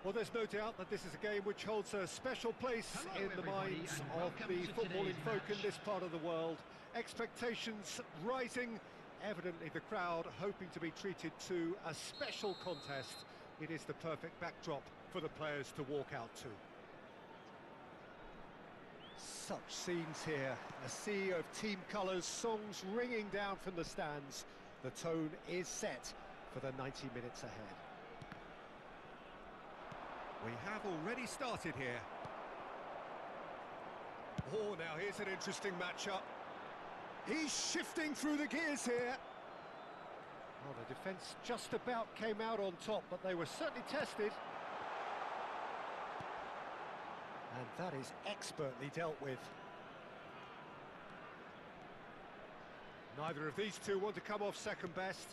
Well, there's no doubt that this is a game which holds a special place Hello, in the everybody, minds and of welcome the to footballing today's folk in match. this part of the world. Expectations rising, evidently the crowd hoping to be treated to a special contest. It is the perfect backdrop for the players to walk out to. Such scenes here, a sea of team colours, songs ringing down from the stands. The tone is set for the 90 minutes ahead. We have already started here. Oh, now here's an interesting matchup. He's shifting through the gears here. Oh, the defence just about came out on top, but they were certainly tested. And that is expertly dealt with. Neither of these two want to come off second best.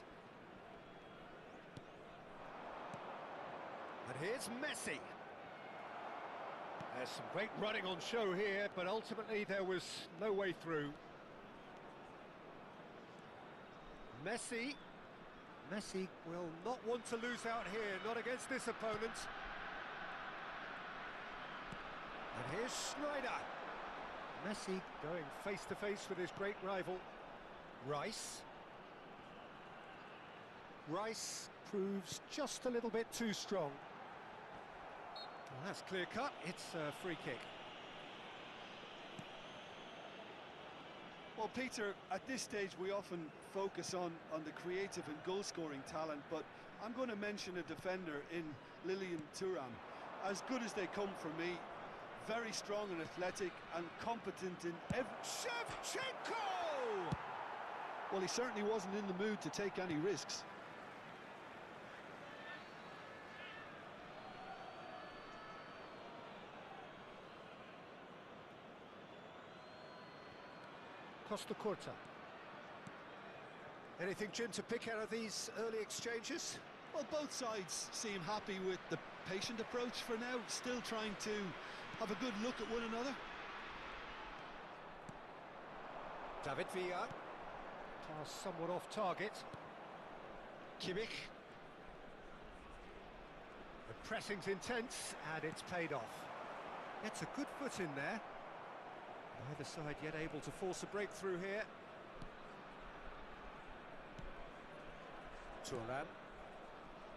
And here's Messi. There's some great running on show here, but ultimately there was no way through. Messi will not want to lose out here, not against this opponent. And here's Schneider. Messi going face-to-face with his great rival. Rice proves just a little bit too strong. Well, that's clear-cut, it's a free kick. Well, Peter, at this stage we often focus on the creative and goal-scoring talent, but I'm going to mention a defender in Lilian Thuram. As good as they come for me, very strong and athletic and competent in every... Shevchenko! Well, he certainly wasn't in the mood to take any risks. Costa Curta. Anything, Jim, to pick out of these early exchanges? Well, both sides seem happy with the patient approach for now, still trying to have a good look at one another. David Villa. Pass somewhat off target. Kimmich. The pressing's intense, and it's paid off. Gets a good foot in there. Neither side yet able to force a breakthrough here. Thuram.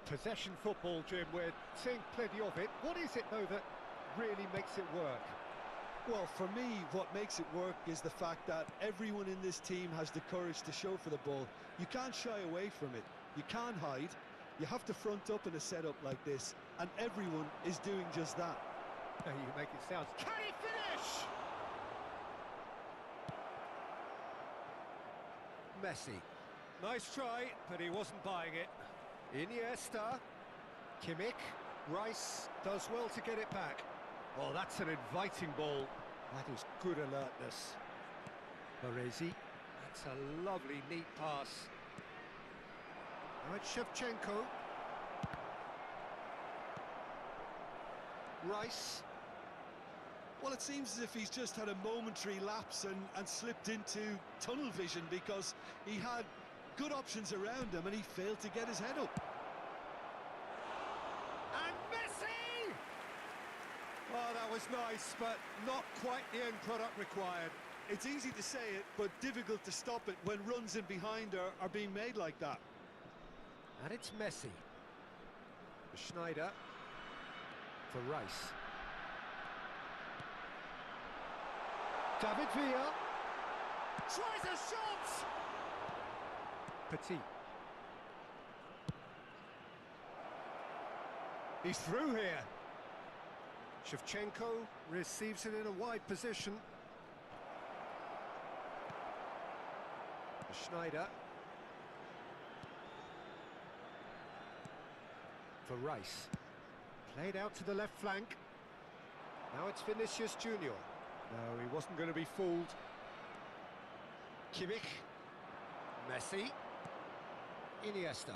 Possession football, Jim, we're seeing plenty of it. What is it, though, that really makes it work? Well, for me, what makes it work is the fact that everyone in this team has the courage to show for the ball. You can't shy away from it. You can't hide. You have to front up in a setup like this, and everyone is doing just that. Now you make it sound... Can he finish? Messi. Nice try, but he wasn't buying it. Iniesta. Kimmich. Rice does well to get it back. Oh, that's an inviting ball. That is good alertness. Baresi. That's a lovely, neat pass. Now it's Shevchenko. Rice. Well, it seems as if he's just had a momentary lapse and slipped into tunnel vision, because he had good options around him and he failed to get his head up. And Messi! Oh, that was nice, but not quite the end product required. It's easy to say it, but difficult to stop it when runs in behind are being made like that. And it's Messi. Schneider for Rice. David Villa tries a shot! Petit. He's through here. Shevchenko receives it in a wide position. Schneider. For Rice. Played out to the left flank. Now it's Vinicius Junior. No, he wasn't going to be fooled. Kimmich. Messi. Iniesta.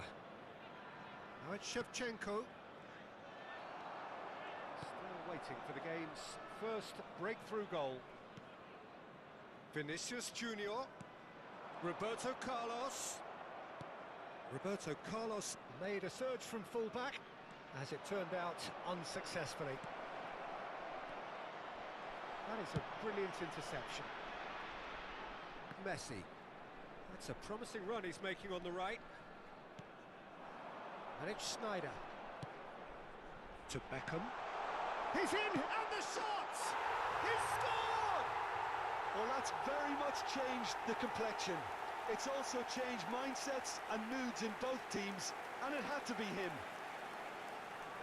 Now it's Shevchenko. Still waiting for the game's first breakthrough goal. Vinicius Junior. Roberto Carlos. Roberto Carlos made a surge from full-back. as it turned out unsuccessfully. That is a brilliant interception. Messi. That's a promising run he's making on the right. And it's Sneijder. To Beckham. He's in, and the shot! He's scored! Well, that's very much changed the complexion. It's also changed mindsets and moods in both teams, and it had to be him.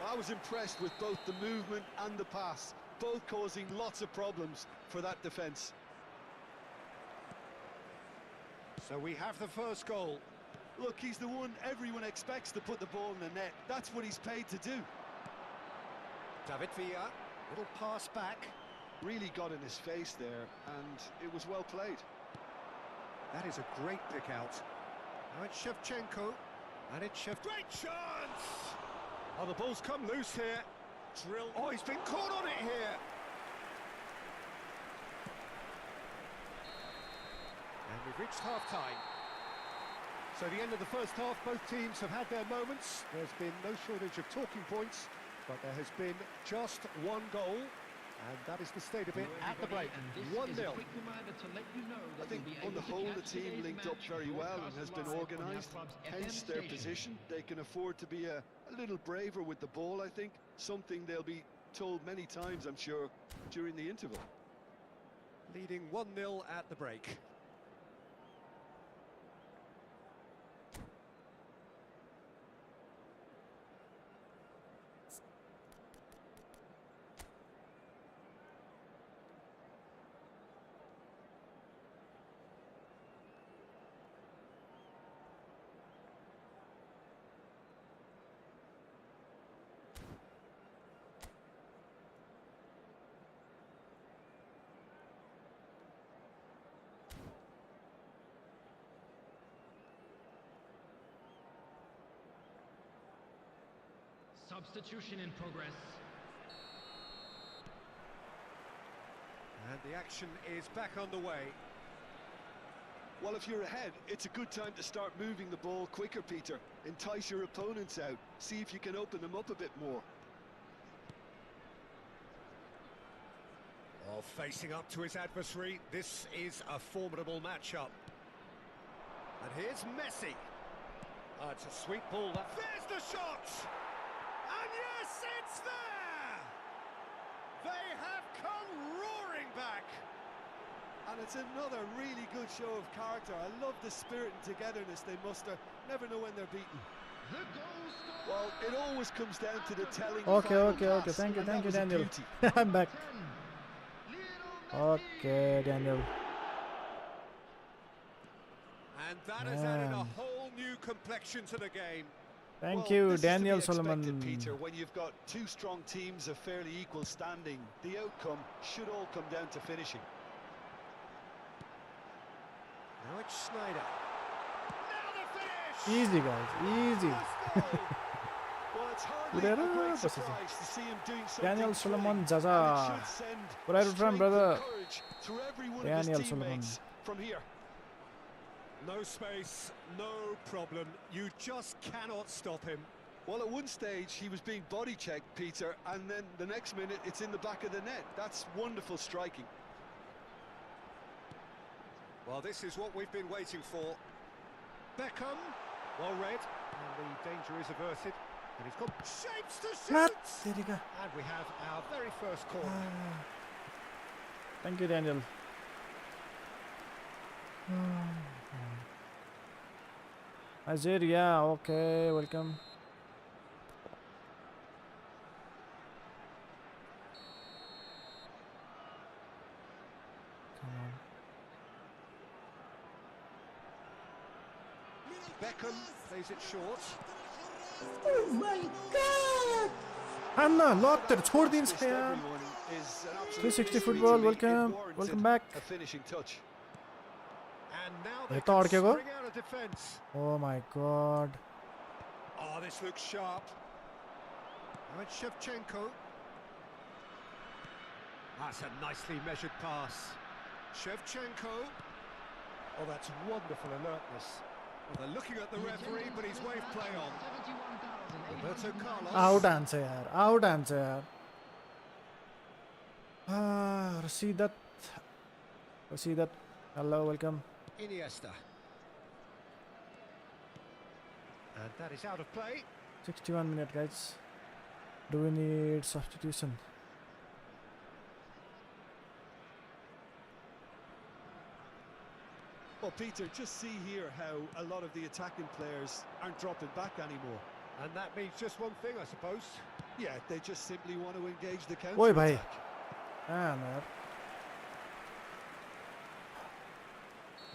I was impressed with both the movement and the pass, both causing lots of problems for that defence. So we have the first goal. Look, he's the one everyone expects to put the ball in the net. That's what he's paid to do. David Villa, little pass back. Really got in his face there, and it was well played. That is a great pick out. Now it's Shevchenko, and it's Great chance! Oh, the ball's come loose here. Drill. Oh, he's been caught on it here. And we've reached half-time. So the end of the first half, both teams have had their moments. There's been no shortage of talking points, but there has been just one goal, and that is the state of it at the break. 1-0. I think on the whole the team linked up very well and has been organised, hence their position. They can afford to be a little braver with the ball, I think, something they'll be told many times, I'm sure, during the interval. Leading 1-0 at the break. Substitution in progress. And the action is back on the way. Well, if you're ahead, it's a good time to start moving the ball quicker, Peter. Entice your opponents out. See if you can open them up a bit more. Oh, facing up to his adversary, this is a formidable matchup. And here's Messi. Oh, it's a sweet ball. There's the shot! And yes, it's there! They have come roaring back. And it's another really good show of character. I love the spirit and togetherness they muster. Never know when they're beaten. Well, it always comes down to the telling. Okay. Thank you, Daniel. I'm back. Okay, Daniel. And that has added a whole new complexion to the game. Thank you, Daniel this is to be expected, Solomon. Peter, when you've got two strong teams of fairly equal standing, the outcome should all come down to finishing. Now it's Sneijder. Now the finish! Easy, guys, easy. Well, it's hardly a great surprise to see him doing something Daniel Solomon thrilling, Zaza. and it should send Where are you from, brother? strength and courage to every one Daniel of his Solomon. teammates from here. No space, no problem. You just cannot stop him. Well, at one stage he was being body checked, Peter, and then the next minute it's in the back of the net. That's wonderful striking. Well, this is what we've been waiting for. Beckham, well read, and the danger is averted. And he's got shapes to shoot! And we have our very first corner. Thank you, Daniel. Azir, yeah, okay, welcome. Come on. Beckham plays it short. Oh my god! Anna, lock the छोड़ दी इसको यार. 360 football, welcome back. A finishing touch. And now they ये तो can और क्या को? spring out of defence. Oh my god. Oh, this looks sharp. Now it's Shevchenko. That's a nicely measured pass. Shevchenko. Oh, that's wonderful alertness. Well, they're looking at the referee, but he's waved play on. Roberto Carlos. Out answer yaar. Out answer yaar. Rasidat. Hello, welcome. Iniesta. And that is out of play. 61 minutes, guys. Do we need substitution? Well, Peter, just see here how a lot of the attacking players aren't dropping back anymore. And that means just one thing, I suppose. Yeah, they just simply want to engage the counter Oi, bhai. attack. Man.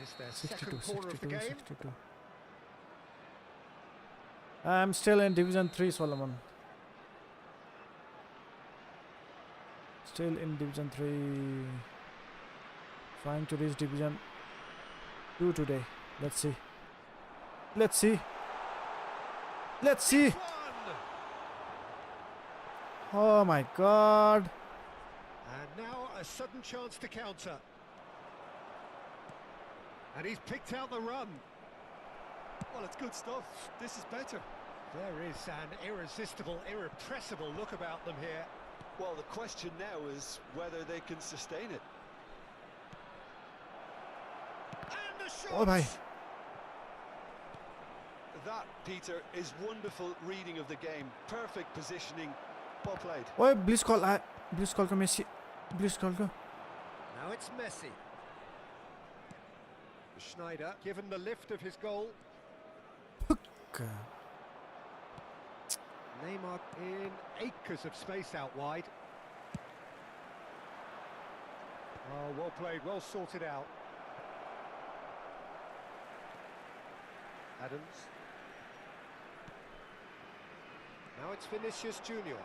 It's their 62, second corner of the 62, game. 62. I'm still in Division 3, Solomon. Still in Division 3. Trying to reach Division 2 today. Let's see. Oh my god. And now a sudden chance to counter. And he's picked out the run. Well, it's good stuff. This is better. There is an irresistible, irrepressible look about them here. Well, the question now is whether they can sustain it. And the shot! Oh bhai. That, Peter, is wonderful reading of the game. Perfect positioning. Well played. Oi, please call ko Messi. Please call ko. Now it's Messi. Schneider, given the lift of his goal. Neymar in acres of space out wide. Oh, well played, well sorted out. Adams. Now it's Vinicius Junior.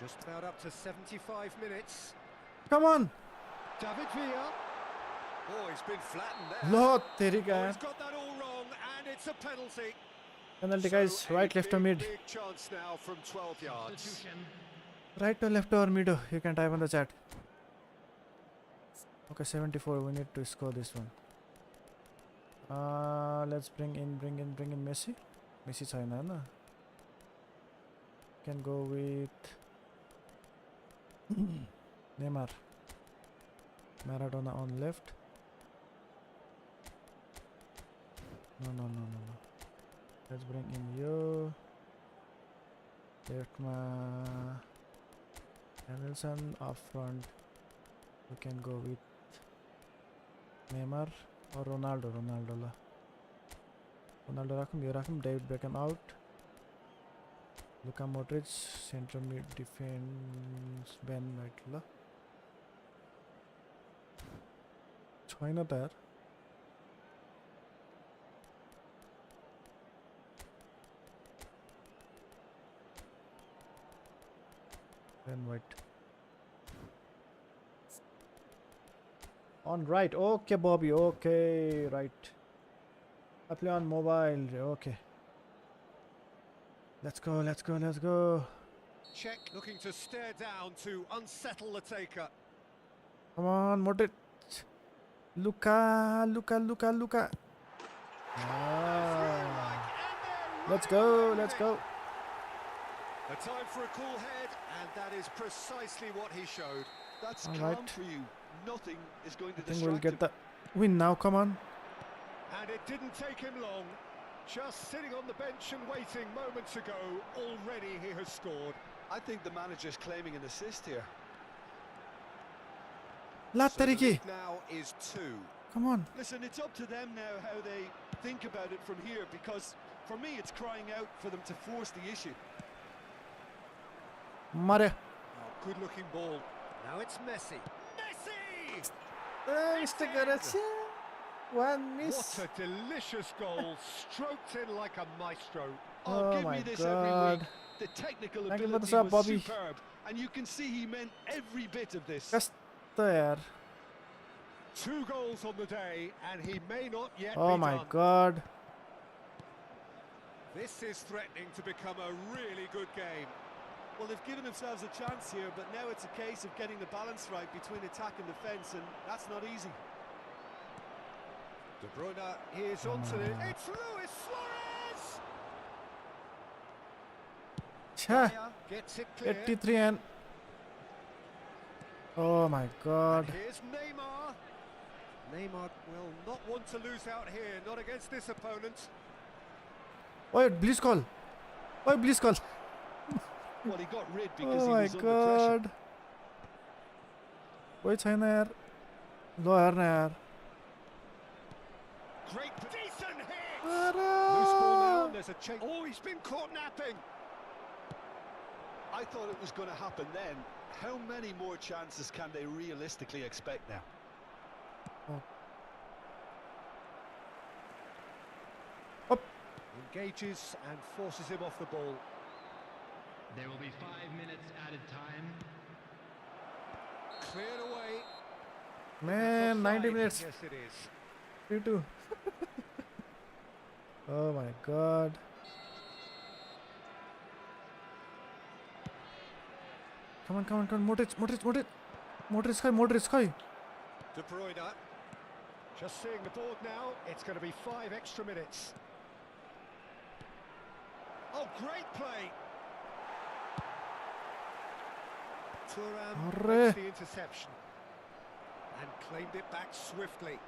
Just about up to 75 minutes. Come on. David Villa. Oh, he's been flattened there. Lord, teri Oh, ka. he's got that all wrong, and it's a penalty. Penalty, guys. So Right, left or mid. Big chance now from 12 yards. Right or left or mid. You can type on the chat. Okay, 74. We need to score this one. Let's bring in Messi. Messi China, na. Can go with Neymar. Maradona on left. No. Let's bring in you. Left Hamilton up front. We can go with Neymar or Ronaldo. Ronaldo rakhum, David Beckham out. Luka Modric, center mid defense, Ben White. China there. Ben White. On right. Okay, Bobby. Okay, right. I play on mobile. Okay. Let's go. Czech looking to stare down to unsettle the taker. Come on, Modric. Luka. Ah. Let's go. A time for a cool head, and that is precisely what he showed. That's all calm right. for you. Nothing is going to I think we'll distract get him. the win now. Come on. And it didn't take him long. Just sitting on the bench and waiting moments ago, already he has scored. I think the manager's claiming an assist here. La So the tariki. lead now is 2. Come on. Listen, it's up to them now how they think about it from here, because for me it's crying out for them to force the issue. Mare. Oh, good looking ball. Now it's Messi. Messi! One miss. What a delicious goal, stroked in like a maestro. Oh, Oh give my me this God. every week. The technical Thank you for the ability sub, was Bobby. superb, and you can see he meant every bit of this. Kasta yaar. 2 goals on the day, and he may not yet Oh be my done. god. This is threatening to become a really good game. Well, they've given themselves a chance here, but now it's a case of getting the balance right between attack and defence, and that's not easy. De Bruyne is onto it. It's Luis Suarez! Chha. Dyer gets it clear. 83 and... Oh my god. And here's Neymar. Neymar will not want to lose out here, not against this opponent. Oh, please call. Oh, please call. Well, he got rid because Oh he my was under pressure. god. कोई छैन यार लो हेर्न यार Great, decent hit. अरे Loose ball now. There's a change. Oh, he's been caught napping. I thought it was going to happen then. How many more chances can they realistically expect now? Up. Engages and forces him off the ball. There will be 5 minutes added time. Cleared away. Man, 90 minutes. Yes, it is. 3-2. Oh my god. Come on, come on, come on. Modric, sky. De Bruyne. Just seeing the board now. It's going to be 5 extra minutes. Oh, great play. Thuram makes the interception and claimed it back swiftly.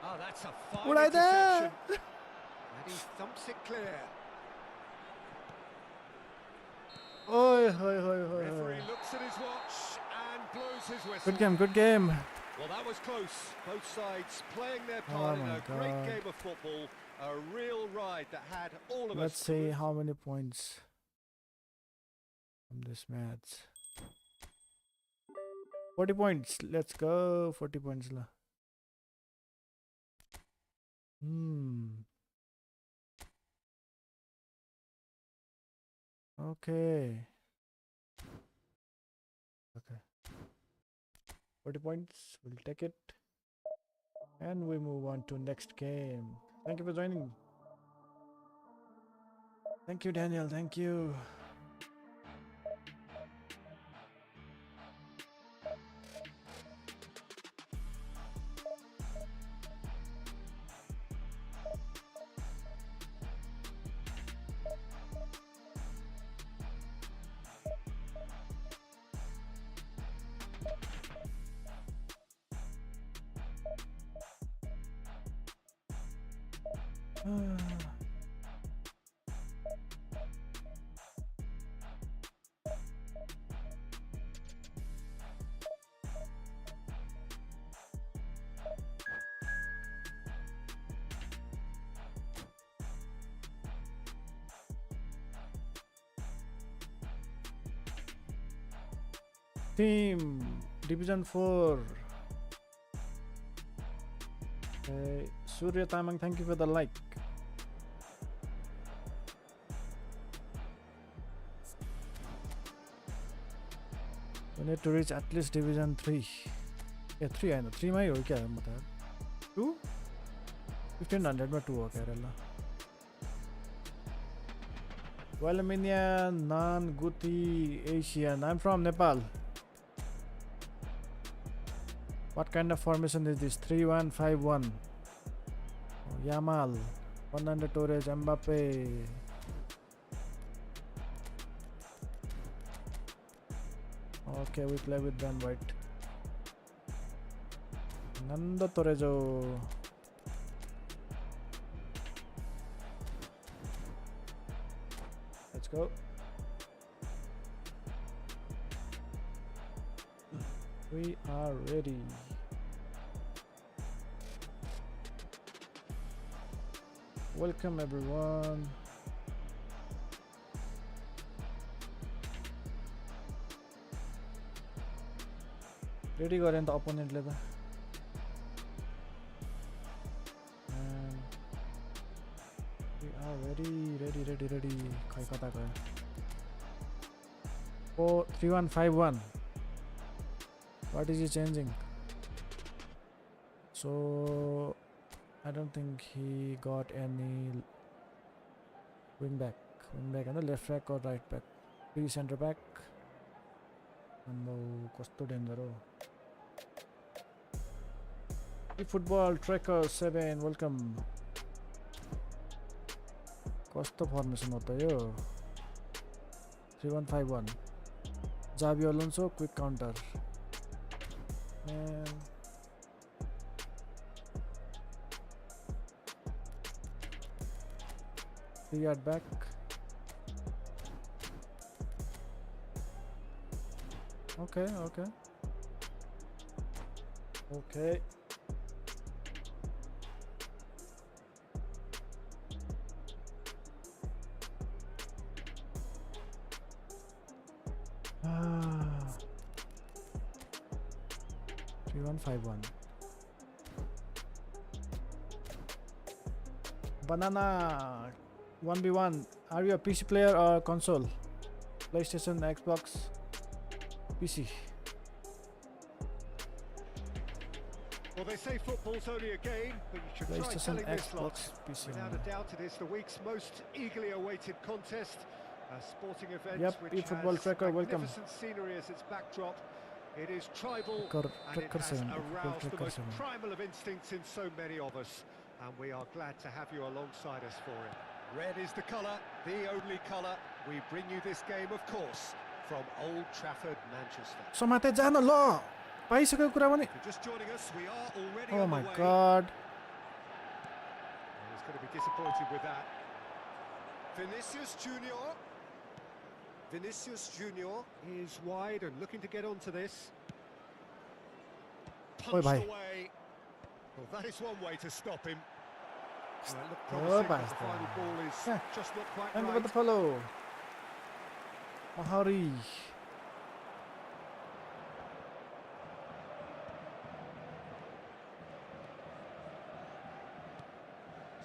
Oh, that's a fine interception. And he thumps it clear. Referee looks at his watch and blows his whistle. Good game. Well, that was close. Both sides playing their part in a great game of football. A real ride that had all of us. Let's see how many points from this match. 40 points. Let's go. 40 points. Okay. 40 points. We'll take it. And we move on to next game. Thank you for joining. Thank you, Daniel. Thank you. Team Division 4. Surya Tamang, thank you for the like. We need to reach at least Division 3. Yeah, 3 I know. 3 mai ho kya matlab 2 1500 ma 2 ho kya rela. Walamania Nan Guti Asian. I'm from Nepal. What kind of formation is this? 3-1-5-1. Yamal, Fernando Torres, Mbappe. Okay, we play with Ben White. Nando Torrejo. Let's go. We are ready. Welcome everyone. Ready go the opponent le. And we are ready. Khai kata gayo. 4-3-1-5-1. What is he changing? So I don't think he got any wing back on the left back or right back. 3 center back. And costo danger. eFootball Tracker 7, welcome. कस्तो formation हो त यो 3151 Javi Alonso quick counter man yard back okay ah 3151 banana 1v1 are you a PC player or console PlayStation Xbox PC Well, they say football's only a game, but you should try PlayStation telling this lot. Xbox PC Without a doubt, it is the week's most eagerly awaited contest. A sporting event Yep, which eFootball has tracker, welcome. magnificent scenery as its backdrop. It is tribal and it Tracker has 7, aroused the Tracker most 7. primal of instincts in so many of us. And we are glad to have you alongside us for it. Red is the colour, the only colour. We bring you this game, of course, from Old Trafford, Manchester. समाते जान ल पाइसक्यो कुरा पनि If you're just joining us, we are already oh on my the way. god He's going to be disappointed with that. Vinicius Junior is wide and looking to get onto this. Punched bhai. away. Well, that is one way to stop him. Well, it looked Oh, promising, but the basta. final ball is Yeah. just not quite and right. with the follow Mahari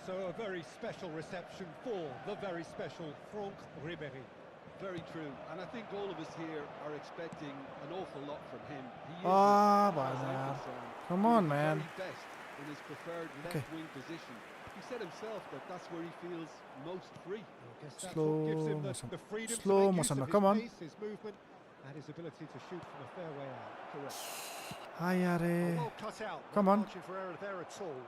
So a very special reception for the very special Franck Ribery. Very true, and I think all of us here are expecting an awful lot from him. He is, Ah, as bhai, far as I'm yaar. concerned, Come doing on, the man. very best in his preferred Okay. left wing position. He said himself that that's where he feels most free. I guess that's Slow what gives him motion. the freedom Slow to make motion, use of come his on. pace, his movement, and his ability to shoot from a fair way out. Correct. hi yare Well cut out. Come No on. margin for error there at all.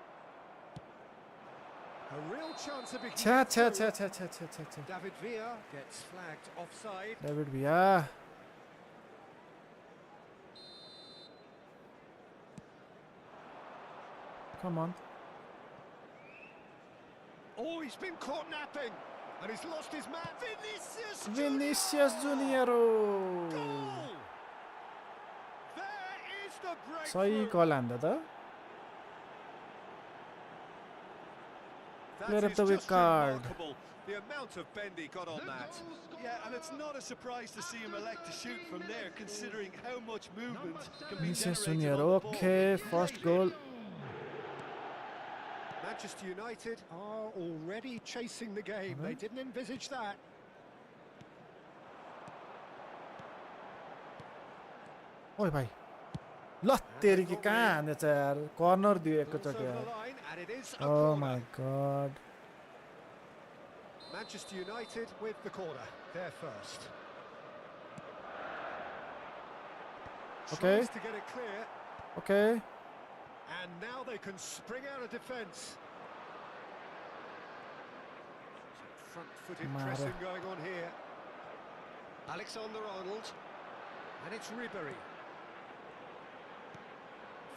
A real chance of it. cha cha cha cha cha cha cha cha David Villa gets flagged offside. David Villa come on Oh, he's been caught napping, and he's lost his man. Vinicius Junior Goal! There is the सही breakthrough. कल हान्दा त That Player of is the week just card. remarkable. The amount of bend he got on that. Yeah, and it's not a surprise to see him elect to shoot from there, considering how much movement can be Vinicius generated Junior on the ball. okay first goal Manchester United are already chasing the game. They didn't envisage that. ओए भाइ ल तेरी के कहाँ हानेछ यार corner दियो Balls एकैचोटि over यार the line, and it is a oh corner. my god Manchester United with the corner. They're first. Okay. Tries to get it clear, okay and now they can spring out of defence. Some front-footed Mare. pressing going on here. Alexander-Arnold, and it's Ribery.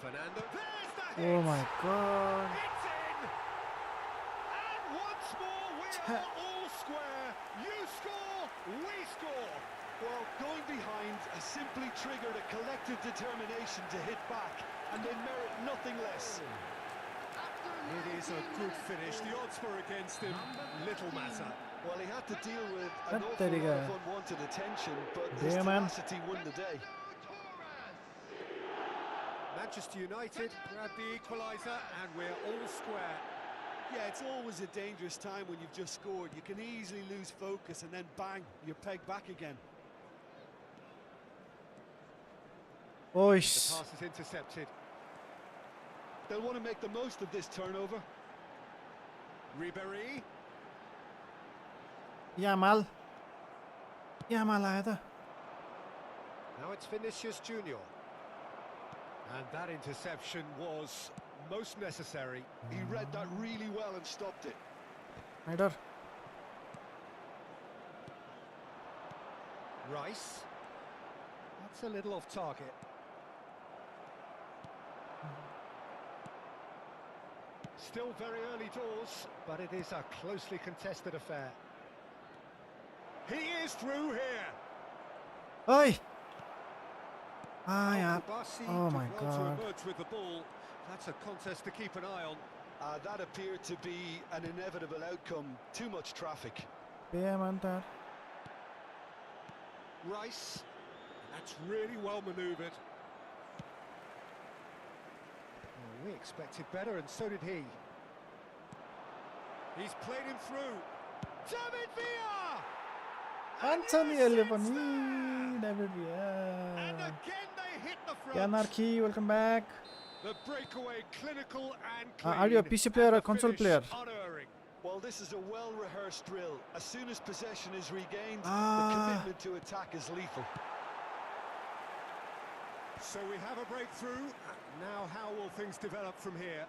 Fernando. There's the hit. oh my god It's in! And once more we are all square. You score, we score. Well, going behind has simply triggered a collective determination to hit back, and they merit nothing less. It is a good finish. The odds were against him. Little matter. Well, he had to deal with an That awful there you lot go. of unwanted attention, but his Yeah, man. tenacity won the day. Manchester United grab the equaliser, and we're all square. Yeah, it's always a dangerous time when you've just scored. You can easily lose focus, and then bang, you're pegged back again. oish The pass is intercepted. They'll want to make the most of this turnover. Ribery. Yamal आयो त Now it's Vinicius Junior. And that interception was most necessary. He read that really well and stopped it. Schneider Rice. That's a little off target. Still very early doors, but it is a closely contested affair. He is through here. Oi! Ah, yeah. Kubasi Oh did my well to God. emerge with the ball. That's a contest to keep an eye on. That appeared to be an inevitable outcome. Too much traffic. Mantar. Rice. That's really well manoeuvred. Well, we expected better, and so did he. He's played him through. David Villa! Anthony Yes, it's Elevani. there! David And Villa. again they hit the front. Anarchy, welcome back. The breakaway clinical and clean. Are you a PC player and or the console finish player? unerring. Well, this is a well-rehearsed drill. As soon as possession is regained, the Ah. commitment to attack is lethal. So we have a breakthrough. Now how will things develop from here?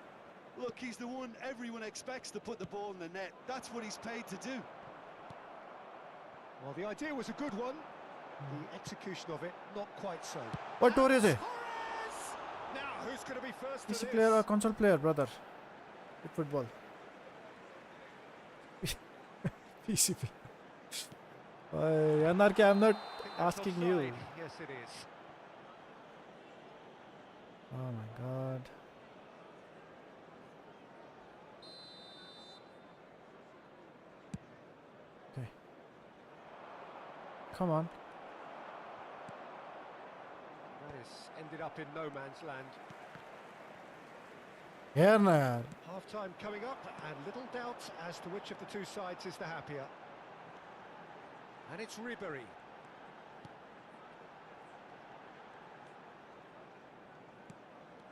Look, he's the one everyone expects to put the ball in the net. That's what he's paid to do. Well, the idea was a good one. The execution of it, not quite so. What door is it? Torres! Now, who's going to be first to PC this? player or console player, brother? With football. PC player. Anarchy, I'm not I think that's asking you. offside. Yes, it is. Oh my God. Okay. Come on. That is ended up in no man's land. Here now. Half-time coming up, and little doubt as to which of the two sides is the happier. And it's Ribery.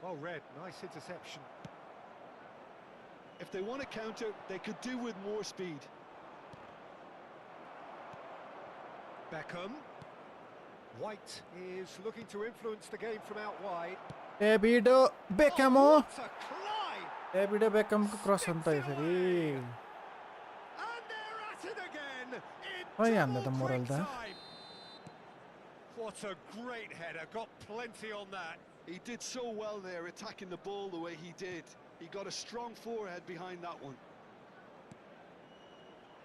Well read, nice interception. If they want to counter, they could do with more speed. Beckham. White is looking to influence the game from out wide. David Beckham. Oh, what a climb! David Beckham को cross होता है फिर ये. And they're at it again in Why am I the double moral quick there? time. What a great header, got plenty on that. He did so well there, attacking the ball the way he did. He got a strong forehead behind that one.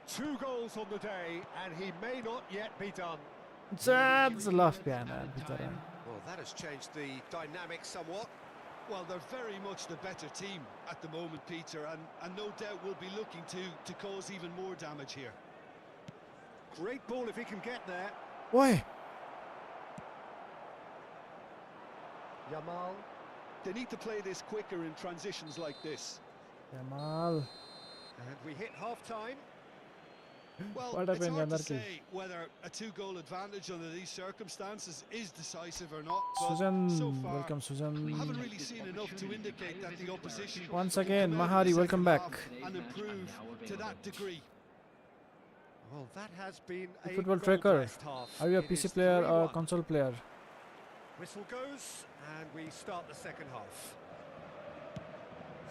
2 goals on the day, and he may not yet be done. That's love piano. Well, that has changed the dynamic somewhat. Well, they're very much the better team at the moment, Peter, and no doubt will be looking to cause even more damage here. Great ball if he can get there. Why? Yamal. They need to play this quicker in transitions like this. Jamal. And we hit half-time. Well, What it's happened, hard to Anarchy? say whether a 2-goal advantage under these circumstances is decisive or not. But Susan, so far, welcome I Susan. haven't really seen enough to indicate that the opposition Once will again, come out in Mahari, the welcome second back. half and improve to that degree. Well, that has been a Football tracker. goal-blessed half. Are you a It PC is player or 3-1. console player? Whistle goes, and we start the second half.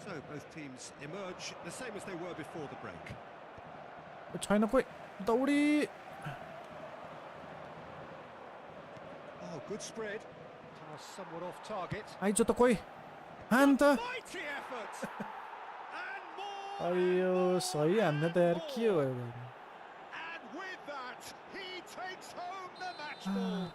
So both teams emerge the same as they were before the break. छैन कोही दौडी. Oh, good spread. Somewhat off target. Eyes त कोही. हान त. Mighty effort. And more. अयो सही हान्ने त यार के हो यो. And with that, he takes home the match ball.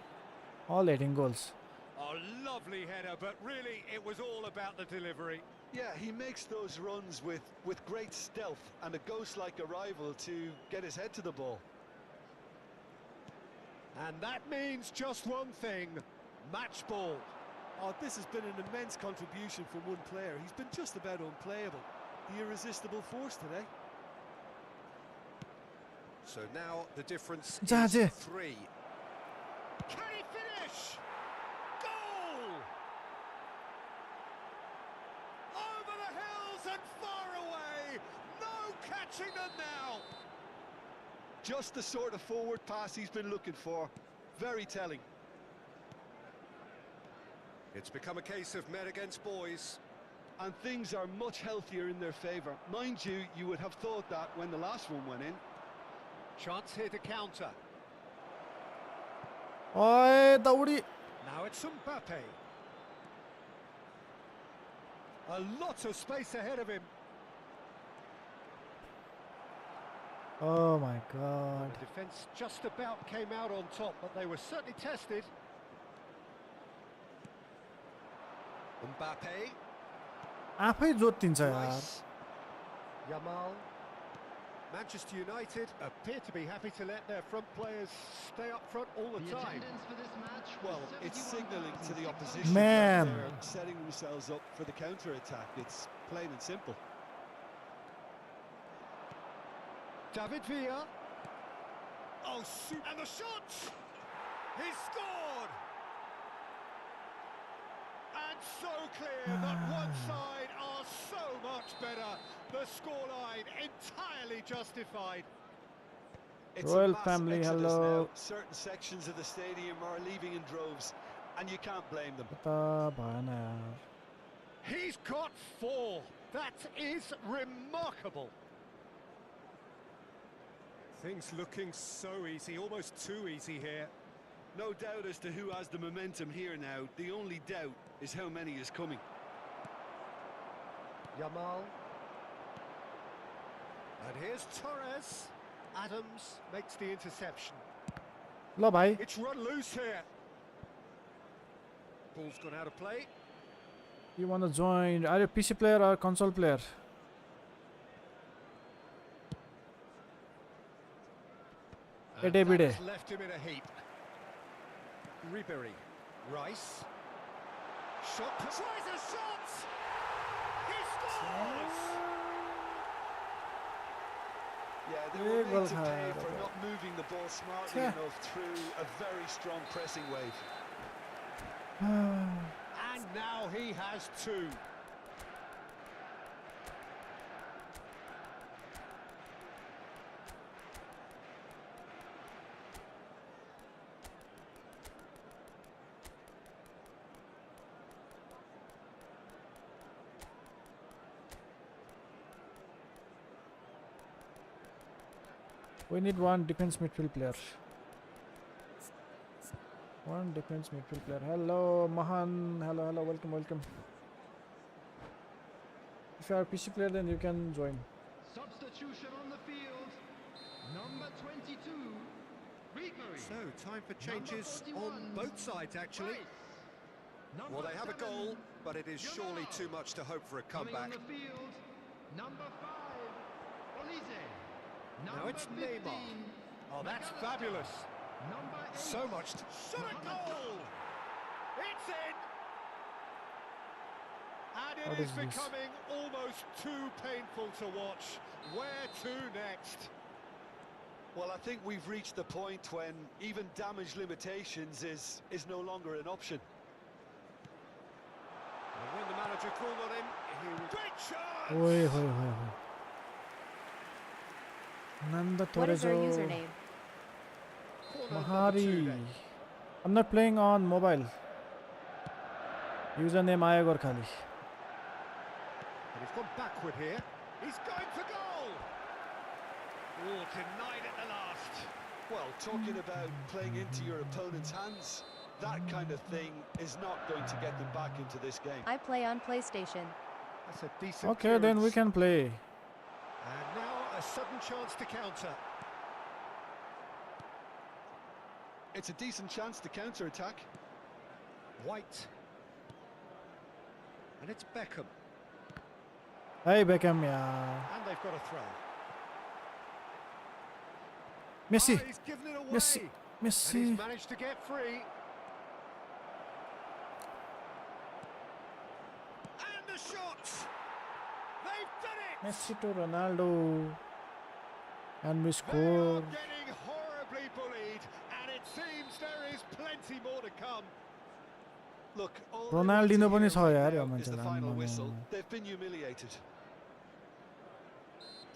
All heading goals. A lovely header, but really it was all about the delivery. Yeah, he makes those runs with great stealth and a ghost-like arrival to get his head to the ball. And that means just one thing, match ball. Oh, this has been an immense contribution from one player. He's been just about unplayable. The irresistible force today. So now the difference Jadzie. is 3. Can he finish? Goal! Over the hills and far away. No catching them now. Just the sort of forward pass he's been looking for. Very telling. It's become a case of men against boys. And things are much healthier in their favour. Mind you, you would have thought that when the last one went in. Chance here to counter. ओए दौडी Now it's Mbappe. A lot of space ahead of him. Oh my god. The defence just about came out on top, but they were certainly tested. Mbappe. आफै जोतिन्छ यार. Rice. Yamal. Manchester United appear to be happy to let their front players stay up front all the The time. attendance for this match was Well, it's signalling to the opposition Man. that they're setting themselves up for the counter-attack. It's plain and simple. David Villa. Oh, shoot. And the shot! He scored! And so clear that one side are so much better. The scoreline entirely justified. It's Royal a mass family, exodus hello. now. Certain sections of the stadium are leaving in droves, and you can't blame them. त भएन यार. He's got 4. That is remarkable. Things looking so easy, almost too easy here. No doubt as to who has the momentum here now. The only doubt is how many is coming. Yamal. And here's Torres. Adams makes the interception. ल भाइ. It's run loose here. Ball's gone out of play. You want to join? Are you a PC player or console player? And every that day. has left him in a heap. Ribery. Rice. Shot. Tries a shot! He scores! Yeah, they Yeah, were made well, to pay for okay. not moving the ball smartly Yeah. enough through a very strong pressing wave. And now he has 2. We need one defense midfield player. One defense midfield player. Hello, Mahan. Hello, hello. Welcome, welcome. If you are a PC player, then you can join. Substitution on the field. Number 22, Ribery. So, time for changes Number on 41, both sides, actually. Rice. Well, they have a 7, goal, but it is surely too much to hope for a coming on comeback. the field. Number 5, Olise. Now it's Number 15, Neymar. Oh, that's McAllister. fabulous. Number 8, So much to... Shot a goal! It's in! And What it is is this? becoming almost too painful to watch. Where to next? Well, I think we've reached the point when even damage limitations is no longer an option. And when the manager called on him, he was... Great chance! Oi, oi, oi, oi. Nanda What is our Torrezo. username? Corner number 2 Mahari. then. I'm not playing on mobile. Username आयो Gorkhali. And he's gone backward here. He's going for goal! Oh, denied at the last. Well, talking about playing into your opponent's hands, that kind of thing is not going to get them back into this game. I play on PlayStation. That's a decent Okay, then we clearance. can play. And now a sudden chance to counter. It's a decent chance to counter-attack. White. And it's Beckham. Hey Beckham, yeah. And they've got a throw. Messi, Oh, he's given it away. Messi, And Messi. he's managed to get free. And the shot! They've done it! Messi to Ronaldo. And we They are score. getting horribly bullied, and it seems there is plenty more to come. Look, all Ronaldinho पनि they छ want to यार hear yo now is the मान्छेलाई. final आम्मामा. whistle. They've been humiliated.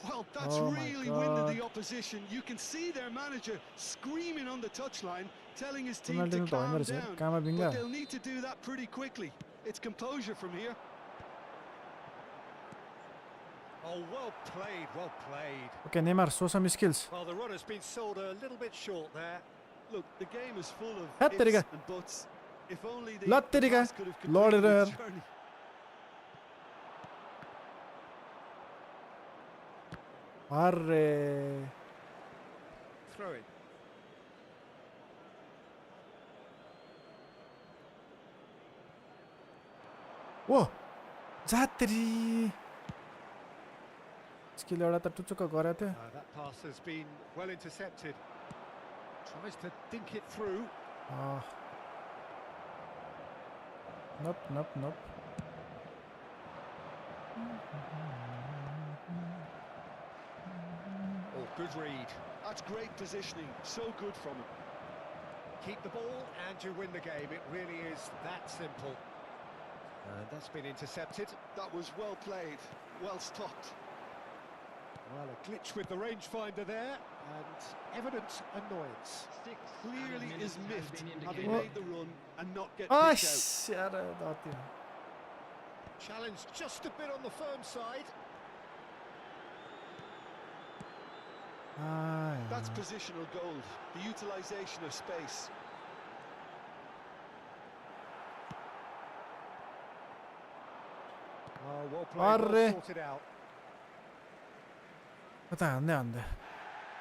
Well, that's Oh my really winded God. the opposition. You can see their manager screaming on the touchline, telling his team to Ronaldinho त होइन calm रहेछ. down. कहाँमा बिङ्गा? But they'll need to do that pretty quickly. It's composure from here. Oh, well played, well played. Okay, Neymar, show some skills. Well, the run has been sold a little bit short there. Look, the game is full of Hat ifs tariqa. and buts. If only the Lot tariqa. pass could have Lord completed its Error. journey. Arre. Throw it. Whoa. Zatri. Skill एउटा त टुचुक्क गरे थियो. That pass has been well intercepted. Tries to dink it through. Nope. Oh, good read. That's great positioning. So good from him. Keep the ball and you win the game. It really is that simple. And that's been intercepted. That was well played, well stopped. Well, a glitch with the rangefinder there, and evident annoyance. 6 Clearly added is minutes miffed have been having indicated. made the run and not get Ah, picked out. यार दाती. Challenged just a bit on the firm side. That's positional gold, the utilisation of space. Oh, well played, Arre. well sorted out. कता हान्दै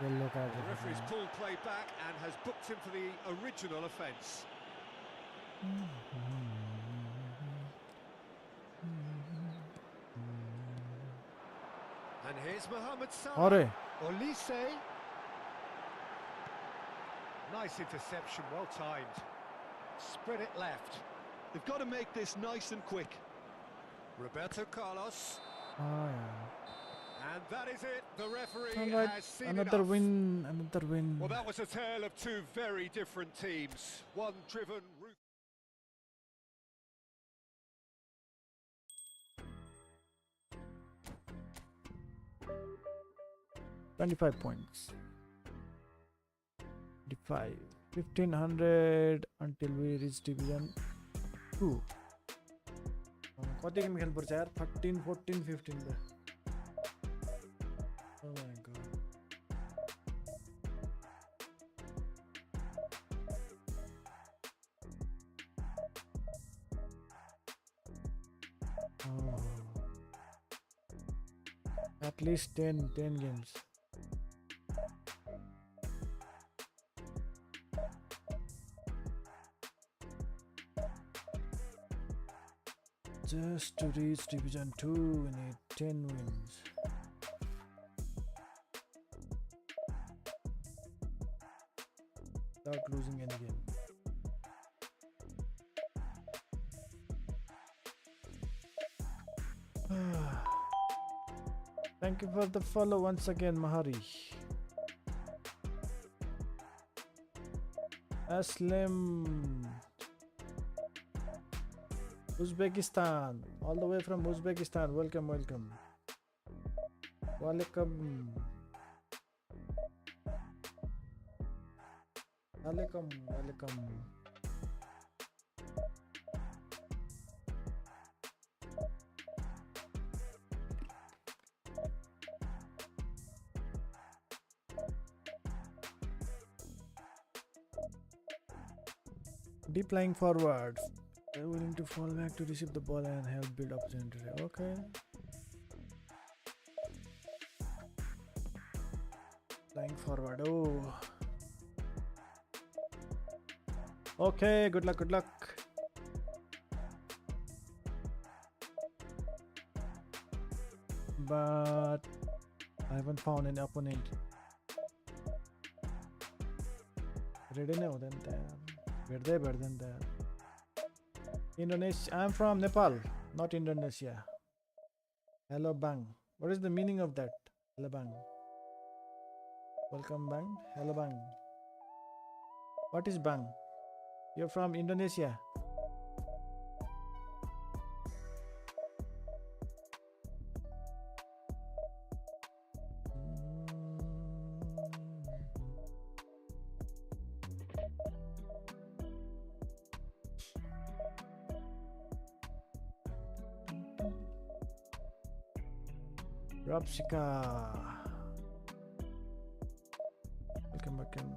yellow card. The referee's pulled play back and has booked him for the original offence. And here's Mohamed Salah. अरे Olise. Nice interception, well timed. Spread it left. They've got to make this nice and quick. Roberto Carlos. And that is it. The referee Alright, has seen another enough. win. Well, that was a tale of two very different teams. One driven. 25 points. 25. 1500 until we reach division 2. कति game खेल्नु पर्छ यार 13 14 15 दा. Oh my god. Oh. At least 10 games. Just to reach Division 2, we need 10 wins. Without losing any game. Thank you for the follow once again, Mahari. Aslam. Uzbekistan, all the way from Uzbekistan. Welcome. Welcome. Deep lying forward. They're willing to fall back to receive the ball and help build opportunity. Okay. Flying forward. Oh. Okay. Good luck. But I haven't found an opponent. Ready now then. Better than that. Indonesia. I'm from Nepal, not Indonesia. Hello Bang. What is the meaning of that? Hello Bang. Welcome Bang. Hello Bang. What is Bang? You're from Indonesia. Rapsika. Welcome.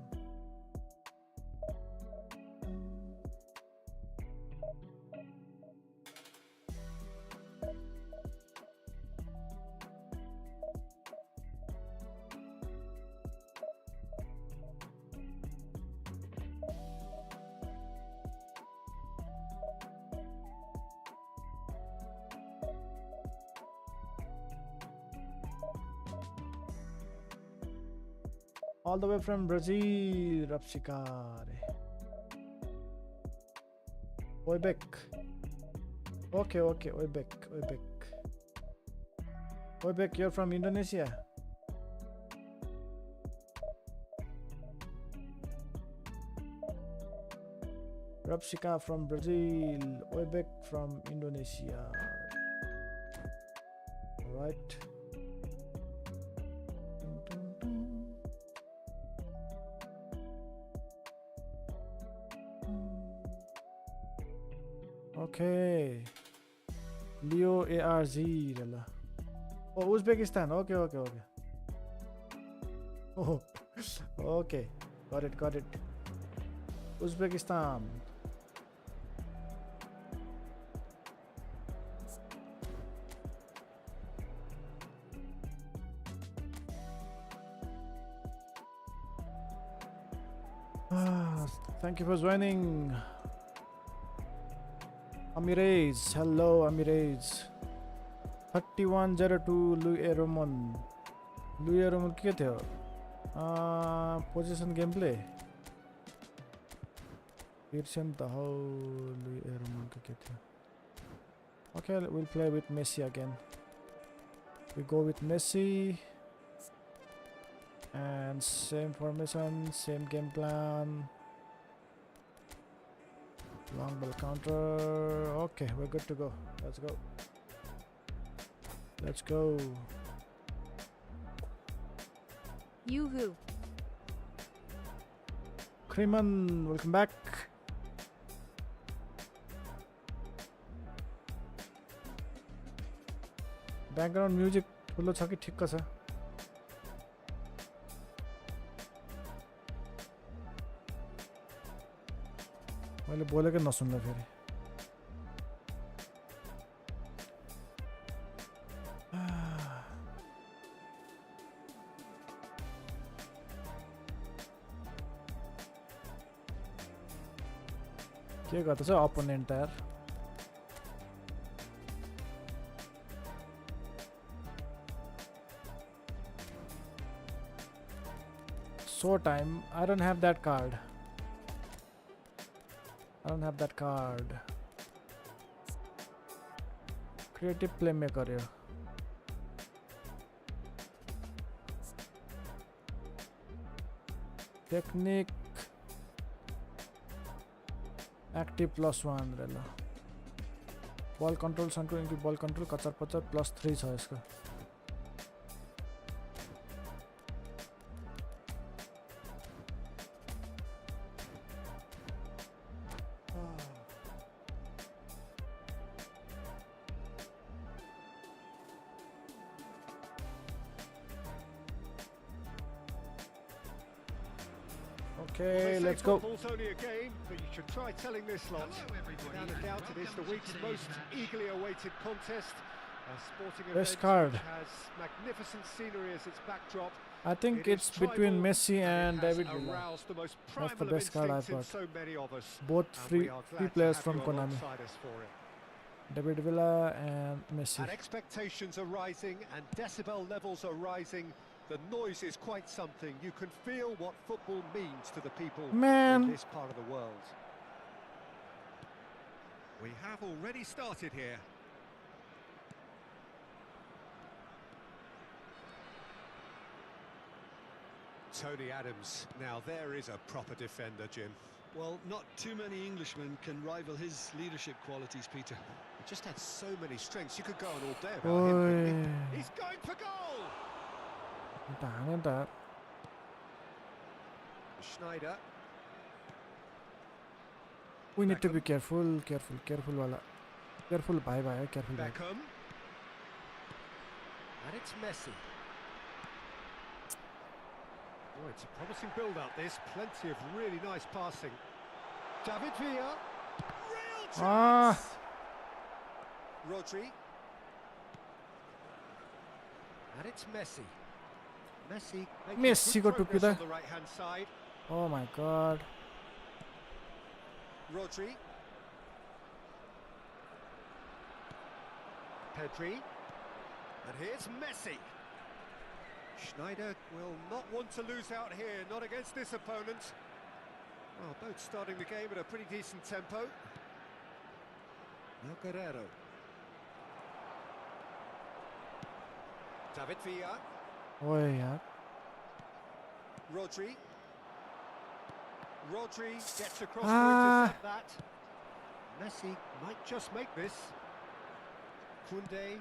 All the way from Brazil, Rapsikare. Oibek. Okay, Oibek. Oibek, you're from Indonesia. Rapsika from Brazil, Oibek from Indonesia. Alright. Okay. Leo ARZ. Oh, Uzbekistan. Okay. Oh, okay. Got it. Uzbekistan. Thank you for joining. Amirez, hello Amirez. 3102 Louis Roman. Louis Roman के थियो? Position gameplay. Pearson the whole Louis Roman के थियो? Okay, we'll play with Messi again. We go with Messi. And same formation, same game plan. Long ball counter. Okay, we're good to go. Let's go. Yoo-hoo. Kreeman, welcome back. Background music ठुलो छ कि ठिक्क छ? मैले बोलेकै नसुन्दा फेरि के गर्दैछ opponent त यार So time. I don't have that card. Creative playmaker here. Technique. Active +1 रहेला. Ball control संटू इनकी ball control कचर पचर +3 छ यसको. Okay, let's go. Football's only a game, but you should try telling this lot. Without a doubt, it is the week's most eagerly awaited contest. A sporting event card. which has magnificent scenery as its backdrop. I think it's between Messi and David Villa. That's the best card I've got. Both free players from Konami. David Villa and Messi. And expectations are rising and decibel levels are rising. The noise is quite something. You can feel what football means to the people in this part of the world. We have already started here. Tony Adams. Now there is a proper defender, Jim. Well, not too many Englishmen can rival his leadership qualities, Peter. He just had so many strengths. You could go on all day about him. Couldn't you? He's going for goal! Schneider. We need to be careful, wala. Careful, bye, careful. Beckham. And it's Messi. Oh, it's a promising build-up, this. Plenty of really nice passing. David Villa. Real chance! Rodri. And it's Messi. Messi got to be on the right-hand side. Oh my God. Rodri. Pedri. And here's Messi. Schneider will not want to lose out here, not against this opponent. Well, both starting the game at a pretty decent tempo. Now Guerrero. David Villa. ओए यार Rodri. Rodri gets across to intercept that. Messi might just make this. Koundé.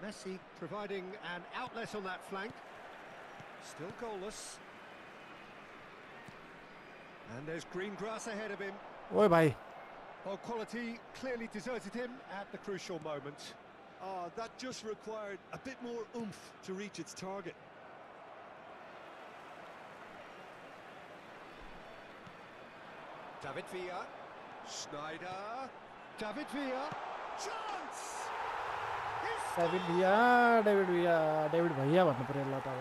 Messi providing an outlet on that flank. Still goalless. And there's green grass ahead of him. ओए भाई Well, quality clearly deserted him at the crucial moment. Oh, that just required a bit more oomph to reach its target. David Villa. Schneider. David Villa. Chance! David भैया भन्नु पर्यो ल त अब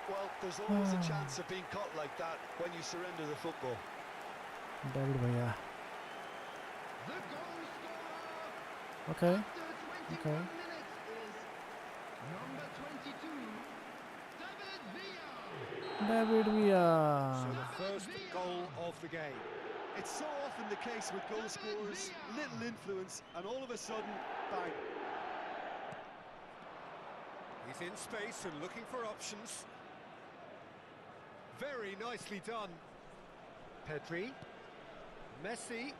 Well, there's always a chance of being caught like that when you surrender the football. David भैया The goal scorer okay after 21 Okay. minutes is number 22, David Villa. David भैया So the first goal of the game. It's so often the case with goal scorers, little influence, and all of a sudden, bang. He's in space and looking for options. Very nicely done. Pedri. Messi.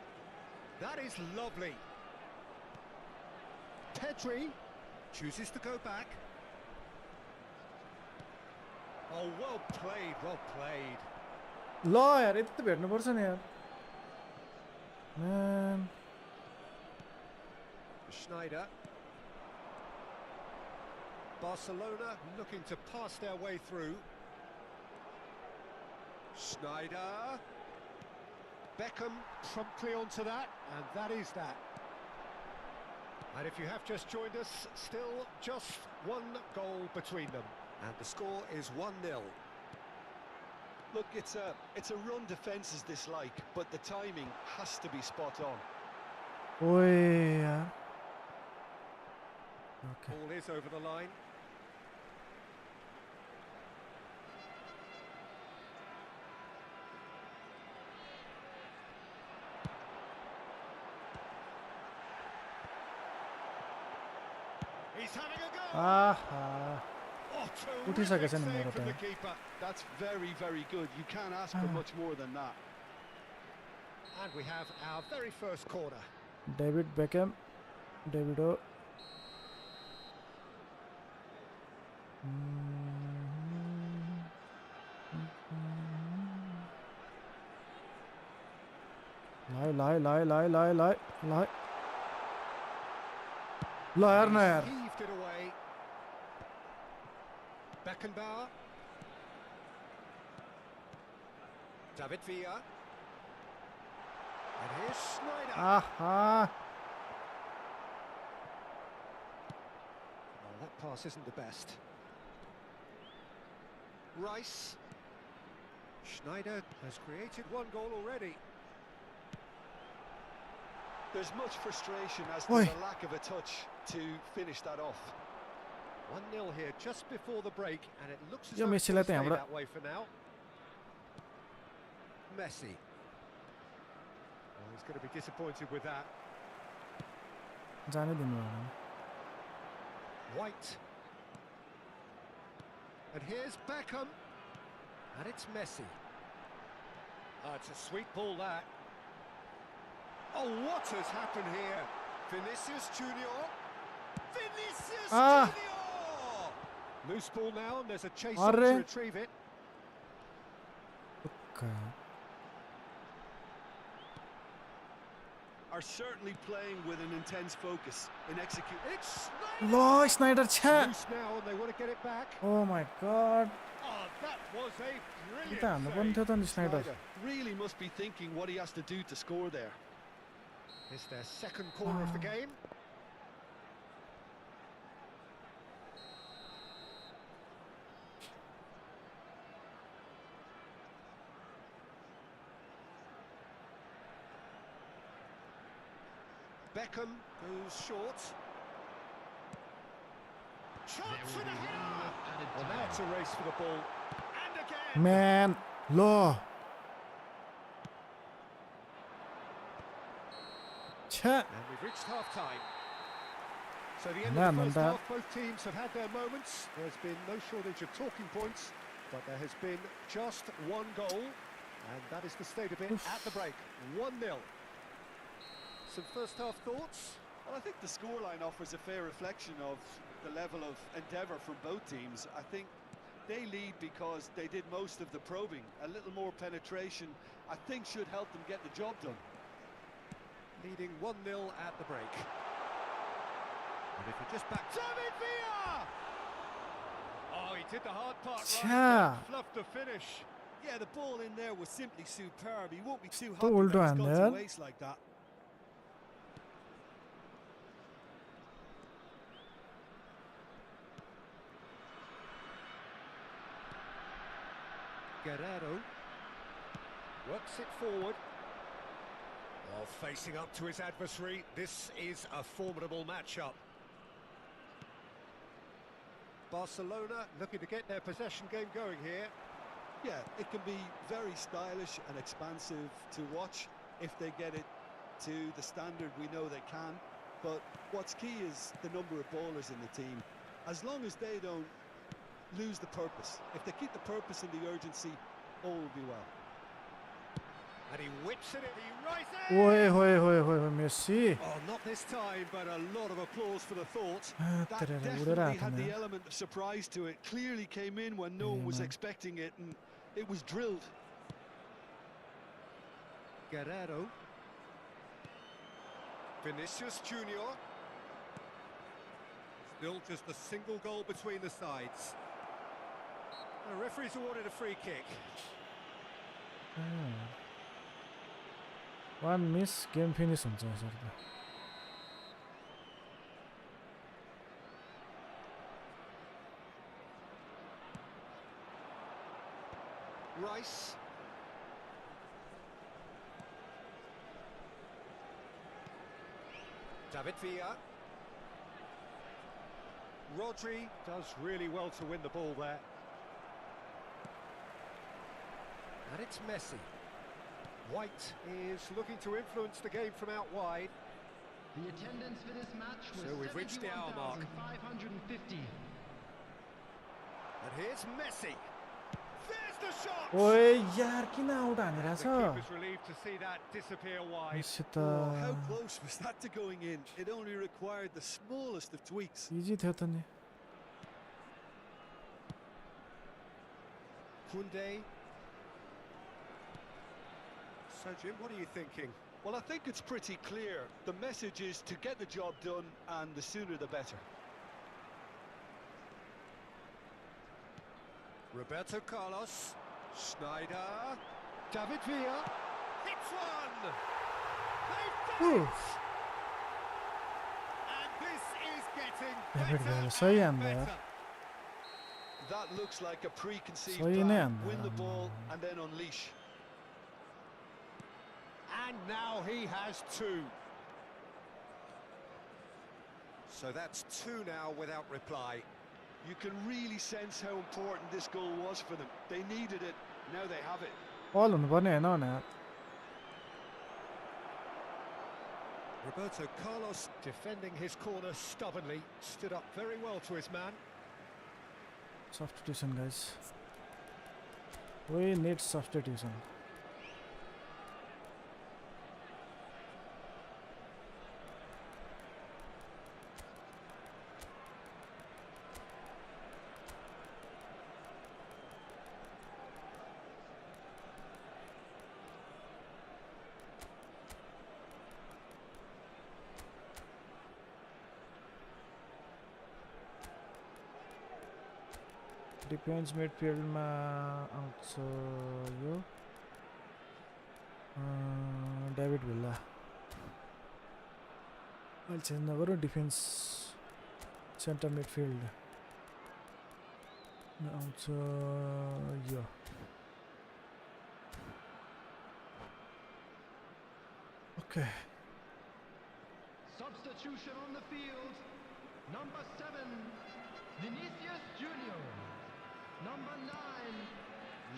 That is lovely. Pedri chooses to go back. Oh, well played, well played. ल यार यति त भेट्नुपर्छ नि यार म्यान Schneider. Barcelona looking to pass their way through. Schneider. Beckham promptly onto that, and that is that. And if you have just joined us, still just one goal between them. And the score is 1-0. Look, it's a run defence is dislike, but the timing has to be spot on. ओए यार okay Ball is over the line. He's having a go. आहा Oh, उठिसकेछ terrific नि save मेरो from the त keeper. That's very, very good. You can't ask for much more than that. And we have our very first corner. David Beckham डेभिडो लाइ ल यार न यार Heaved it away. Beckenbauer. David Villa. And here's Schneider. आहा Well, that pass isn't the best. Rice. Schneider has created one goal already. There's much frustration as to Oi. the lack of a touch to finish that off. 1-0 here just before the break, and it looks as Yo, though Messi it's let going to them, stay bro. that way for now. Messi. Oh, he's going to be disappointed with that. जाने दिनु भएन White. And here's Beckham. And it's Messi. Oh, it's a sweet ball, that. Oh, what has happened here? Vinicius Junior. Vinicius Ah. Junior! Loose ball now, and there's a chase on Arre. to retrieve it. Okay Are certainly playing with an intense focus in execution. It's ल Snyder छ्या loose now, and they want to get it back. O my God Oh, that was a कि brilliant त हान्नु पर्ने थियो save. त नि Snyder Really must be thinking what he has to do to score there. It's their second corner of the game. Beckham goes short. Chance for the header! Well, now it's a race for the ball. And again! Man, law. Cha. And we've reached half-time. So the end of the first half, both teams have had their moments. There's been no shortage of talking points, but there has been just one goal, and that is the state of it at the break. 1-0. Some first half thoughts? Well, I think the scoreline offers a fair reflection of the level of endeavour from both teams. I think they lead because they did most of the probing. A little more penetration, I think, should help them get the job done. Leading 1-0 at the break. And if you just back... David Villa! Oh, he did the hard part right, fluffed the finish. Yeah, the ball in there was simply superb. He won't be too happy when it's gone to waste like that. Guerrero works it forward. While facing up to his adversary, this is a formidable matchup. Barcelona looking to get their possession game going here. Yeah, it can be very stylish and expansive to watch if they get it to the standard we know they can. But what's key is the number of ballers in the team. As long as they don't lose the purpose, if they keep the purpose and the urgency, all will be well. And he whips it in, he rises! Messi. Oh, not this time, but a lot of applause for the thought. That definitely had the element of surprise to it. Clearly came in when no one was expecting it, and it was drilled. Guerrero. Vinicius Junior. Still just a single goal between the sides. The referee's awarded a free kick. One miss, game finish हुन्छ यसरी त. Rice. David Villa. Rodri does really well to win the ball there. And it's Messi. White is looking to influence the game from out wide. The attendance for this match was so we've reached the hour mark. 71,550. And here's Messi. There's the shot! ओए यार किन out हानेर छ? The keeper's relieved to see that disappear wide. Oh, how close was that to going in? It only required the smallest of tweaks. Easy थियो त नि. Kunde. So, Jim, what are you thinking? Well, I think it's pretty clear. The message is to get the job done, and the sooner the better. Roberto Carlos. Schneider. David Villa. Hits one! They've done it! And this is getting better and better. That looks like a preconceived plan. Win the ball and then unleash. And now he has two. So that's two now without reply. You can really sense how important this goal was for them. They needed it, now they have it. All हुनुपर्ने हैन भने. Roberto Carlos defending his corner stubbornly, stood up very well to his man. Substitution, guys. We need substitution. Defense midfield मा आउँछ यो David villa. अहिले change नगरौँ. Defence centre midfield आउँछ यो. Okay. Substitution on the field. Number 7. Vinicius Junior. Number 9.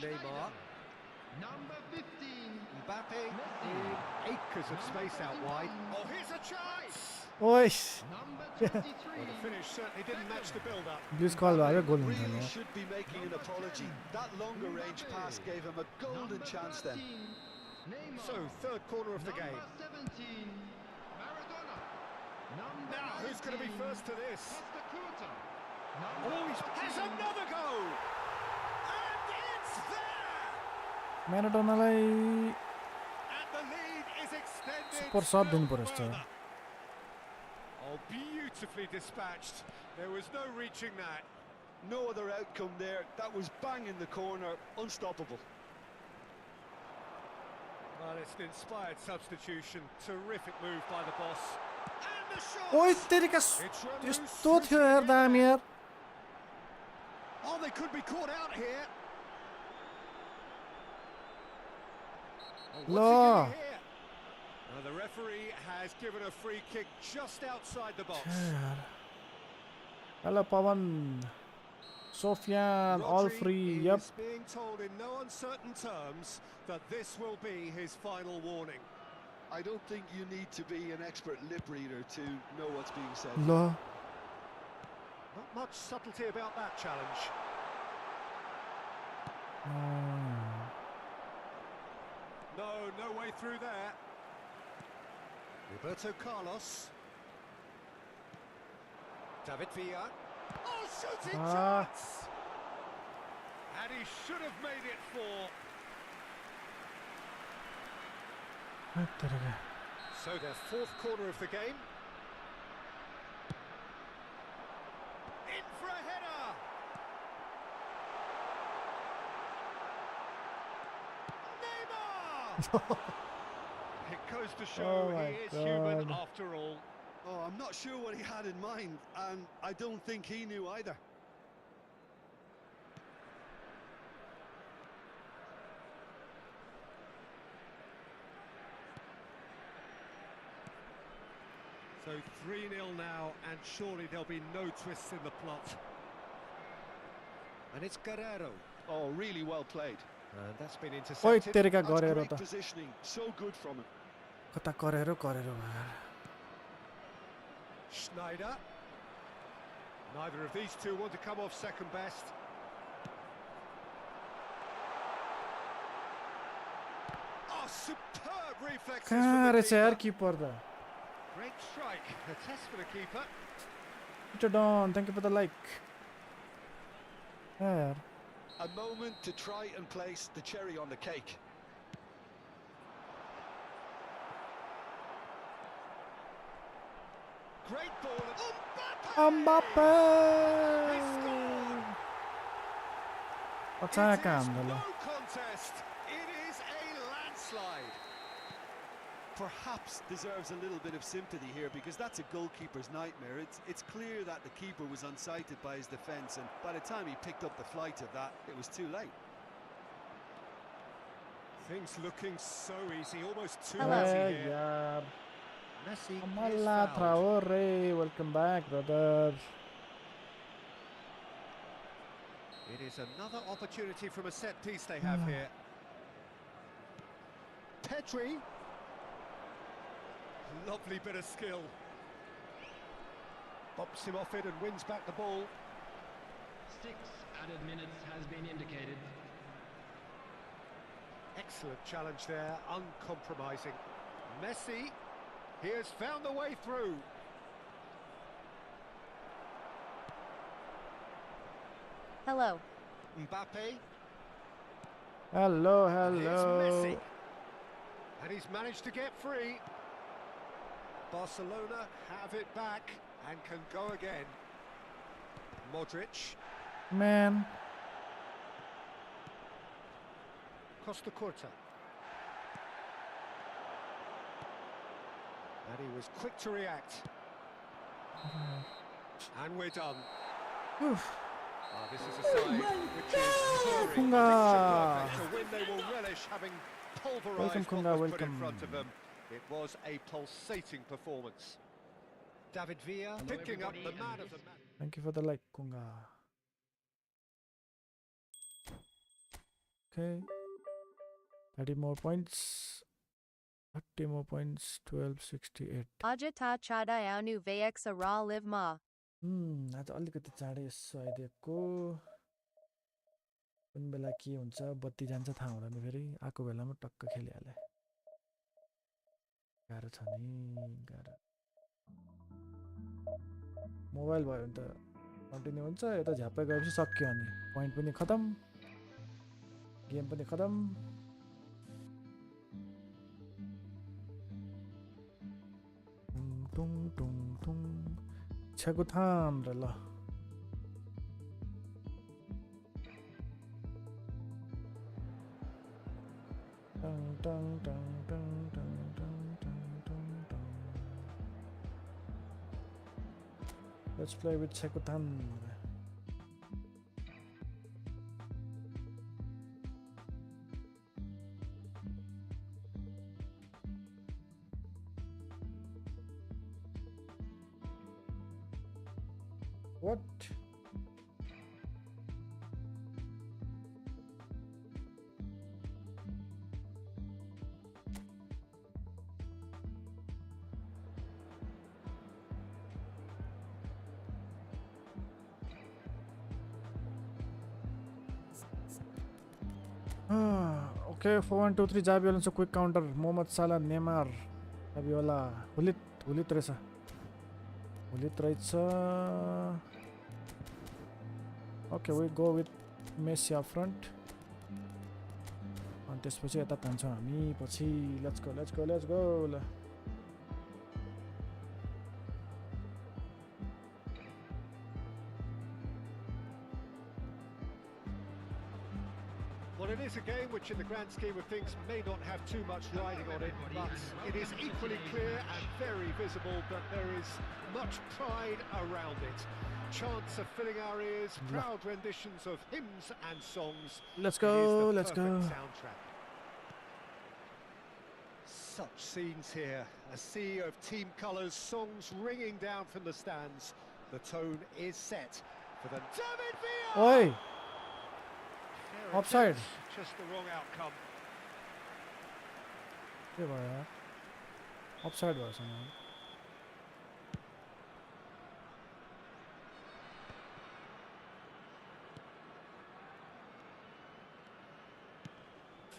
Neymar. Number 15. Mbappe in acres of space out wide. Oh, here's a chance! Oi. Number 23. Well, the finish certainly didn't match the build-up. Please call Baba goal. Really should be making an apology. That longer range pass gave him a golden chance then. Neymar. So, third corner of the game. Number 17. Maradona. Number Now, who's going to be 19, first to this? Takefusa. Oh, he has 14, another go! And it's there! Maradona-लाई And the lead is extended. super shot still दिनु पर्छ further. Oh, beautifully dispatched. There was no reaching that. No other outcome there. That was bang in the corner, unstoppable. Well, it's an inspired substitution. Terrific move by the boss. And the shot! ओइ तेरिका यस्तो थियो यार दामी यार Oh, they could be caught out here. Oh, what's he Law. doing here? Now, the referee has given a free kick just outside the box. Hello Pawan Sofian all Rodri free yep is being told in no uncertain terms that this will be his final warning. I don't think you need to be an expert lip reader to know what's being said. ल Not much subtlety about that challenge. No way through there. Roberto Carlos. David Villa. Oh, shooting chance! And he should have made it 4. तेरिका So their fourth corner of the game. In for a header! Neymar! It goes to show Oh my he is human God. after all. Oh, I'm not sure what he had in mind, and I don't think he knew either. So 3-0 now, and surely there'll be no twists in the plot. And it's Guerrero. Oh, really well played. And that's been ओइ intercepted. तेरिका That's गरेर great त positioning, so good from him. कता गरेर यार Schneider. Neither of these two want to come off second best. Oh, superb reflexes कहाँ from the रहेछ यार keeper. किपर त Great strike. A test for the keeper. Peter Don thank you for the like यार A moment to try and place the cherry on the cake. Great ball. Mbappe He scored. पचाया It कहाँ is हाम्रो ल no contest. It is a landslide. Perhaps deserves a little bit of sympathy here because that's a goalkeeper's nightmare. It's clear that the keeper was unsighted by his defence, and by the time he picked up the flight of that, it was too late. Things looking so easy, almost too Hello. easy A here. यार Messi is Amala fouled. Traore welcome back brother It is another opportunity from a set piece they have here. Pedri. Lovely bit of skill. Bumps him off it and wins back the ball. 6 added minutes has been indicated. Excellent challenge there, uncompromising. Messi, he has found the way through. Hello. Mbappe, hello here's Messi. hello And he's managed to get free. Barcelona have it back and can go again. Modric, man Costa Curta. And he was quick to react. And we're done. Oof. This is a side which is soaring. Kunga. Picture perfect. A win they will relish, having pulverised Welcome, what Kunga, was put in welcome. front of them. It was a pulsating performance. David Villa picking up the man of the match. Thank you for the like, Kunga. Okay. 30 more points. 30 more points. 1268. Ajata chada aunu vax a raw live ma. आज अलिकति चाँडै यसो आइदिएको कुन बेला के हुन्छ बत्ती जान्छ थाहा हुँदैन फेरि आएको बेलामा टक्क खेलिहाले गाह्रो छ नि गाह्रो मोबाइल भयो भने त कन्टिन्यू हुन्छ यता झ्याप्पै गएपछि सक्यो अनि पोइन्ट पनि खतम गेम पनि खतम टुङ टुङ टुङ Chagutan rela. Dang dang dang dang dang dang dang dang dang. Let's play with Chagutan. What? Okay, 4-1-2-3 Zabiola so quick counter. Mohamed Salah, Neymar, Zabiola. Hulit रहेछ. Hulit रहेछ. Okay, we go with Messi up front. And त्यसपछि यता तान्छौँ हामी पछि let's go. Well, it is a game which in the grand scheme of things may not have too much riding on it, but it is equally clear and very visible that there is much pride around it. Chants are filling our ears, proud renditions of hymns and songs. Let's go. Soundtrack. Such scenes here, a sea of team colours, songs ringing down from the stands. The tone is set for the David Villa! Oi! Offside. Just the wrong outcome. के भयो यार offside भएछ नि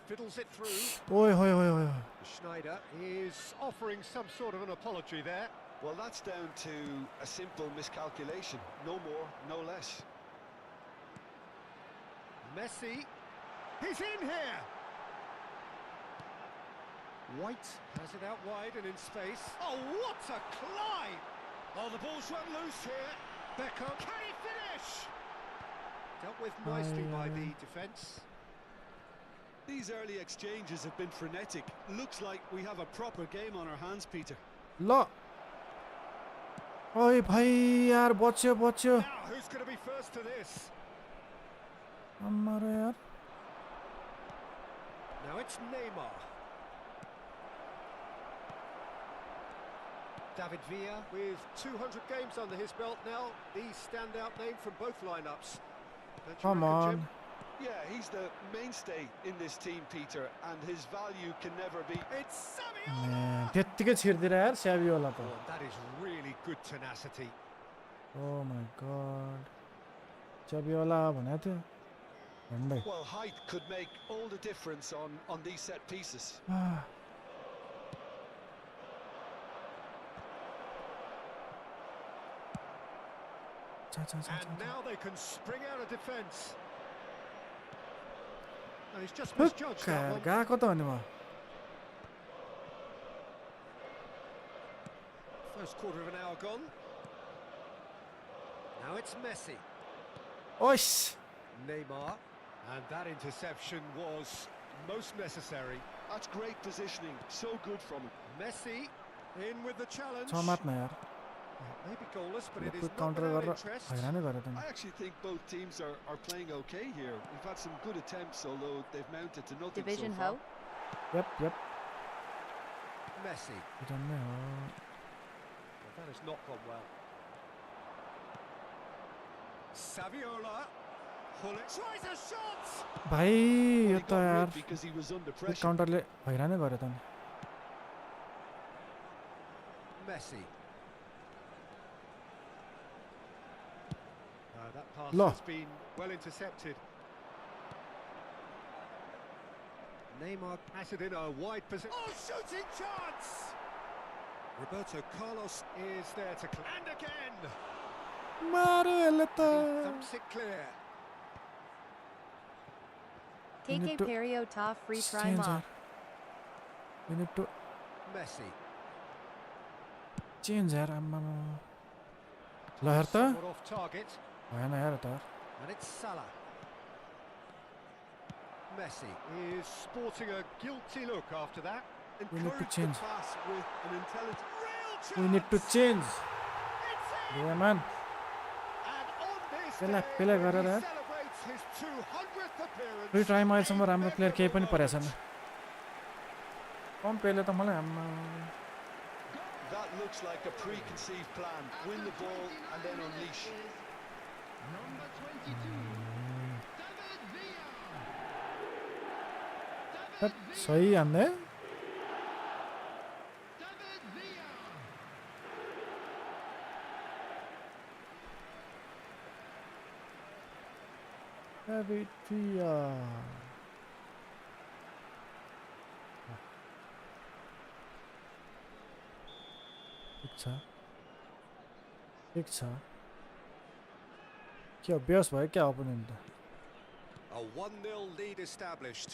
Fiddles it through. Oi. Schneider is offering some sort of an apology there. Well, that's down to a simple miscalculation. No more, no less. Messi, he's in here! White has it out wide and in space. Oh, what a climb! Oh, the ball's run loose here. Beckham, can he finish? Dealt with nicely by the defence. These early exchanges have been frenetic. Looks like we have a proper game on our hands, Peter. ल ओइ भाइ यार बच्यो Now, who's going to be first to this? अम्मारे यार Now it's Neymar. David Villa with 200 games under his belt now. The standout name from both lineups. Come on. Yeah, he's the mainstay in this team, Peter, and his value can never be. It's Saviola! त्यत्तिकै छिर्दिएर यार स्याभियोला त That is really good tenacity. Oh my god स्याभियोला भनेको थियो भन्दै Well, height could make all the difference on these set pieces. And now they can spring out of defence. No, he's just misjudged that one. गएको त अनि म First quarter of an hour gone. Now it's Messi. ओइस Neymar. And that interception was most necessary. That's great positioning, so good from him. Messi in with the challenge. समात्न यार Maybe goalless, but it is not counter without गरेर interest. हैरानै गरे त I actually think both teams are playing okay here. We've had some good attempts, although they've mounted to nothing Division so far. Ho. Yup Messi. जन्मै हो That has not gone well. Saviola. Tries a shot. भाई Well, yo he त got यार rid because he was under yo pressure. काउन्टरले हैरानै गर्यो त नि Messi. That pass Lo. has been well intercepted. Neymar has it in a wide position. Oh, shooting chance! Roberto Carlos is there to... And again! मारे यसले त He thumps it clear. need KK to Perio Ta free try change ma. यार we need to Messi. change यार आम्मामा ल हेर त Somewhat off target. भएन यार त यार And it's Salah. Messi is sporting a guilty look after that. We need to Encourage change. the pass with an intelligent... Real chance! we need to change It's in! yeah man And on this Pela- day, pela when गरेर he यार celebrates his 200th appearance, free ट्राईमा अहिलेसम्म a राम्रो player केही पनि memorable परेको छैन moment. कम पेले त मलाई आम्मा That looks like a preconceived plan. Win the ball and then unleash. Number 22, David Villa. हट, सही हान्ने David Villa. David Villa ठिक छ के हो बेहोस भयो क्या opponent A 1-0 lead established.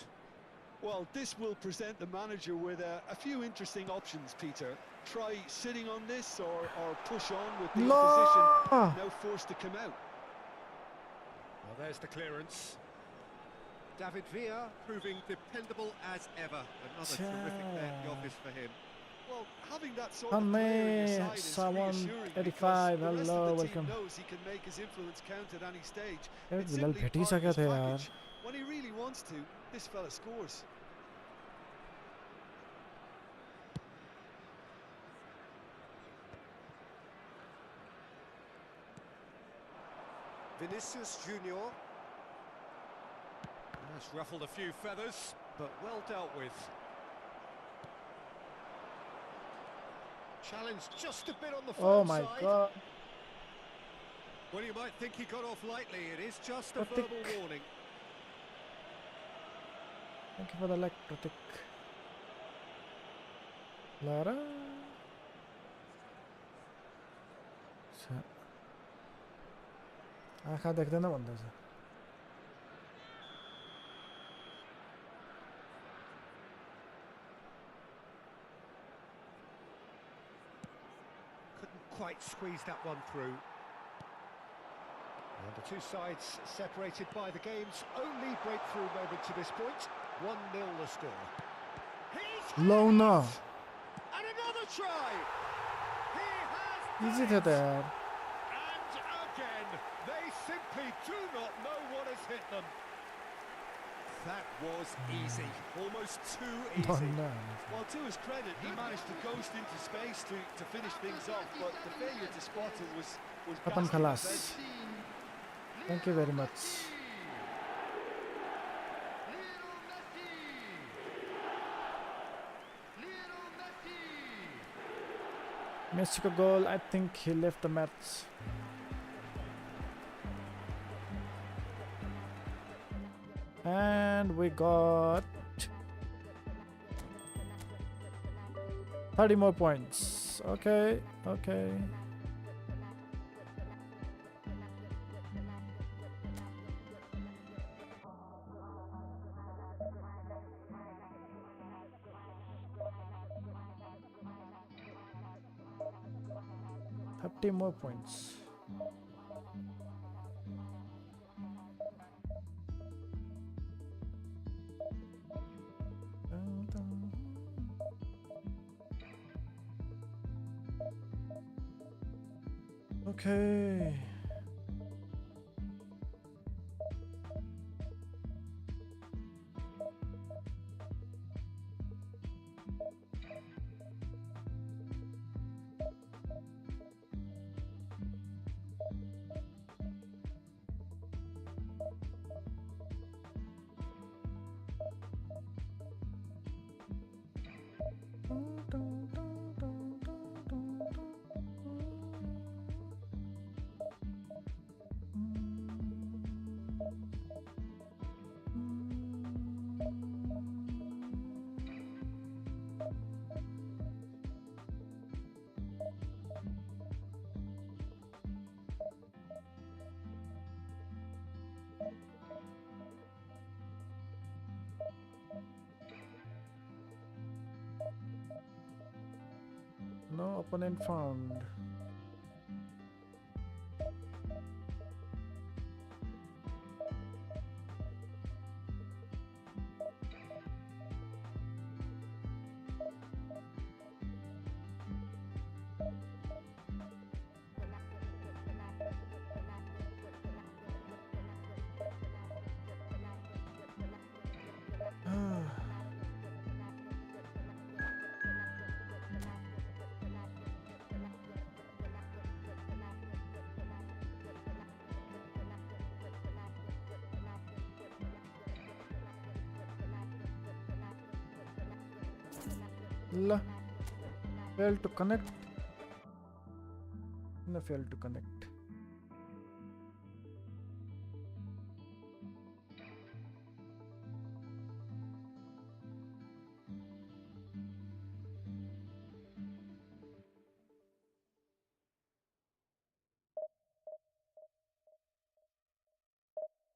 Well, this will present the manager with a few interesting options, Peter. Try sitting on this or push on with the No! opposition now forced to come out. Well, there's the clearance. David Villa proving dependable as ever. Another terrific day at the office for him. Well, having that sort of player in your side is Someone reassuring 85, because the rest hello, of the welcome. team knows he can make his influence count at any stage. David It's Villa simply part of भेटिसकेको his थियो यार package. When he really wants to, this fella scores. Vinicius Junior. That's ruffled a few feathers, but well dealt with. Challenge just a bit on the Oh far my side. god Well, you might think he got off lightly. It is just a Pratik. verbal warning. Thank you for the like Pratik Lara आँखा देख्दैन भन्दैछ Couldn't quite squeeze that one through. And the two sides separated by the game's only breakthrough moment to this point. 1-0 the score. He's Lona and another try. He has easy थियो त यार and again they simply do not know what has hit them. That was easy, almost too easy. भन्न Well, to his credit, he managed to ghost into space to finish things off, but the failure to spot it was खतम ghastly खलास defense. Thank you very much Lionel Messi. Lionel Messi. Mexico goal I think he left the match and we got 30 more points okay more points okay No opponent found. Failed to connect. No, failed to connect.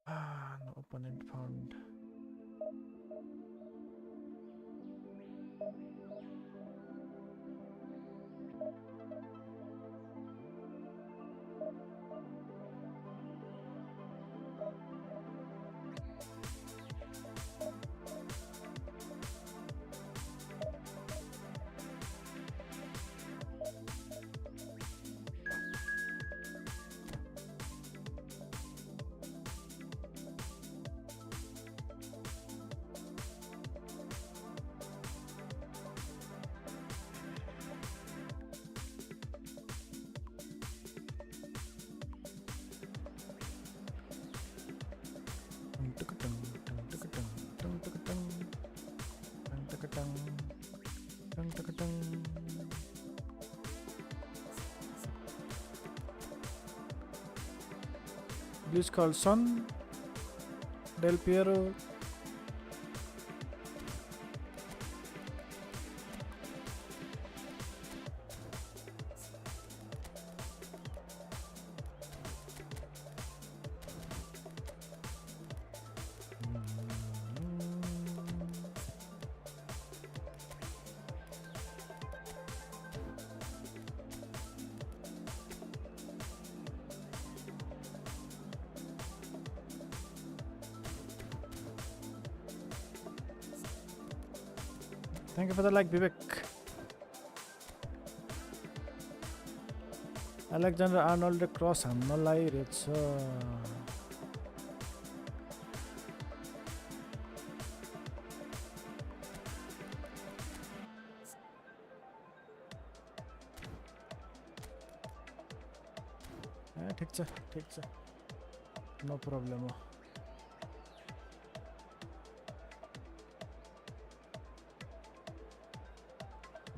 No opponent found. Luis Carlson, Del Piero, thank you for the like, Vivek. Alexander Arnold cross hamna lagiरहेछ ठिक छ no problem हो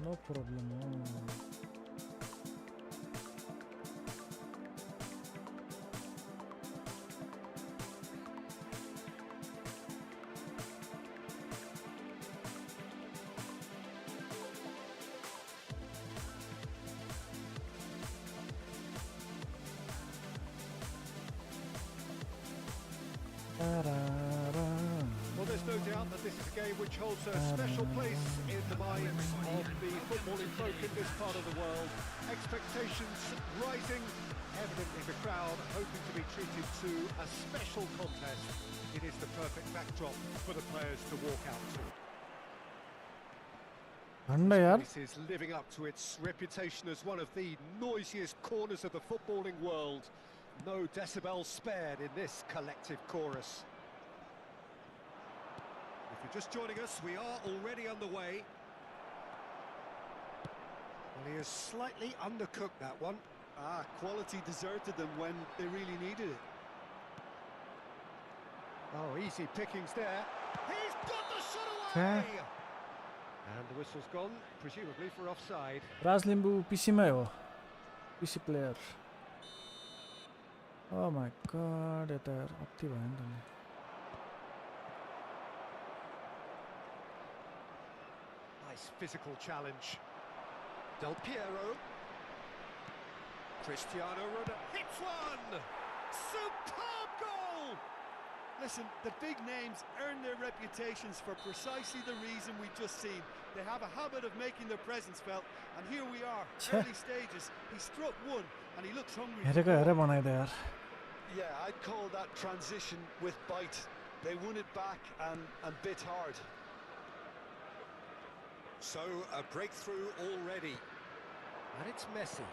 no problem. Well, there's no doubt that this is a game which holds a special place in the minds of the footballing folk in this part of the world. Expectations rising, evidently the crowd hoping to be treated to a special contest. It is the perfect backdrop for the players to walk out to. This is living up to its reputation as one of the noisiest corners of the footballing world. No decibels spared in this collective chorus. If you're just joining us, we are already underway. Well, he has slightly undercooked that one. Quality deserted them when they really needed it. Oh, easy pickings there. He's got the shot away! And the whistle's gone, presumably for offside. राजलिम्बू पीसीमै हो PC player Oh my god यता यार अति भयो नि त नि Nice physical challenge. Del Piero. Cristiano Ronaldo hits one! Superb goal! Listen, the big names earn their reputations for precisely the reason we've just seen. They have a habit of making their presence felt, and here we are, early stages. He struck one, and he looks hungry. हेरेको हेरे बनाइदियो यार Yeah, I'd call that transition with bite. They won it back and bit hard. So, a breakthrough already. And it's Messi.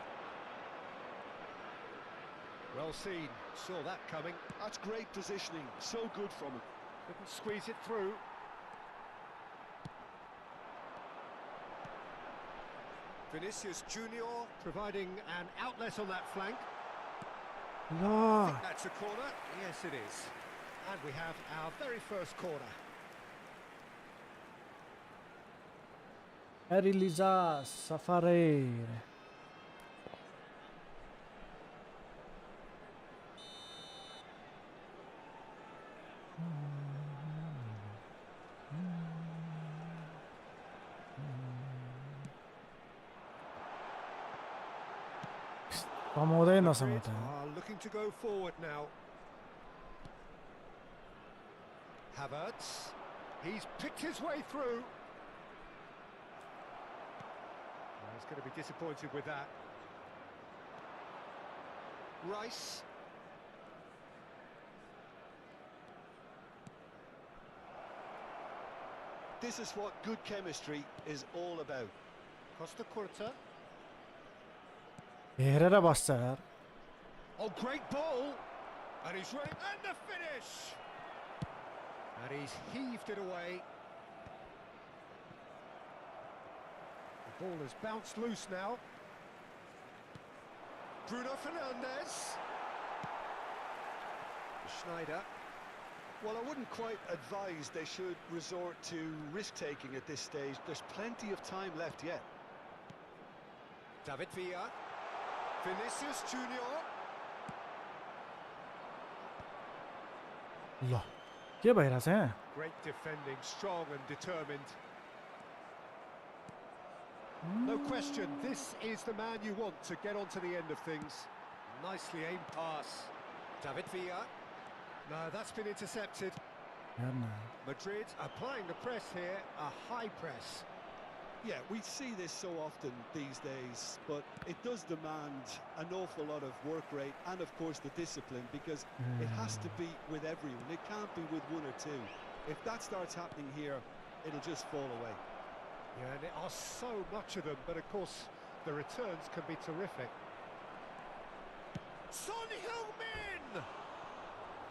Well seen, saw that coming. That's great positioning, so good from him. Couldn't squeeze it through. Vinicius Junior providing an outlet on that flank. I ल think that's a corner. Yes, it is. And we have our very first corner. Eliza Safari Madrid are looking to go forward now. Havertz, he's picked his way through. He's going to be disappointed with that. Rice. This is what good chemistry is all about. Costa Curta. हेरेर बस्छ यार Oh, great ball! And he's ready, and the finish! And he's heaved it away. The ball has bounced loose now. Bruno Fernandes. Schneider. Well, I wouldn't quite advise they should resort to risk-taking at this stage. There's plenty of time left yet. David Villa. Vinicius Junior. ल के भइराछ यहाँ Great defending, strong and determined. No question, this is the man you want to get on to the end of things. Nicely aimed pass. David Villa. No, that's been intercepted. हेर न Madrid applying the press here, a high press. Yeah, we see this so often these days, but it does demand an awful lot of work rate and, of course, the discipline, because it has to be with everyone. It can't be with one or two. If that starts happening here, it'll just fall away. Yeah, and there are so much of them, but of course, the returns can be terrific. Son Heung-min!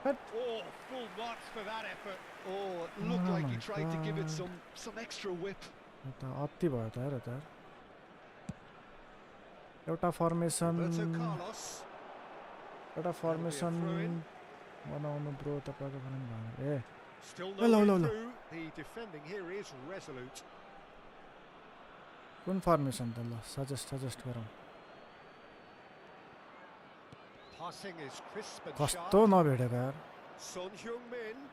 What? Oh, full marks for that effort. Oh, it looked Oh like he my tried to give it God. some extra whip. यता अति भयो त यार यता एउटा formation Roberto Carlos. एउटा formation बनाउनु bro तपाईको पनि भएन ए Still Hello, no hello, way hello. through. The defending here is resolute. कुन फर्मेसन त ल सजेस्ट गरौँ Passing is crisp and कस्तो sharp. नभेटेको यार Son Heung-min.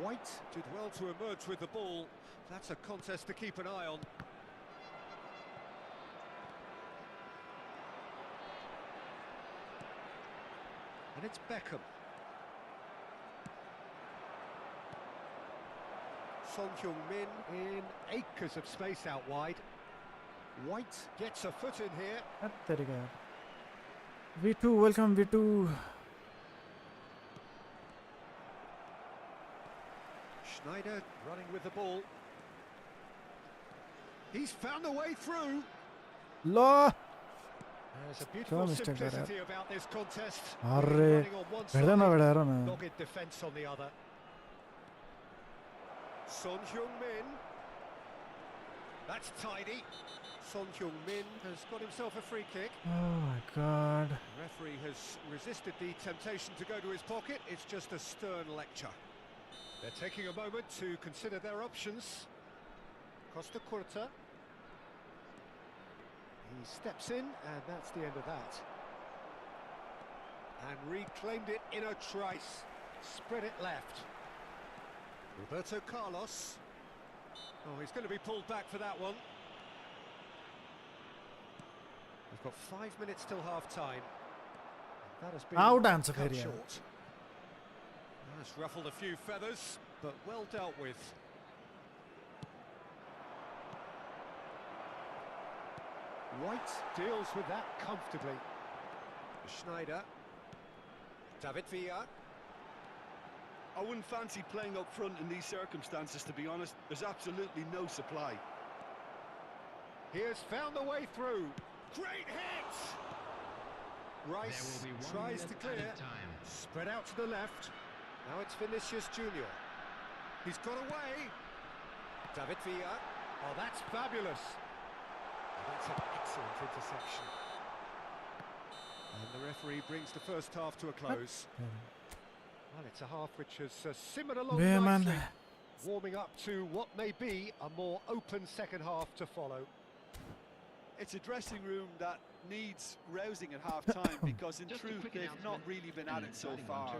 White did well to emerge with the ball. That's a contest to keep an eye on. And it's Beckham. Son Heung-min in acres of space out wide. White gets a foot in here. तेरिका यार V2 welcome V2 Schneider running with the ball. He's found a way through. ल There's a beautiful mistake there, simplicity about this contest. अरे Running on one भेट्दा side, नभेटा हेर न dogged defence on the other. Son Heung-min. That's tidy. Son Heung-min has got himself a free kick. Oh my god The referee has resisted the temptation to go to his pocket. It's just a stern lecture. They're taking a moment to consider their options. Costa Curta. He steps in, and that's the end of that. And reclaimed it in a trice. Spread it left. Roberto Carlos. Oh, he's going to be pulled back for that one. We've got 5 minutes till half-time. That has been cut short. That's ruffled a few feathers, but well dealt with. White deals with that comfortably. Schneider. David Villa. I wouldn't fancy playing up front in these circumstances, to be honest. There's absolutely no supply. He has found the way through. Great hit! Rice tries to clear. Spread out to the left. Now it's Vinicius Junior. He's got away. David Villa. Oh, that's fabulous. That's an excellent interception. And the referee brings the first half to a close. Well, it's a half which has simmered along nicely, warming up to what may be a more open second half to follow. It's a dressing room that needs rousing at half-time because in truth they've not really been at it so far.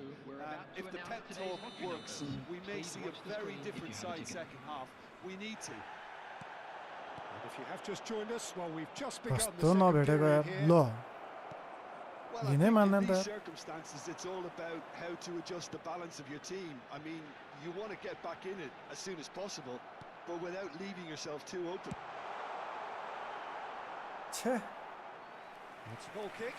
If the pep talk works, we may see a very different side second half. We need to. And if you have just joined us, well, we've just begun the second period here. Well, I think in these circumstances, it's all about how to adjust the balance of your team. I mean, you want to get back in it as soon as possible, but without leaving yourself too open. It's a goal kick.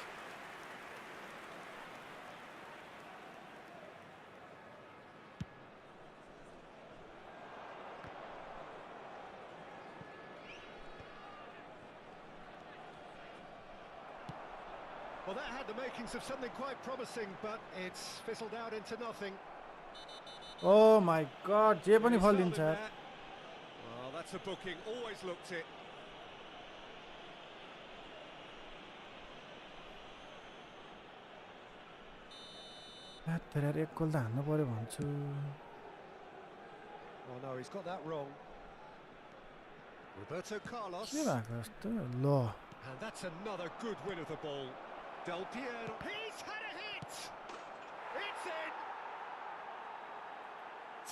Well, that had the makings of something quite promising, but it's fizzled out into nothing. Oh my God, je pani faliन्छ. Well, that's a booking. Always looked it. एक गोल त हान्नु पर्यो भन्छु. Oh no, he's got that wrong. Roberto Carlos. के भएको जस्तो ल. And that's another good win of the ball. Del Piero. He's had a hit! It's in!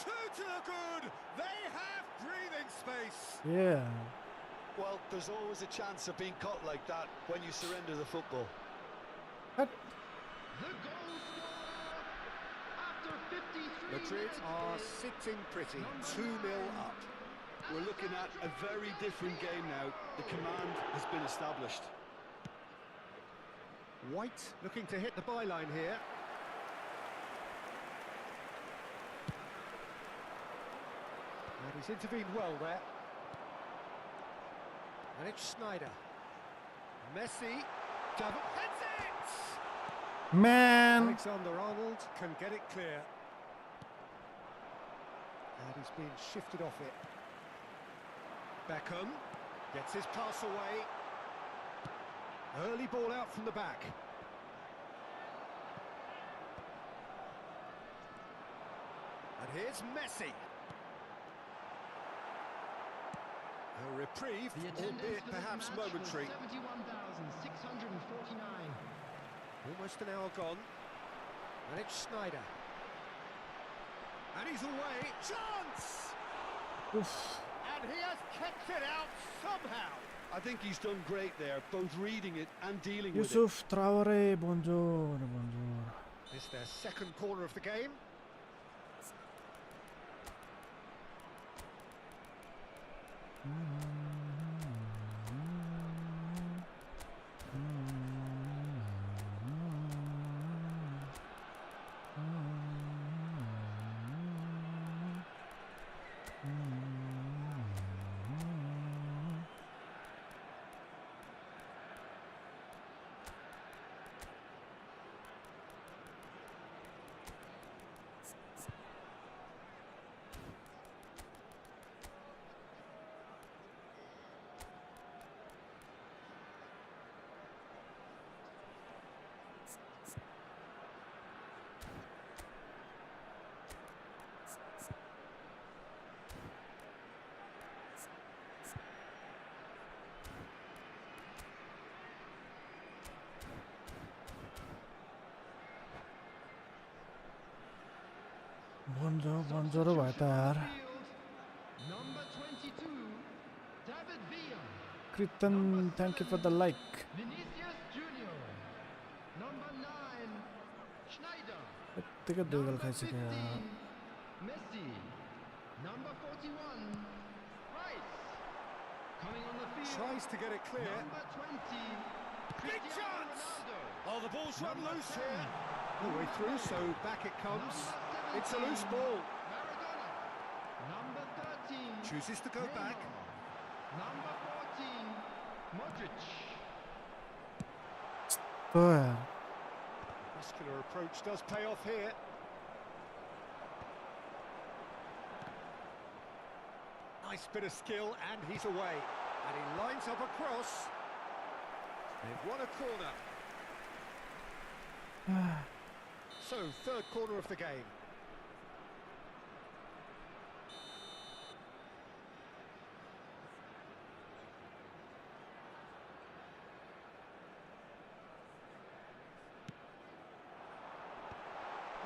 Two to the good! They have breathing space! Yeah. Well, there's always a chance of being caught like that when you surrender the football. What? The goal scorer after 53 Madrid are sitting pretty, 2-0 up. We're looking at a very different game now. The command has been established. White looking to hit the byline here. And he's intervened well there. And it's Schneider. Messi. Heads it! Man! Alexander-Arnold can get it clear. And he's been shifted off it. Beckham gets his pass away. Early ball out from the back. And here's Messi. A reprieve, albeit perhaps momentary. 71,649. Almost an hour gone. And it's Schneider. And he's away. Chance! Oof. And he has kept it out somehow. I think he's done great there, both reading it and dealing with it. Yusuf Traore, bonjour, bonjour. This is their second corner of the game. Bonjour bhai ta yaar. Number 22, David Villa. Kritan, thank you for the like. Vinicius Junior. Number 9, Schneider. यत्तिकै दुई गोल खाइसक्यो यार. Messi. Number 41, Rice. Coming on the field. Tries to get it clear. Number 20, Big Cristiano chance! Ronaldo. Oh, the ball's run Number loose 10, here. No way through, so back it comes. Number It's a loose 17, ball. Maradona. Number 13, Chooses to go Neymar. back. Number 14, Modric. तो यार. Muscular approach does pay off here. Nice bit of skill, and he's away. And he lines up a cross. They've won a corner. So, third corner of the game.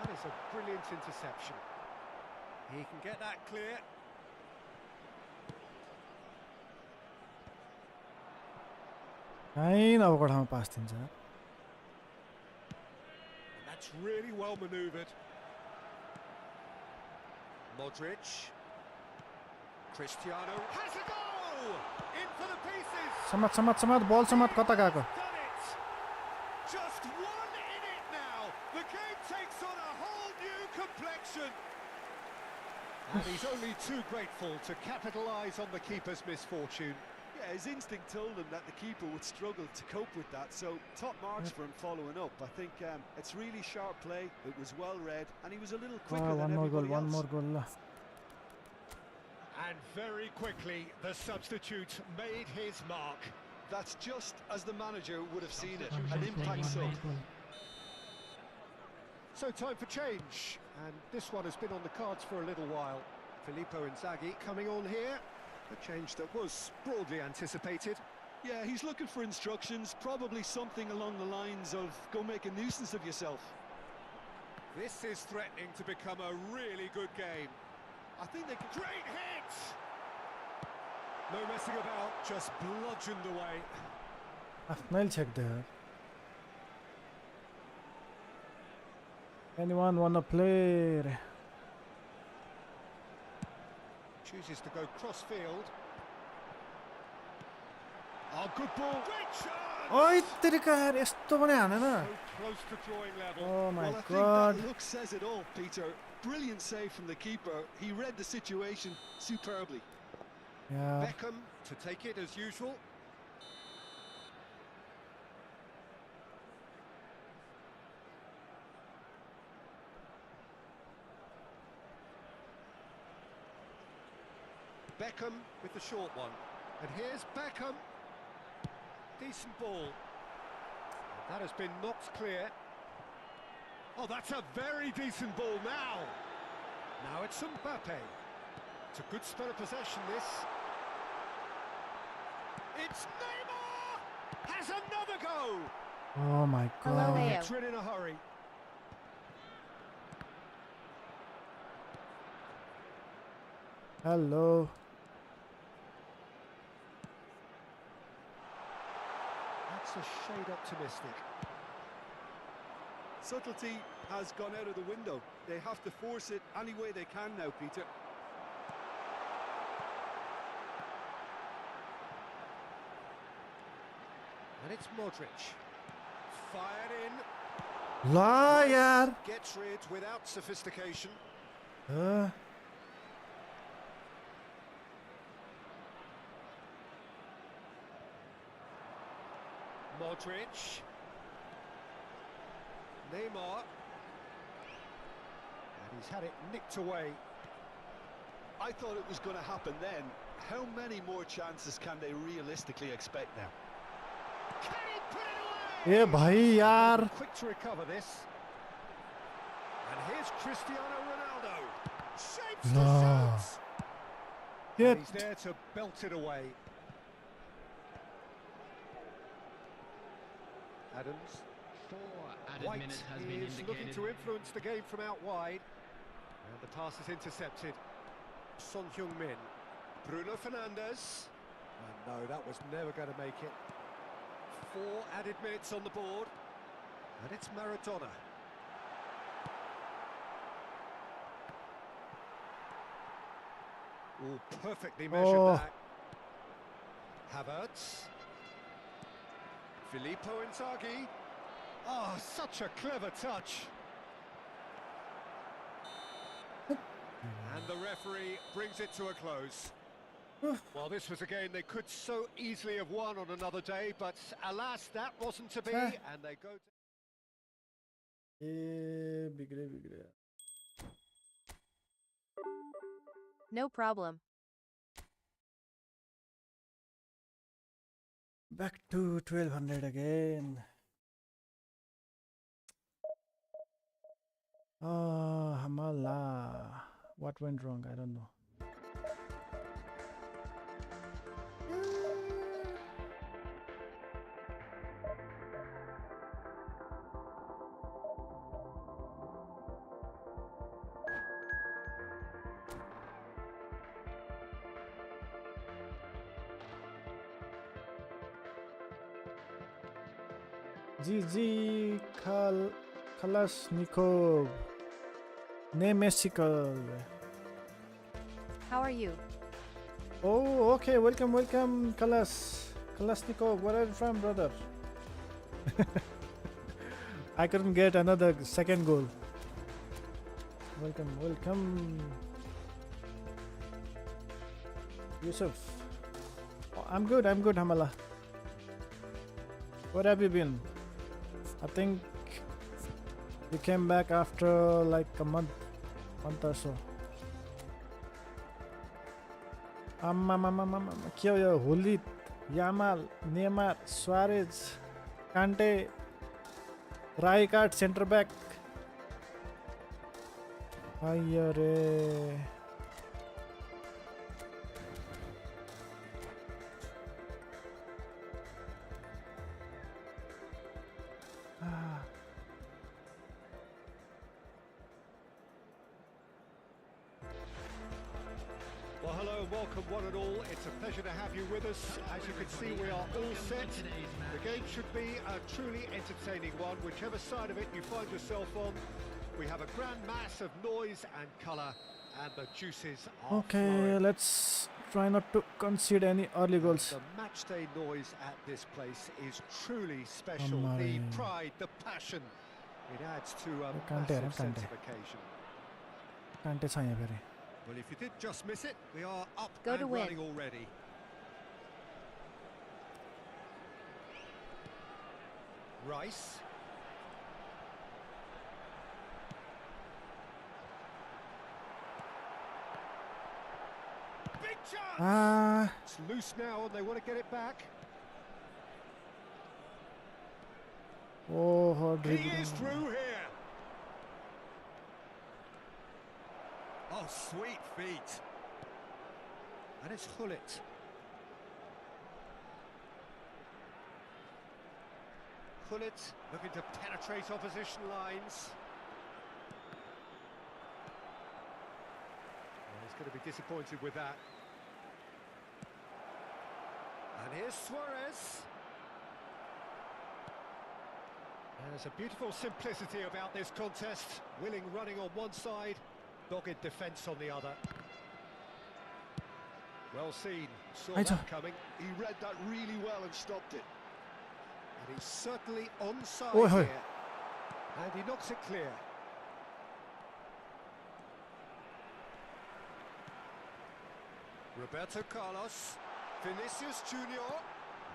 That is a brilliant interception. He can get that clear. Kain अब ठाउँमा पास दिन्छ. And that's really well manoeuvred. Modric. Cristiano has a goal! In for the pieces! समात बल समात कता गएको. Done it! Just one in it now. The game takes on a whole new complexion. And he's only too grateful to capitalise on the keeper's misfortune. Yeah, his instinct told him that the keeper would struggle to cope with that, so top marks for him following up. I think it's really sharp play, it was well read, and he was a little quicker than One more everybody goal ल. And very quickly, the substitute made his mark. That's just as the manager would have seen it, an impact sub. So time for change, and this one has been on the cards for a little while. Filippo Inzaghi coming on here, a change that was broadly anticipated. Yeah, he's looking for instructions, probably something along the lines of go make a nuisance of yourself. This is threatening to become a really good game. I think they could... Great hit! No messing about, just bludgeoned away. Afnail check there. Anyone wanna play? Chooses to go cross-field. Oh, good ball. Great chance! ओइ तेरिका यार यस्तो पनि हानेन. So close to drawing level. Oh my Well, I god. think that look says it all, Peter. Brilliant save from the keeper. He read the situation superbly. Yeah. Beckham to take it as usual. Beckham with the short one. And here's Beckham. Decent ball. That has been knocked clear. Oh, that's a very decent ball now. Now it's Mbappe. It's a good spell of possession, this. It's Neymar! Has another go! Oh my Hello, god. Leo. Gets rid in a hurry. Hello. That's a shade optimistic. Subtlety has gone out of the window. They have to force it any way they can now, Peter. And it's Modric. Fired in. La यार. Gets rid without sophistication. Modric. Neymar. And he's had it nicked away. I thought it was going to happen then. How many more chances can they realistically expect now? Can he put it away? ए भाई यार. Quick to recover this. And here's Cristiano Ronaldo. Shapes the No. shot. Yeah. And he's there to belt it away. Adams. 4 added White minutes has been is looking indicated. to influence the game from out wide. And the pass is intercepted. Son Heung-min. Bruno Fernandes. And no, that was never going to make it. 4 added minutes on the board. And it's Maradona. Oh, perfectly measured that. Havertz. Filippo Inzaghi. Oh, such a clever touch. And the referee brings it to a close. Well, this was a game they could so easily have won on another day, but alas, that wasn't to be, and they go to... No problem. Back to 1200 again. Oh, Hamala. What went wrong? I don't know. GG Kalashnikov. Nemesical. How are you? Oh, okay. Welcome, Kalashnikov. Where are you from, brother? I couldn't get another second goal. Welcome. Yusuf. Oh, I'm good, Hamala. Where have you been? I think we came back after like a month or so. Kyo, Hulit, Yamal, Neymar, Suarez, Kante, Rijkaard, centre back. Ayare. Well, hello and welcome one and all. It's a pleasure to have you with us. As you can see, we are all set. The game should be a truly entertaining one, whichever side of it you find yourself on. We have a grand mass of noise and colour, and the juices are flowing. Let's try not to concede any early goals. The matchday noise at this place is truly special. The pride, the passion, it adds to a massive sense of occasion. Well, if you did just miss it, we are up and running already. Rice. Big chance! It's loose now and they want to get it back. Oh, he is through here. Oh, sweet feet. And it's Hullet. Hullet looking to penetrate opposition lines. Well, he's going to be disappointed with that. And here's Suarez. And there's a beautiful simplicity about this contest. Willing running on one side, dogged defence on the other. Well seen, saw that coming. He read that really well and stopped it. And he's certainly onside here. And he knocks it clear. Roberto Carlos, Vinicius Junior.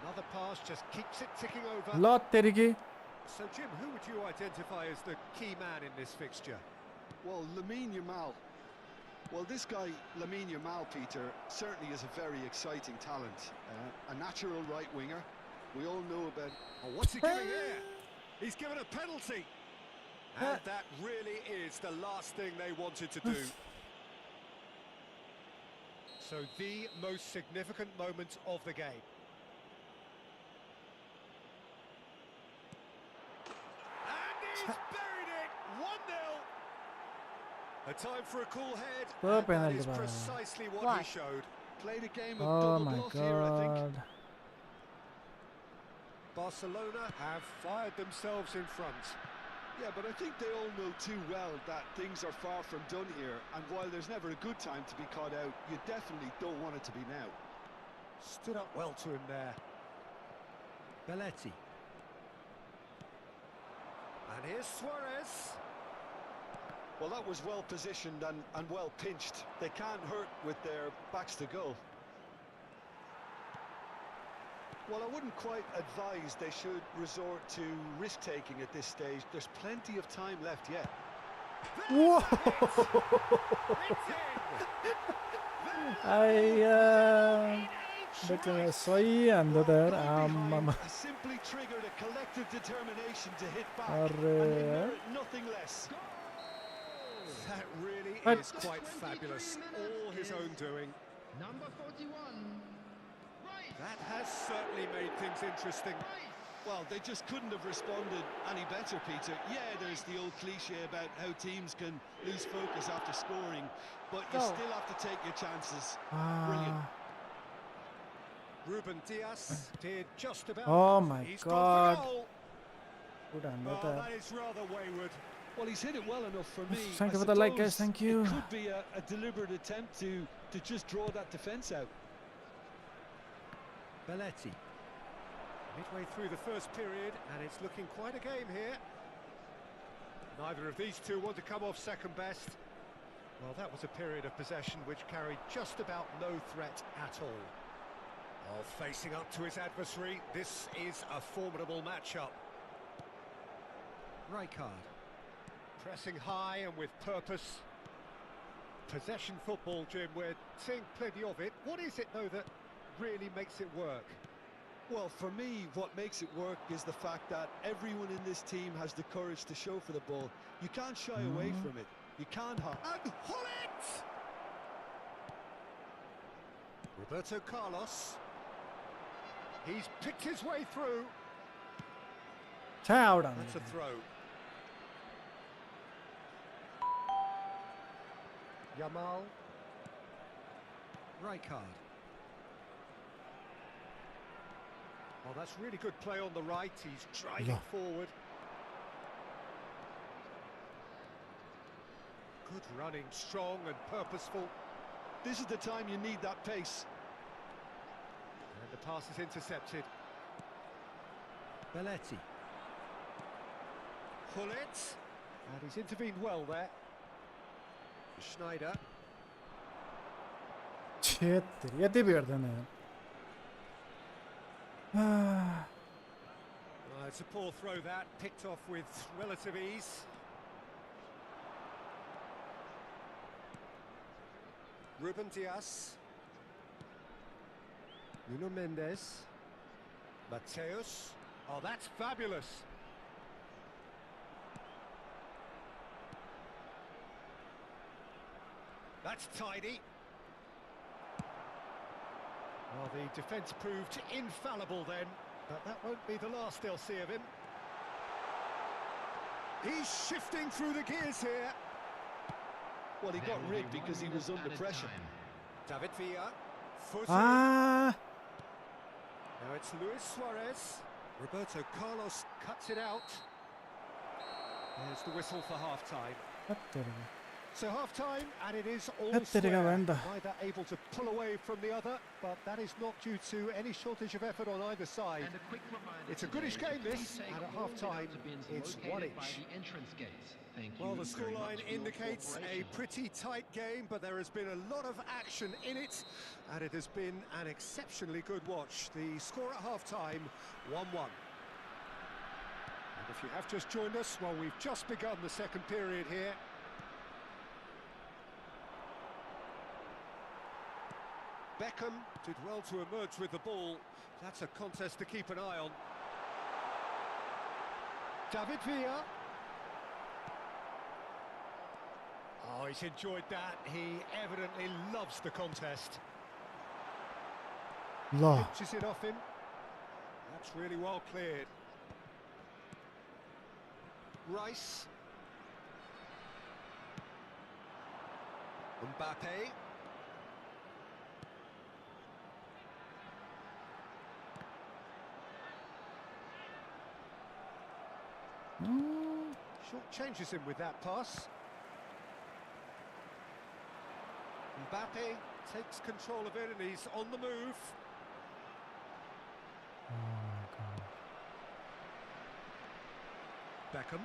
Another pass just keeps it ticking over. Lot terigi. So Jim, who would you identify as the key man in this fixture? Well, Lamine Yamal. Well, this guy, Lamine Yamal, Peter, certainly is a very exciting talent. A natural right winger. We all know about... Oh, what's he giving here? He's given a penalty. And that really is the last thing they wanted to do. So the most significant moment of the game. And he's buried it! 1-0. A time for a cool head. Poor And that penalty, is by the way. precisely what Why? he showed. Played a game of Oh double my bluff here, I think. god. Barcelona have fired themselves in front. Yeah, but I think they all know too well that things are far from done here, and while there's never a good time to be caught out, you definitely don't want it to be now. Stood up well to him there. Belletti. And here's Suarez. Well, that was well positioned and well pinched. They can't hurt with their backs to goal. Well, I wouldn't quite advise they should resort to risk-taking at this stage. There's plenty of time left yet. Whoa! Betul soy ando there. Simply triggered a collective determination to hit back. Arre. And they merit nothing less. That really But- is quite fabulous. All his own doing. Number 41. Right. That has certainly made things interesting. Well, they just couldn't have responded any better, Peter. Yeah, there's the old cliche about how teams can lose focus after scoring, but you Go. still have to take your chances. Brilliant. Ruben Diaz did just about. Oh my He's god. gone for goal. Good ando Oh, there. that is rather wayward. Well, he's hit it well enough for me. Thank you I for the like, suppose guys. Thank you. It could be a deliberate attempt to just draw that defence out. Belletti. Midway through the first period, and it's looking quite a game here. Neither of these two want to come off second best. Well, that was a period of possession which carried just about no threat at all. Oh, facing up to his adversary, this is a formidable matchup. Rijkaard. Pressing high and with purpose. Possession football, Jim, we're seeing plenty of it. What is it, though, that really makes it work? Well, for me, what makes it work is the fact that everyone in this team has the courage to show for the ball. You can't shy away from it. You can't hide. And Hullet! Roberto Carlos. He's picked his way through. Ciao down. That's a throw. Yamal. Rijkaard. Oh, that's really good play on the right. He's driving Yeah. forward. Good running, strong and purposeful. This is the time you need that pace. And the pass is intercepted. Belletti. Hullet. And he's intervened well there. Schneider. Shit, ये भी कर देना यार. It's a poor throw that, picked off with relative ease. Ruben Diaz. Nuno Mendes. Mateus. Oh, that's fabulous. That's tidy. Well, the defence proved infallible then, but that won't be the last they'll see of him. He's shifting through the gears here. Well, he There got will be rigged because he 1 was minute under added pressure. time. David Villa. Footed. Ah, Now it's Luis Suarez. Roberto Carlos cuts it out. There's the whistle for half-time. what the hell? So half-time, and it is all Hette det square. vända. Neither able to pull away from the other, but that is not due to any shortage of effort on either side. And a quick reminder It's a today, goodish game, this, please take and at all half-time, the bins it's located 1 by each. the entrance gates. Thank you Well, the very much scoreline for your indicates a cooperation. pretty tight game, but there has been a lot of action in it, and it has been an exceptionally good watch. The score at half-time, 1-1. And if you have just joined us, well, we've just begun the second period here. Beckham did well to emerge with the ball. That's a contest to keep an eye on. David Villa. Oh, he's enjoyed that. He evidently loves the contest. La. Pitches it off him. That's really well cleared. Rice. Mbappe. Short changes him with that pass. Mbappe takes control of it and he's on the move. Oh my God. Beckham.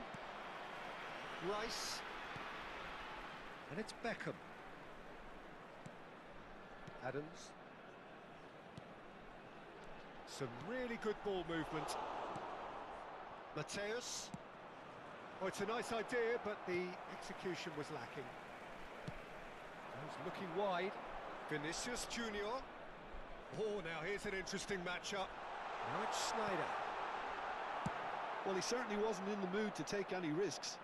Rice. And it's Beckham. Adams. Some really good ball movement. Mateus. Oh, it's a nice idea, but the execution was lacking. He's looking wide. Vinicius Junior. Oh, now here's an interesting matchup. Now it's Sneijder. Well, he certainly wasn't in the mood to take any risks.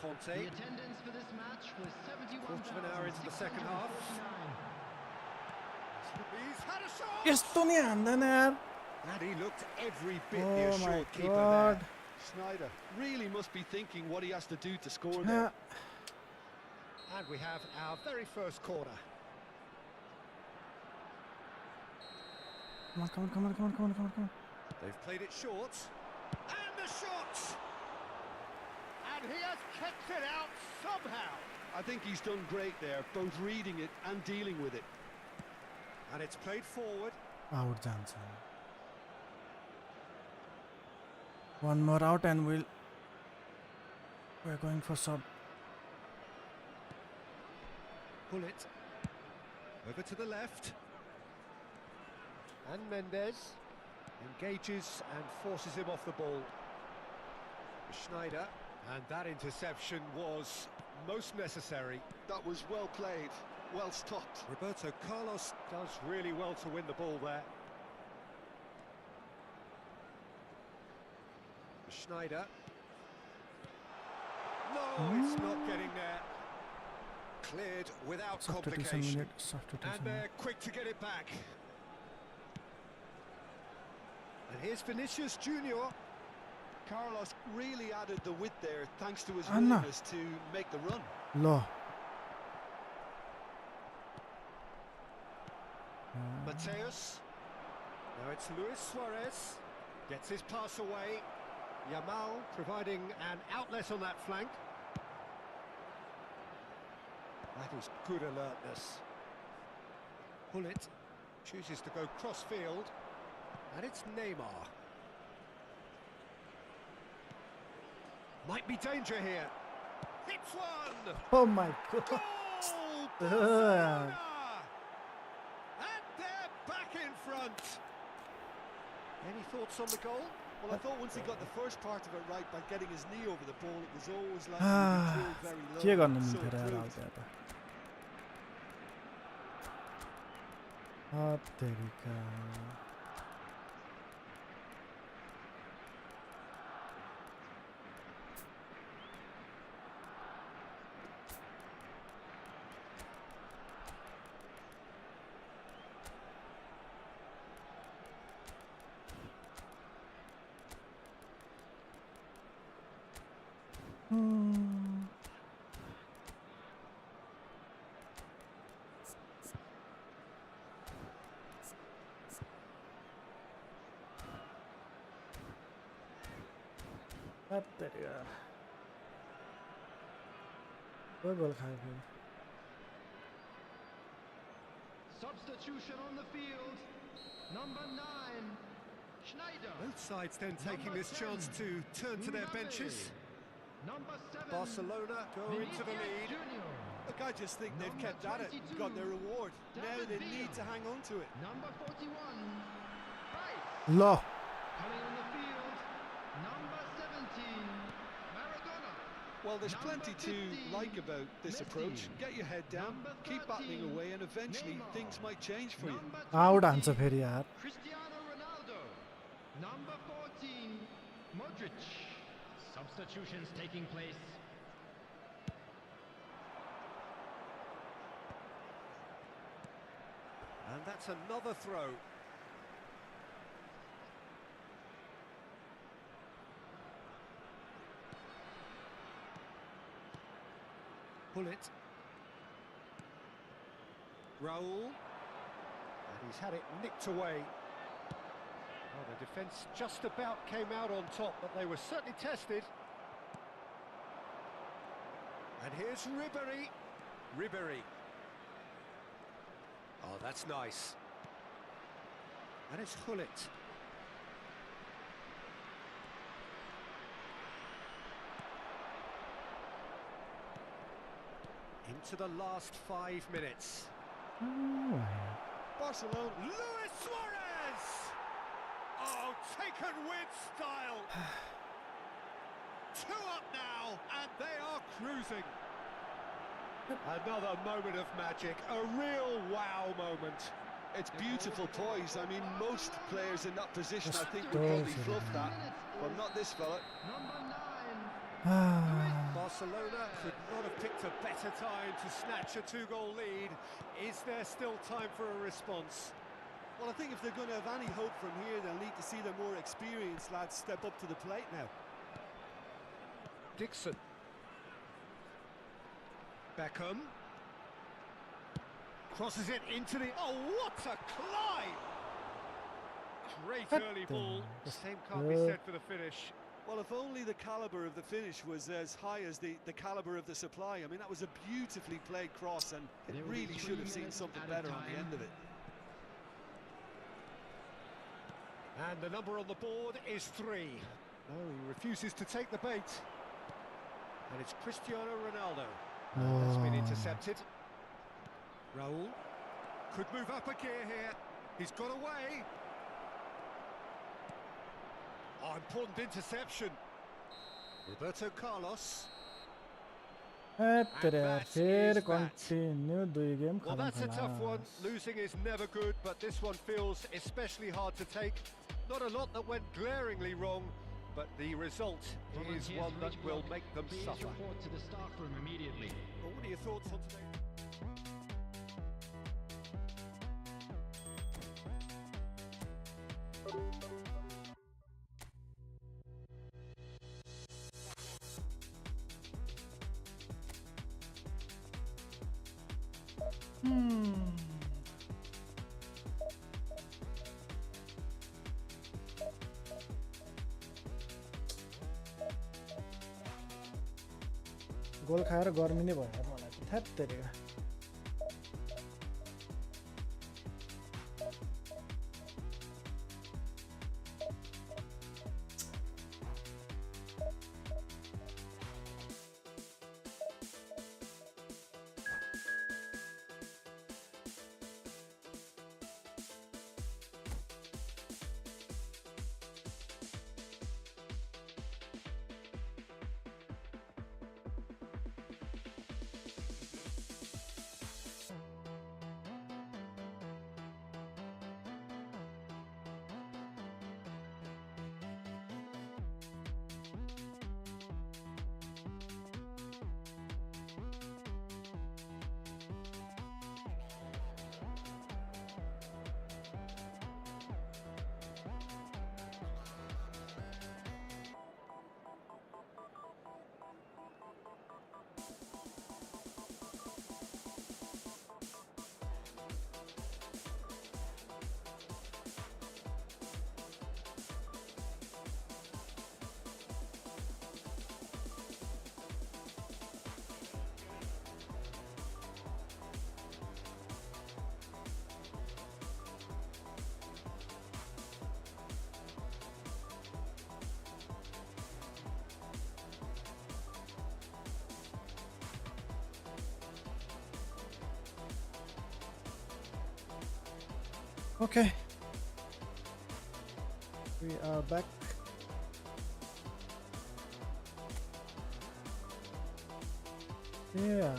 Conte. The attendance for this match was 71,649. Quarter of an hour into the second half. He's had a shot! किस्तो नहीं आंदा ना यार. And he looked every bit the Oh my assured keeper God. there. Sneijder really must be thinking what he has to do to score there. And we have our very first corner. Come on. They've played it short. And the shot! And he has kept it out somehow. I think he's done great there, both reading it and dealing with it. And it's played forward. Out Johnson. One more out and we're going for sub. Pull it. Over to the left. And Mendes engages and forces him off the ball. Sneijder. And that interception was most necessary. That was well played, well stopped. Roberto Carlos does really well to win the ball there. Sneijder. No, it's not getting there. Cleared without complication. And they're quick to get it back. And here's Vinicius Junior. Carlos really added the width there thanks to his willingness to make the run. Low. Mateus. Now it's Luis Suarez. Gets his pass away. Yamal providing an outlet on that flank. That is good alertness. Hullet chooses to go cross-field. And it's Neymar. Might be danger here. Hits one! Oh my God. Goal! Barcelona! And they're back in front. Any thoughts on the goal? Well, I thought once he got the first part of it right by getting his knee over the ball, it was always likely to be drilled very low. के गर्नु So मिल्थ्यो र यार proved. अब त्यहाँ त तेरिका तेरिका कोही गोल खायो फेरि Substitution on the field. Number 9, Sneijder. Both sides then taking this chance to turn to their benches. Number 7, Barcelona go into the lead. Junior. Look, I just think they've kept at it, got their reward. Now they need to hang on to it. Number 41, Rice. ल Coming on the field, number 17, Maradona. Well, there's plenty to like about this approach. Get your head down, keep battling away, and eventually things might change for you. Out हान्छ फेरि यार Cristiano Ronaldo. Number 14, Modric. Substitutions taking place. And that's another throw. pull it. Raul. And he's had it nicked away. Well, the defence just about came out on top, but they were certainly tested. And here's Ribery. Ribery. Oh, that's nice. And it's Hullet. Into the last 5 minutes. Barcelona. Luis Suarez! Oh, taken with style. 2 up now, and they are cruising. Another moment of magic, a real wow moment. It's beautiful poise. I mean, most players in that position, I think, would probably fluff that, but not this fella. Barcelona could not have picked a better time to snatch a 2-goal lead. Is there still time for a response? Well, I think if they're going to have any hope from here, they'll need to see their more experienced lads step up to the plate now. Dixon. Beckham. Crosses it into the... Oh, what a climb! Great early ball. Same can't be said for the finish. Well, if only the calibre of the finish was as high as the calibre of the supply. I mean, that was a beautifully played cross, and it really should have seen something better on the end of it. And the number on the board is 3. No, he refuses to take the bait. And it's Cristiano Ronaldo. That's been intercepted. Raul could move up a gear here. He's got away. Oh, important interception. Roberto Carlos. Well, that's a tough one. Losing is never good, but this one feels especially hard to take. Not a lot that went glaringly wrong, but the result is one that will make them suffer. Report to the staff room immediately. Well, what are your thoughts on today? गोल खाएर गर्मी नै भयो मलाई थ्यात तेरेको Okay, we are back. Yeah.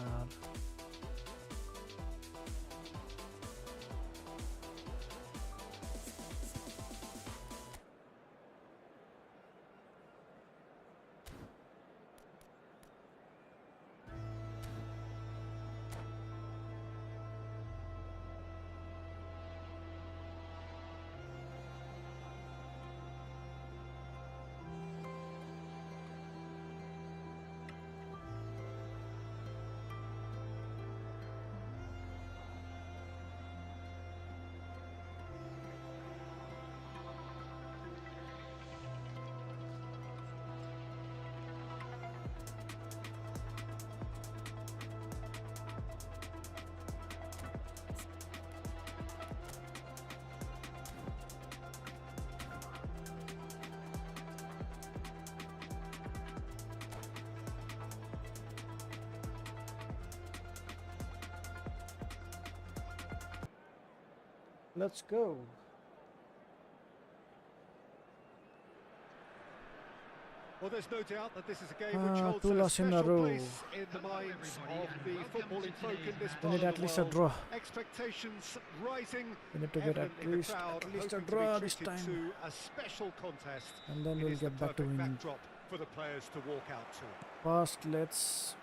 Let's go. Well, there's no doubt that this is a game which holds two a loss in a special row. place in the minds of the footballing folk in this We part need of at the least a world. draw. Expectations rising, We need to get evident in the crowd, at least a hoping to draw be this treated time. to a special contest. And then It we'll is the get back to perfect winning. backdrop for the players to walk out to. First, let's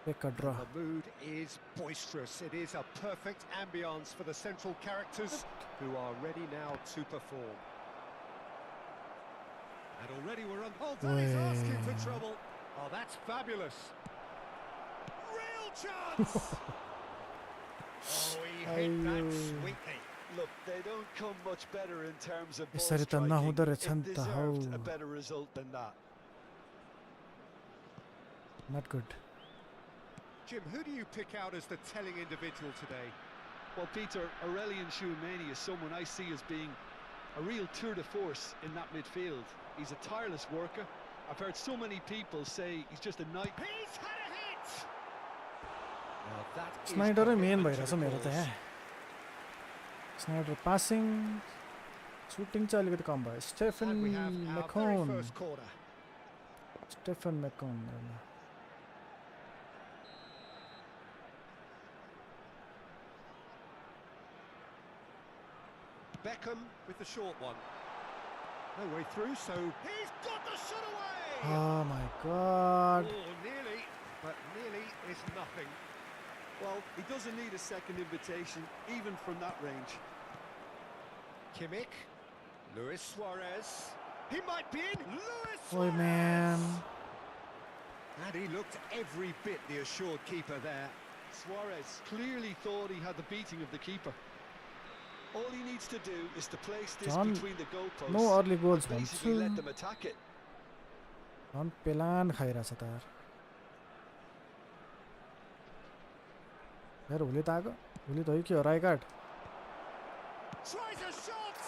take a draw. The mood is boisterous. It is a perfect ambience for the central characters who are ready now to perform. And already we're on. Oh, that is asking for trouble. Oh, that's fabulous. Real chance! Oh, he hit that sweetly. Look, they don't come much better in terms of ball यसरी त striking. नहुँदो It रहेछ नि त हौ. deserved a better result than that. Not good. Jim, who do you pick out as the telling individual today? Well, Peter, Aurelien Tchouameni is someone I see as being a real tour de force in that midfield. He's a tireless worker. I've heard so many people say he's just a night. He's had a hit! Well, that is Snyder main commitment to भइरहेछ the मेरो त cause. यहाँ. Snyder passing, shooting चाहिँ अलिकति कम भयो. Stephen And we have our very McCone. first corner. Stephen McCone. Beckham with the short one. No way through, so he's got the shot away! Oh my god. Oh, nearly, but nearly is nothing. Well, he doesn't need a second invitation, even from that range. Kimmich, Luis Suarez. He might be in. Luis Oi Suarez! man. And he looked every bit the assured keeper there. Suarez clearly thought he had the beating of the keeper. All he needs to do is to place this John, between the goalposts. no early goals and basically भन्छु. let them attack it. झन् पेलान खाइरहेछ त यार. यार हुली त आएको. हुली त हो कि हो Rijkaard. Tries a shot!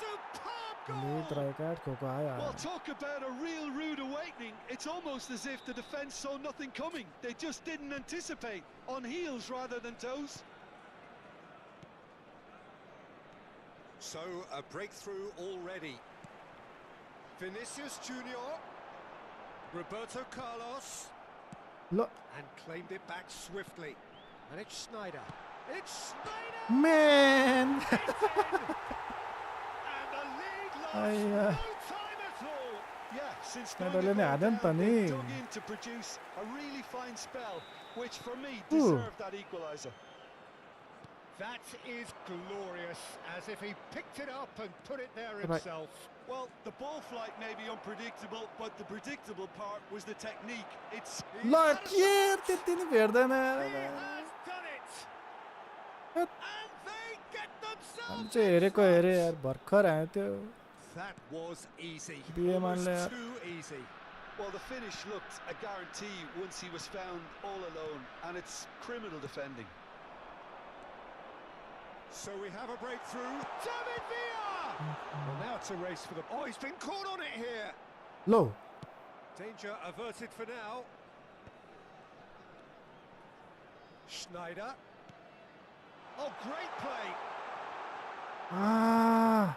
Superb हुली त goal! राइकार्ड खोको आयो. Well, talk about a real rude awakening. It's almost as if the defence saw nothing coming. They just didn't anticipate. On heels rather than toes. So, a breakthrough already. Vinicius Junior, Roberto Carlos, Look, and claimed it back swiftly. And it's Snyder. It's Snyder! man. It's in! And the lead lost no time at all. Yeah, since Snyder going ले down, हाल्यो नि त नि. they dug in to produce a really fine spell, which for me deserved that equaliser. That is glorious, as if he picked it up and put it there himself. Well, the ball flight may be unpredictable, but the predictable part was the technique. It's ल के त्यति नि भेट्दैन. He has done it! What? And they get हामी themselves चाहिँ in हेरेको front. हेरे यार भर्खर आयो त्यो. That was easy. BM Almost on too easy. well, the finish looked a guarantee once he was found all alone, and it's criminal defending. So we have a breakthrough. David Villa! Well, now it's a race for the... Oh, he's been caught on it here. Low. Danger averted for now. Schneider. Oh, great play. Ah.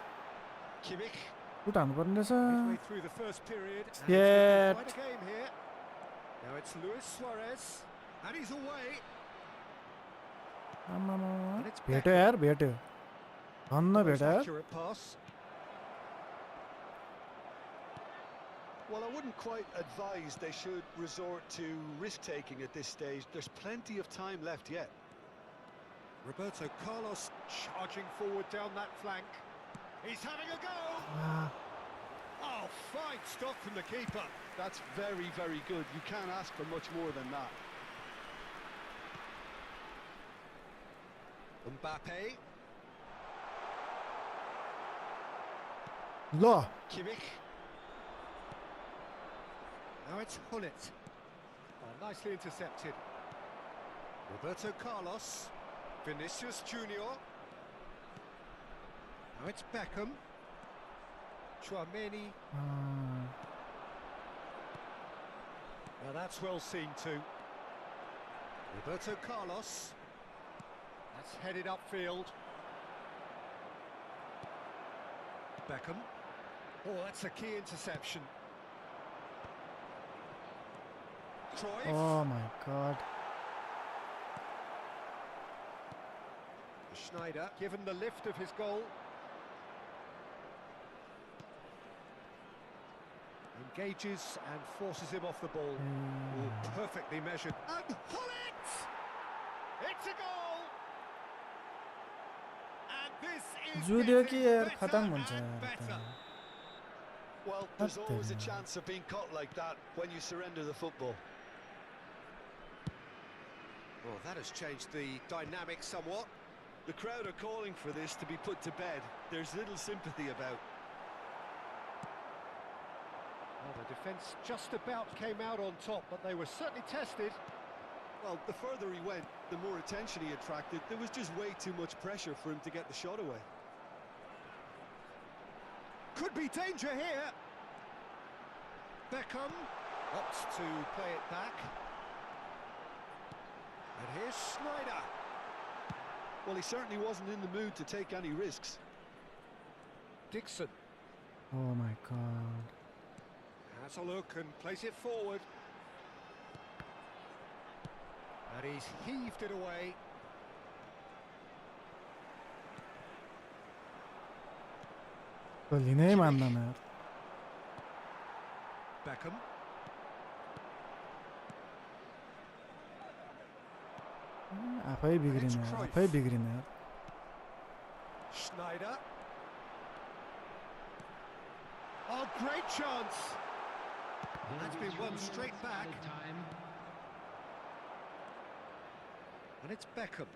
Kimmich. Good हान्नुपर्ने Midway रहेछ. through the first period. And Shit. it's quite a game here. Now it's Luis Suarez. And he's away. आमामा. And it's भेट्यो यार भेट्यो. धन्न Most भेट्यो यार. accurate pass. Well, I wouldn't quite advise they should resort to risk-taking at this stage. There's plenty of time left yet. Roberto Carlos charging forward down that flank. He's having a go. Ah. Oh, fine stop from the keeper. That's very, very good. You can't ask for much more than that. Mbappe. ल. Kimmich. Now it's Hullet. Oh, nicely intercepted. Roberto Carlos. Vinicius Junior. Now it's Beckham. Tchouameni. Ah. Now that's well seen too. Roberto Carlos. That's headed upfield. Beckham. Oh, that's a key interception. Cruyff. Oh my God. Schneider, given the lift of his goal. Engages and forces him off the ball. Oh, perfectly measured. And Hullet! It's a goal! And this is जुदियो कि getting यार better खत्म हुन्छ and यार better. त। Well, there's What always a the- chance of being caught like that when you surrender the football. Well, that has changed the dynamic somewhat. The crowd are calling for this to be put to bed. There's little sympathy about. Well, the defence just about came out on top, but they were certainly tested. Well, the further he went, the more attention he attracted. There was just way too much pressure for him to get the shot away. Could be danger here. Beckham opts to play it back. And here's Schneider. Well, he certainly wasn't in the mood to take any risks. Dixon Oh my God. has a look and plays it forward. And he's heaved it away. त्यो लिनै मान्दैन यार। Beckham. आफै बिग्रिने यार, आफै बिग्रिने यार। Schneider. Oh, great chance. That's been won straight back. Time. And it's Beckham.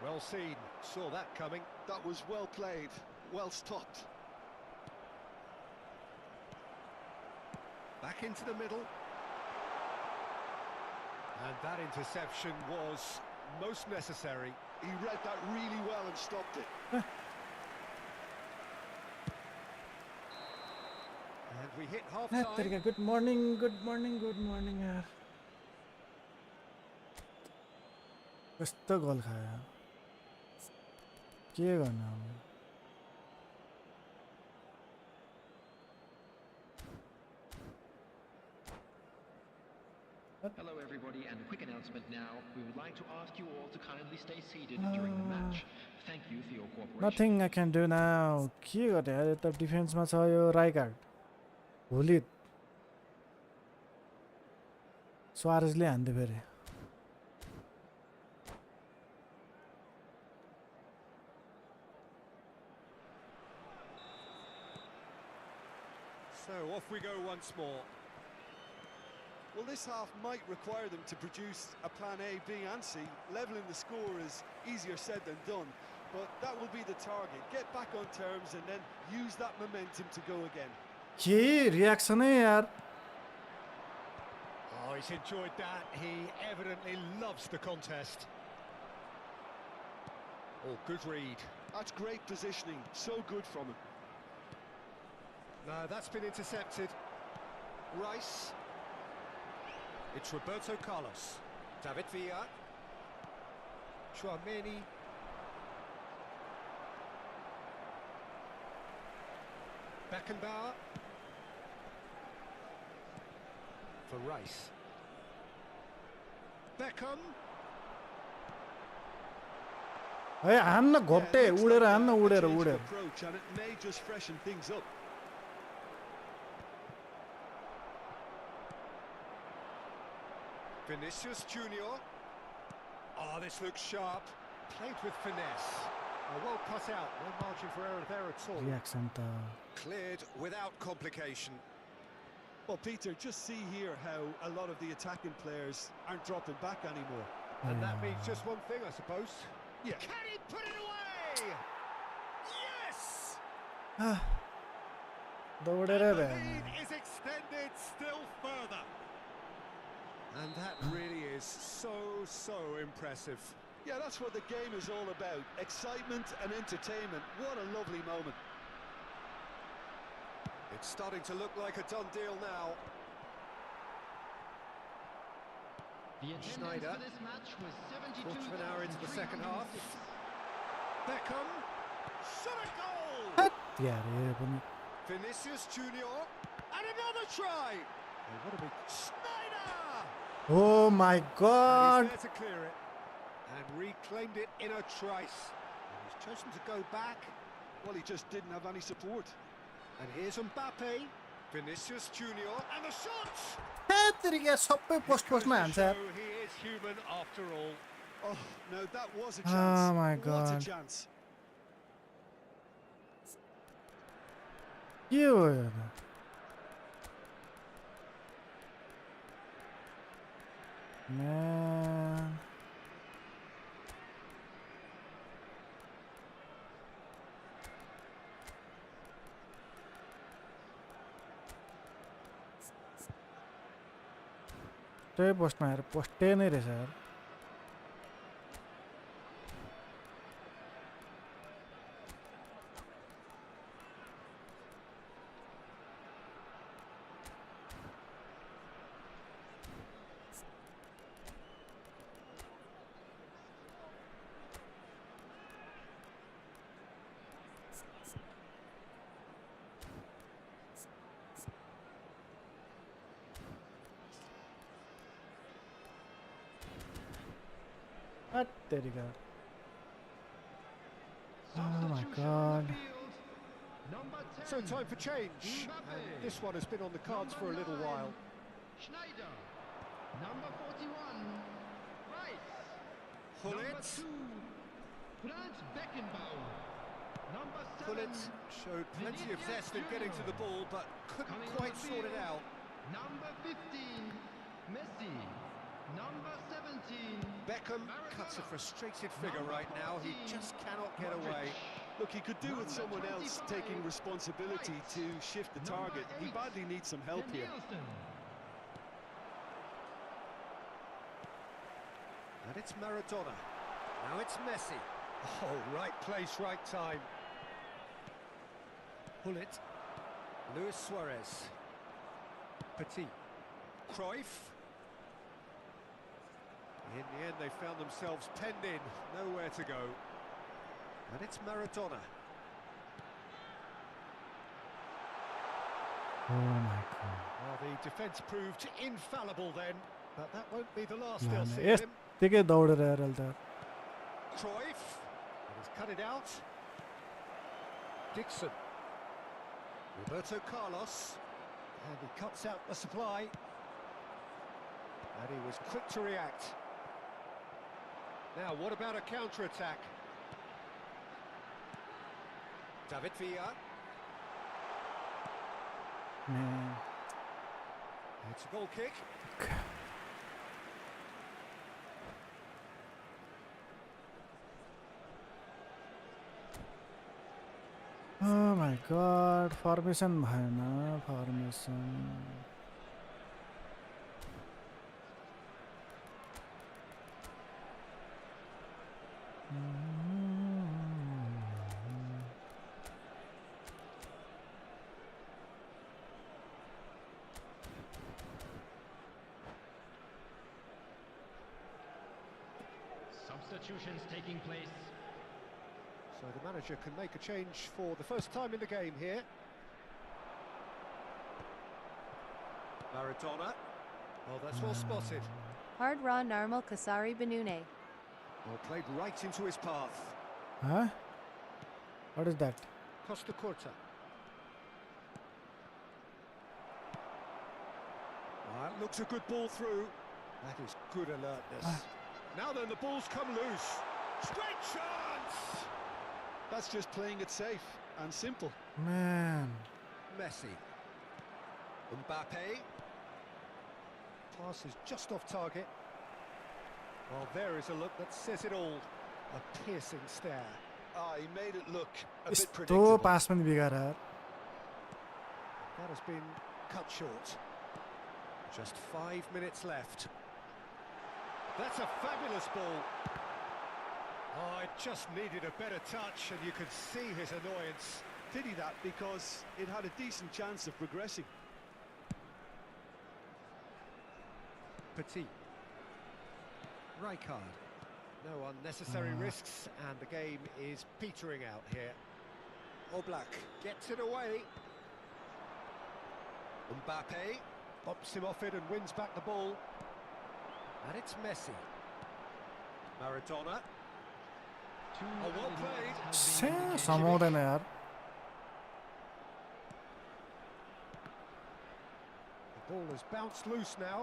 Well seen. Saw that coming. That was well played, well stopped. Back into the middle. And that interception was most necessary. He read that really well and stopped it. And we hit half हैट तेरिका time. Good morning यार। कस्तो गोल खायो यार। के गर्नु अब। Hello everybody, and a quick announcement now. We would like to ask you all to kindly stay seated during the match. Thank you for your cooperation. Nothing I can do now. के गरे यार यता डिफेन्समा छ यो Rijkaard. Holi सुआरेजले हान्दे फेरि। So off we go once more. Well, this half might require them to produce a plan A, B and C. Levelling the score is easier said than done, but that will be the target. Get back on terms and then use that momentum to go again. के reaction है यार। Oh, he's enjoyed that. He evidently loves the contest. Oh, good read. That's great positioning, so good from him. No, that's been intercepted. Rice. It's Roberto Carlos. David Villa. Chouameni. Beckenbauer. For Rice. Beckham. है हान्न घोप्टे Yeah, looks उडेर like हान्न a उडेर change of उडेर। approach, and it may just freshen things up. Vinicius Junior. Oh, this looks sharp. Played with finesse. Well cut out. No margin for error there at all. Reaction त Cleared without complication. Well, Peter, just see here how a lot of the attacking players aren't dropping back anymore. And that means just one thing, I suppose. Yeah. Can he put it away? Yes! दौडेर And the भएन। lead is extended still further. And that really is so impressive. Yeah, that's what the game is all about. Excitement and entertainment. What a lovely moment. It's starting to look like a done deal now. The attendance Schneider. for this match was Quarter of an hour into the second half. 72,306. Beckham. Shot a goal! यार ये पनि Vinicius Junior and another try. Oh, what a big Schneider! Oh my god. And he's there to clear it and reclaimed it in a trice. And he's chosen to go back. Well, he just didn't have any support. And here's Mbappe, Vinicius Junior, and the shots. तेरिका सबै पोस्टमा हान्छ यार. He is human after all. Oh, no, that was a chance. Oh my What god. a chance. के हो यार? Man. त्यही पोस्टमा यार पोस्टै नै रहेछ यार. तेरिका. Oh my god. So time for change. And this one has been on the cards for a little while. Schneider. Number 41. Rice. Hullet. Franz Beckenbauer. Number 7. Hullet showed plenty of zest in getting to the ball, but couldn't quite sort it out. Number 15. Messi. Number 17. Beckham cuts a frustrated figure right now. He just cannot get away. Look, he could do with someone else taking responsibility to shift the target. He badly needs some help here. And it's Maradona. Now it's Messi. Oh, right place, right time. Hullet. Luis Suarez. Petit. Cruyff. In the end, they found themselves penned in, nowhere to go. And it's Maradona. Oh my god. Well, the defence proved infallible then, but that won't be the last Man, they'll see yes, of him. त्यही दौडेर यार अहिले त. Cruyff. And he's cut it out. Dixon. Roberto Carlos. And he cuts out the supply. And he was quick to react. Now, what about a counter-attack? David Villa. Man. It's a goal kick. Oh my god. Formation भएन. Formation. Substitutions taking place. So the manager can make a change for the first time in the game here. Maradona. Oh, that's well spotted. Hard raw normal Kasari Benune. Well, played right into his path. Huh? What is that? Costa Curta. That looks a good ball through. That is good alertness. Now then, the ball's come loose. Straight chance! That's just playing it safe and simple. Man. Messi. Mbappe. Pass is just off target. Well, there is a look that says it all. A piercing stare. Ah, he made it look a bit यस्तो predictable. पास पनि बिगाएर. That has been cut short. Just 5 minutes left. That's a fabulous ball. Oh, it just needed a better touch, and you could see his annoyance. Pity that, because it had a decent chance of progressing. Petit. Rijkaard. No unnecessary risks, and the game is petering out here. Oblak gets it away. Mbappe bumps him off it and wins back the ball. And it's Messi. Maradona. Oh, well played. समाउँदैन यार. The ball has bounced loose now.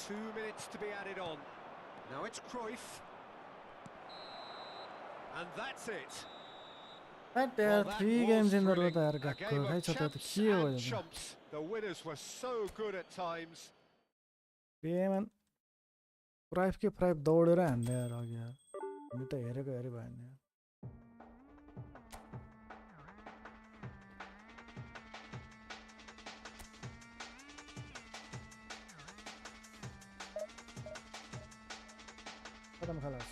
2 minutes to be added on. Now it's Cruyff. And that's it. There are 3 games in the row there. The winners were so good at times. Man, Cruyff के Cruyff दौडेर हान्ने यार अघि यार. हामी त हेरेको हेरे भयो नि. खतम खलास.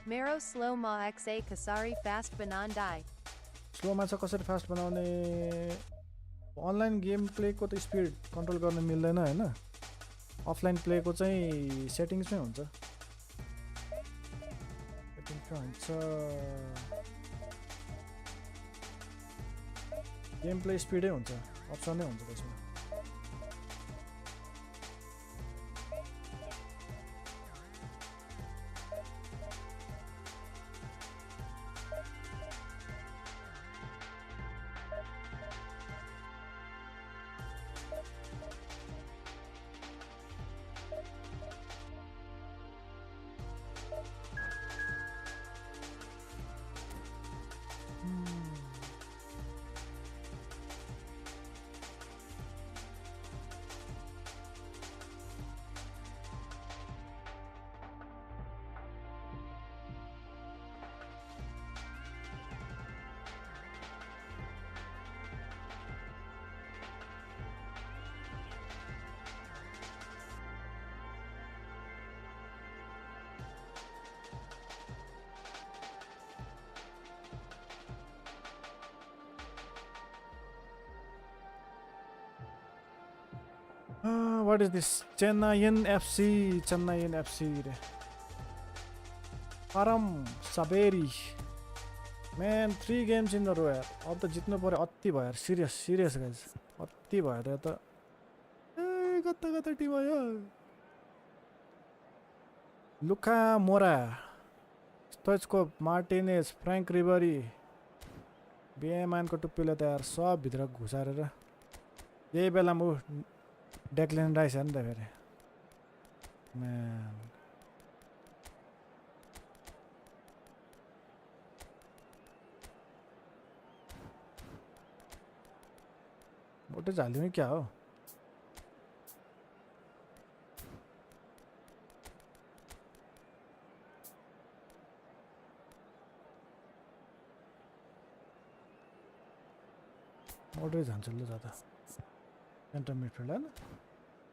Mero slow ma xa kasari fast banandai. Slow ma कसरी फास्ट बनाउने अनलाइन गेम प्लेको त स्पिड कन्ट्रोल गर्न मिल्दैन हैन अफलाइन प्लेको चाहिँ सेटिङ्समै हुन्छ गेम प्ले स्पिडै हुन्छ अप्सनै हुन्छ त्यसमा What is this? Chennai FC. Param Saberi. Man, 3 games in a row. Of the jitno pore atti bhayar. Serious guys. Atti bhayar ta. Gata team aya. Luka Mora. Stoichkov, Martinez, Frank Ribery. BMN को टुप्पीले त यार सब भित्र घुसारेर यही बेला म Declan rice हेर्न त फेरि म्यान बोटे हालिदिउँ क्या हो Order जान्छ ल दादा center midfielder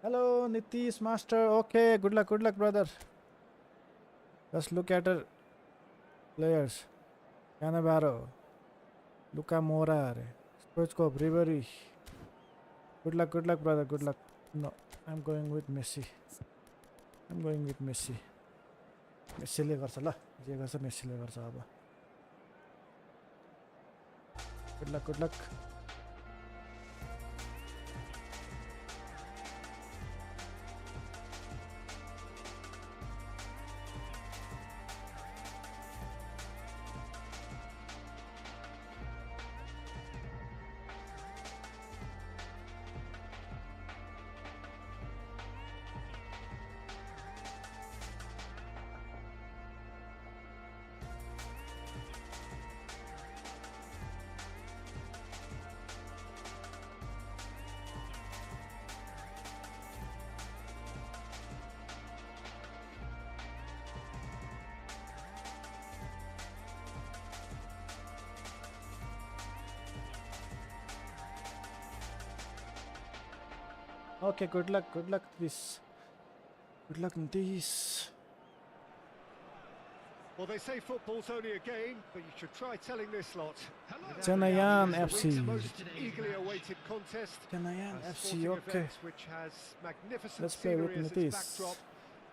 hello Nitish master okay good luck brother just look at our players Cannavaro Luka मोरा अरे Stoichkov Ribery good luck brother good luck no I am going with Messi मेसीले गर्छ ल जे गर्छ मेसीले गर्छ अब good luck Okay, good luck this. Good luck this. Well, they say football's only a game, but you should try telling this lot. Chennaiyan It's FC. the most eagerly awaited contest. Chennaiyan A FC, sporting okay. event which has magnificent Let's play with scenery as its Nitish. backdrop.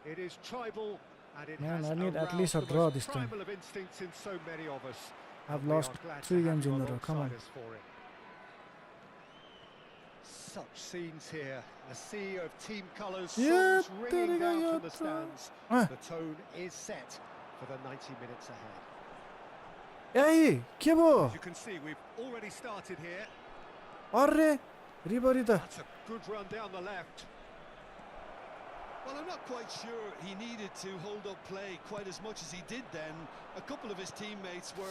It is tribal and it Man, has I need at aroused least a the draw most this time. primal of instincts in so many of us. I've And we lost are glad 3 to have games you in a row. Come on. alongside us for it. Such scenes here, a sea of team colours, Yeah, songs ringing down from the yeah. stands. Ah. The tone is set for the 90 minutes ahead. Hey, Kubo. As you can see, we've already started here. Arre, Ribery da. That's a good run down the left. Well, I'm not quite sure he needed to hold up play quite as much as he did then. A couple of his teammates were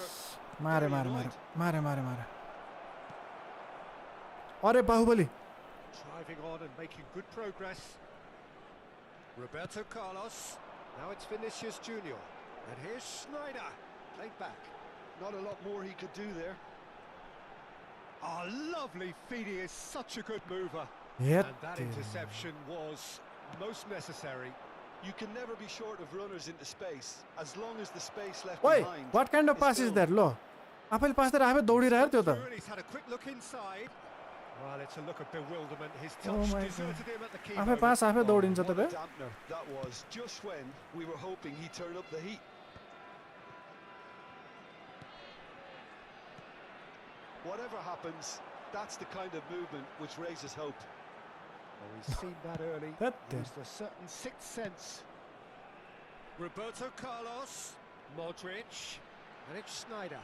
Mare, very mare, annoyed. mare, mare, mare, mare. Arre, Bahubali. Driving on and making good progress. Roberto Carlos. Now it's Vinicius Junior. And here's Schneider. Played back. Not a lot more he could do there. Oh, lovely feed. He is such a good mover. Yeah. And that interception was most necessary. You can never be short of runners into space, as long as the space left Oi, behind. what kind of pass is that? Lo. आफैले पास त राखे दौडिरहेको थियो त. Through and he's had a quick look inside. Well, it's a look of bewilderment. His Oh touch my deserted him at the key आफै moment. पास आफै दौडिन्छ What त a bay. dampener that was, just when we were hoping he'd turn up the heat. Whatever happens, that's the kind of movement which raises hope. Well, he's seen that early. That Used a certain sixth sense. Roberto Carlos, Modric, and it's Schneider.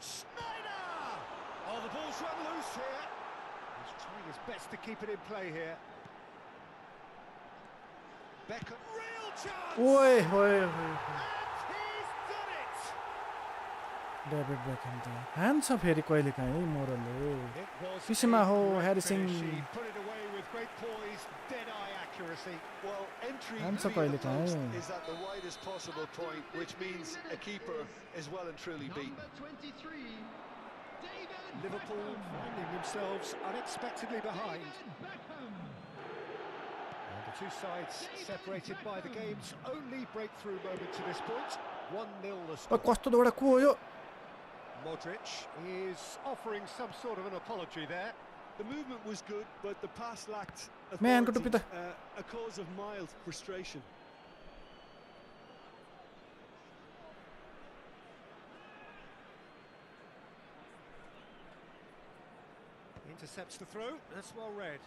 Schneider! Oh, the ball's run loose here. He's trying his best to keep it in play here. Beckham, real chance! Oi, oi, oi. And he's done it! David Beckham त हान्छ फेरि कहिले काहीँ मोरलले. It was Kishima a ho, great Harrison. finish. He put it away with great poise, dead-eye accuracy. Well, entry And so via the quite post a- is at the widest possible point, which means a keeper is well and truly beaten. Number 23, David Liverpool Beckham. finding themselves unexpectedly behind. David Beckham. And the two sides separated by the game's only breakthrough moment to this point. 1-0 the score. कस्तो दौडा को हो यो? Modric is offering some sort of an apology there. The movement was good, but the pass lacked Man, authority, good to be a cause of mild frustration. Intercepts the throw, that's well read.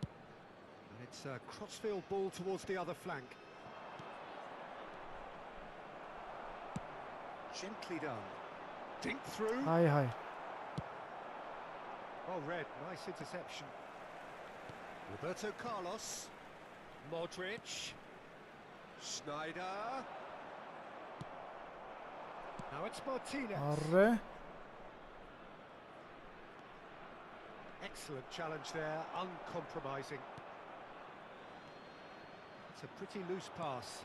And it's a crossfield ball towards the other flank. Gently done. Dink through. Hi hi. Well read, nice interception. Roberto Carlos. Modric. Schneider. Now it's Martinez. Arre. Excellent challenge there, uncompromising. It's a pretty loose pass.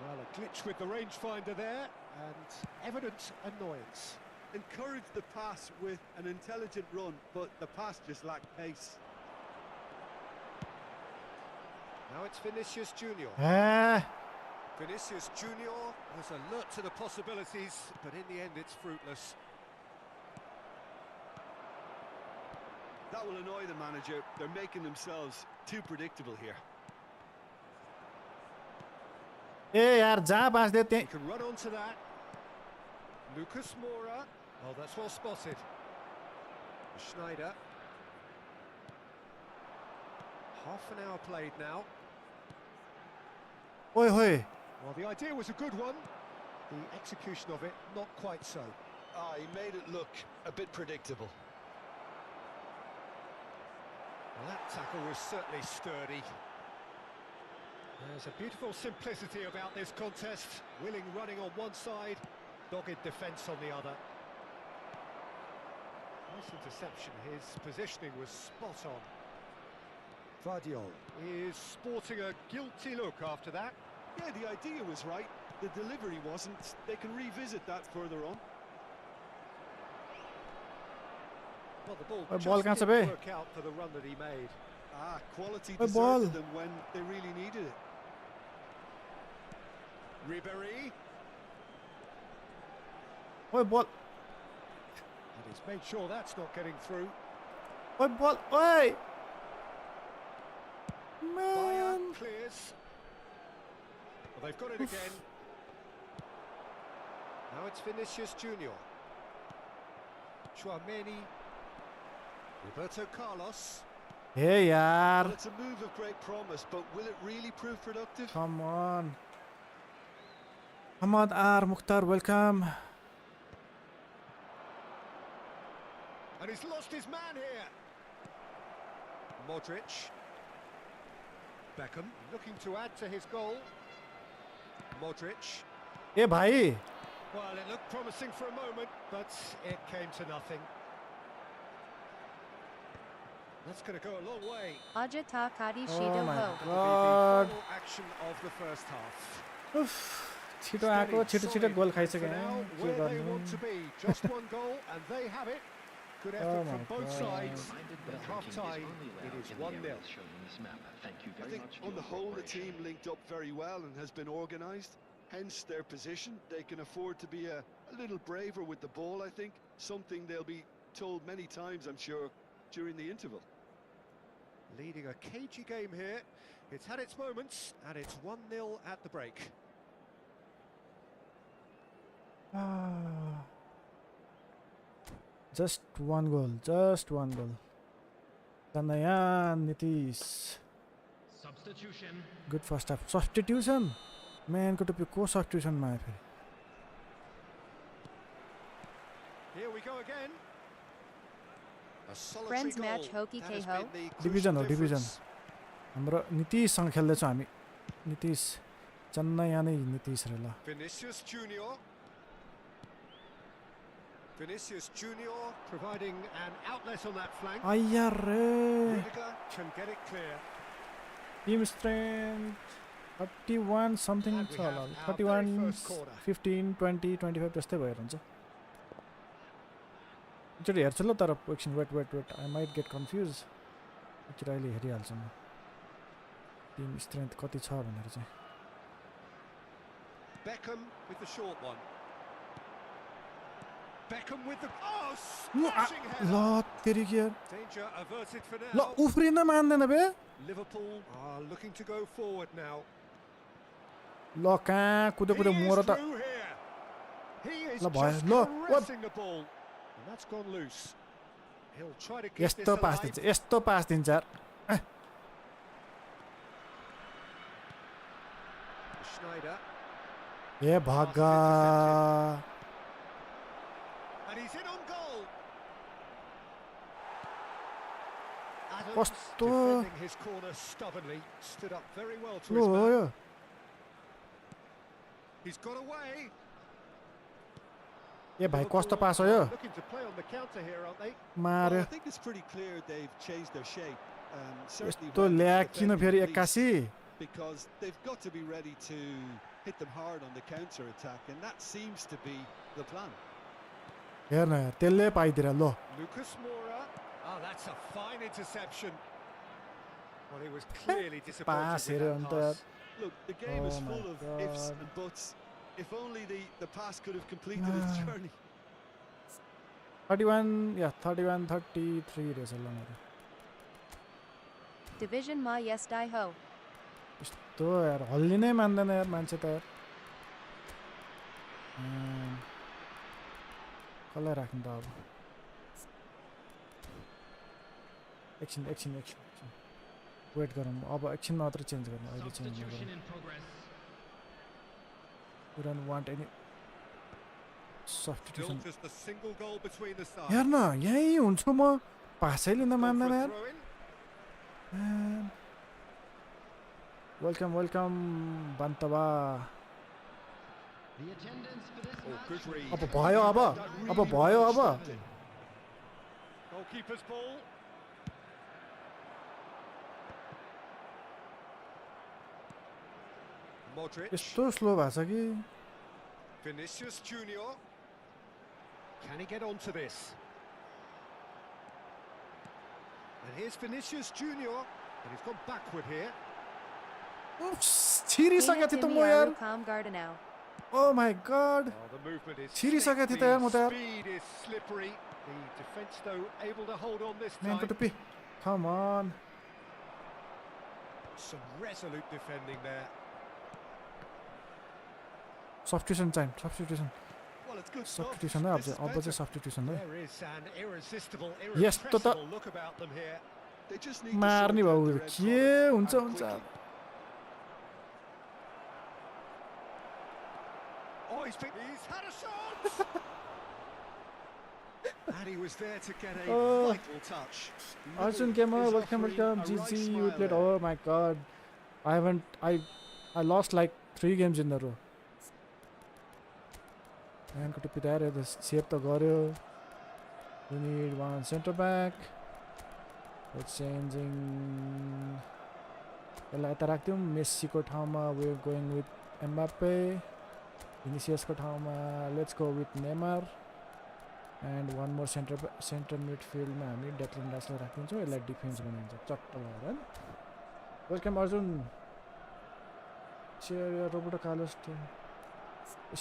Well, a glitch with the rangefinder there, and evident annoyance. Encouraged the pass with an intelligent run, but the pass just lacked pace. Now it's Vinicius Junior. Vinicius Junior was alert to the possibilities, but in the end it's fruitless. That will annoy the manager. They're making themselves too predictable here. ए यार जहाँ पास दे He त्यही. can run onto that. Lucas Moura. Oh, that's well spotted. Schneider. Half an hour played now. ओइ होइ. Well, the idea was a good one. The execution of it, not quite so. He made it look a bit predictable. Well, that tackle was certainly sturdy. There's a beautiful simplicity about this contest. Willing running on one side, dogged defence on the other. Nice interception. His positioning was spot on. Vardiol is sporting a guilty look after that. Yeah, the idea was right. The delivery wasn't. They can revisit that further on. Well, the ball ball just कहाँ छ didn't bay? work out for the run that he made. Quality ball. deserted them when they really needed it. Ribery. Oi, ball. And he's made sure that's not getting through. Oi, ball. Oi! Man. Bayern clears. Well, they've got it again. Now it's Vinicius Junior. Chouameni. Roberto Carlos. Hey, yaar. Well, it's a move of great promise, but will it really prove productive? Come on. Ahmad R. Mukhtar, welcome. And he's lost his man here. Modric. Beckham looking to add to his goal. Modric. Hey, bhai. Well, it looked promising for a moment, but it came to nothing. That's going to go a long way. Aja Takahashi Oh my Ho. God. The final action of the first half. Uff. छिटो आएको छिटो गोल खाइसके For now, के where they गर्नु want to be. Just one goal, and they have it. Good effort from both sides. At half-time, it is 1-0. I think on the whole the team linked up very well and has been organised. Hence their position. They can afford to be a little braver with the ball, I think. Something they'll be told many times, I'm sure, during the interval. Leading a cagey game here. It's had its moments, and it's 1-0 at the break. Just one goal. Just one goal. Tanayan Nitish. Substitution. Good first half. Substitution. Man, could be co-substitution, my friend. Here we go again. A solitary Friends goal. match Hoki That has Keho. been the Division crucial हो division. difference. हाम्रो नीतिशसँग खेल्दैछौँ हामी. नीतिश चेन्नई नै नीतिश रे ल. Vinicius Junior. Vinicius Junior providing an outlet on that flank. आइया रे. Liga can get it clear. Team strength 31 something And we छ होला. have our 31 very first corner. 15 20 25 जस्तै भइरहन्छ. एकचोटि हेर्छु ल तर एकछिन wait I might get confused. एकचोटि अहिले हेरिहाल्छु म. टिम स्ट्रेन्थ कति छ भनेर चाहिँ. Beckham with the short one. Beckham with the ल smashing header. तेरी के यार. Danger averted for ल now. उफ्रिन मान्दैन बे. Liverpool are looking to go forward now. ल कहाँ कुदे He मोर is त. through here. He is ल भयो just ल caressing the ball. And that's gone loose. He'll try to keep this यस्तो पास alive. दिन्छ यस्तो पास दिन्छ यार. Schneider. ए भागा. And he's in on goal. Adams कस्तो defending his corner stubbornly. Stood up very well to low his हो man. यो. He's got away. ए भाइ कस्तो पास हो यो. Looking to play on the counter here, aren't they? Well, मार्यो. I think it's pretty clear they've changed their shape. Certainly यस्तो well ल्या defending किन फेरि the least, 81. because they've got to be ready to hit them hard on the counter attack, and that seems to be the plan. हेर्न यार त्यसले पाइदिएर ल. Lucas Moura. Oh, that's a fine interception. Well, he was clearly disappointed pass with हेऱ्यो that अन्त यार. pass. Look, the game is Oh my full of ifs God. and buts. If only the pass could have completed its journey. 31 या 31 33 रहेछ ल मेरो. Division Ma Yes Dai Ho. यस्तो यार हल्लिनै मान्दैन यार मान्छे त यार. कसलाई राख्नु त अब. एकछिन वेट गरौँ अब एकछिन मात्र चेन्ज गर्नु अहिले चेन्ज Substitution नगरौँ. in progress. We don't want any substitution. Still just a single goal between the sides. हेर्न यही हुन्छु म पासै लिन Gone मान्दैन for a यार. throw-in. वेलकम बन्तबा. The attendance for this Oh, match good read. अब भयो अब अब भयो अब. Goalkeeper's ball. Modric. यस्तो स्लो भएको छ कि. Vinicius Junior. Can he get onto this? And here's Vinicius Junior. And he's gone backward here. छिरिसकेको थिएँ त म यार Oh my god. Oh, the movement is छिरिसकेको थिएँ त यार म त यार speed is slippery. The defense though able to hold on this म्यानको time. टुप्पी Come on. Some resolute defending there. Substitution time. Substitution. Well, it's good stuff. Substitution This अब is चाहिँ अब better. चाहिँ substitution है There is an irresistible, Yes, to the- irrepressible look about them here. They just need to मार्ने sort out भाउ their end के product हुन्छ and हुन्छ quickly. Oh, he's had a shot! And he was there to get a Oh. vital touch. Arjun Liverpool Gamer, is welcome, offering welcome. a GG, right you smile played. there. Oh my god. I lost like 3 games in a row. Man, could be there. The shape to go. We need one center back. It's changing. Messi ko ठाउँमा we're going with Mbappe. Vinicius ko ठाउँमा let's go with Neymar. And one more center midfield मा हामी Declan राइसलाई राखिदिन्छौँ यसलाई defence बनाइन्छ चट्ट भएर हैन welcome Arjun share या Roboto Carlos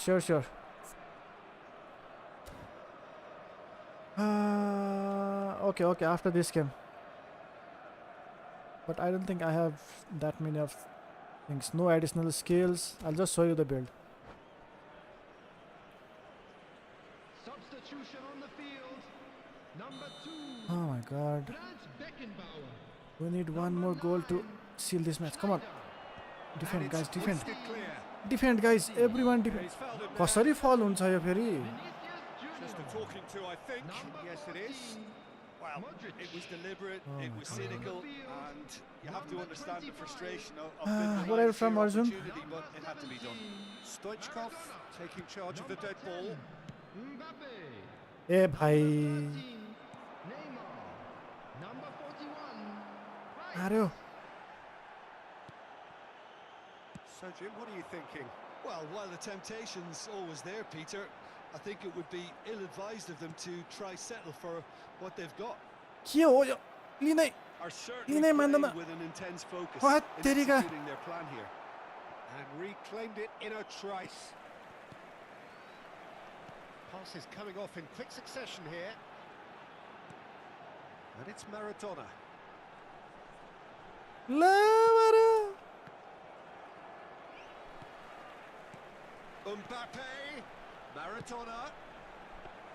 sure okay after this game but I don't think I have that many of things. No additional skills. I'll just show you the build. Substitution on the field. Number 2. Oh my god. We need one more goal to seal this match. Come on. Defend guys, defend. Defend guys, everyone defend. कसरी fall हुन्छ यो फेरि? Just a talking to, I think. Yes, it is. Well, it was deliberate, it was cynical, and you have to understand the frustration of What are you from, Arjun? opportunity, but it had to be done. Stoichkov taking charge of the dead ball. ए भाइ Neymar. Number 41. हार्यो. So, Jim, what are you thinking? Well, while the temptation's always there, Peter, I think it would be ill-advised of them to try settle for what they've got. के हो यो? लिनै Are certainly Linay playing Mandana. with an intense focus What? in Teriga. executing their plan here. And reclaimed it in a trice. Passes coming off in quick succession here. And it's Maradona. La Mbappe. Maradona.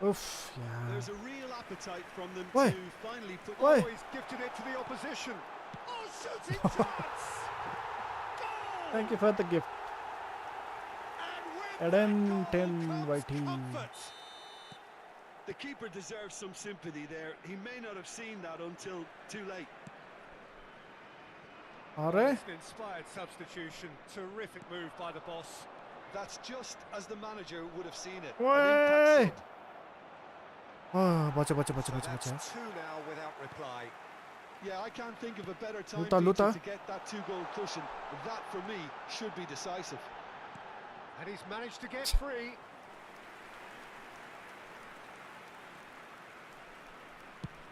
उफ यार. There's a real appetite from them Why? to finally put... Why? Oh, he's gifted it to the opposition. Oh, shooting chance! Goal! Thank you for the gift. And with Eden that 10 goal by comes team. comfort. The keeper deserves some sympathy there. He may not have seen that until too late. अरे It's an inspired substitution. Terrific move by the boss. That's just as the manager would have seen it. Why? An impact sub. बच्चा So that's two now without reply. Yeah, I can't think of a better time Luta. Peter, to get that 2-goal cushion. That, for me, should be decisive. And he's managed to get free.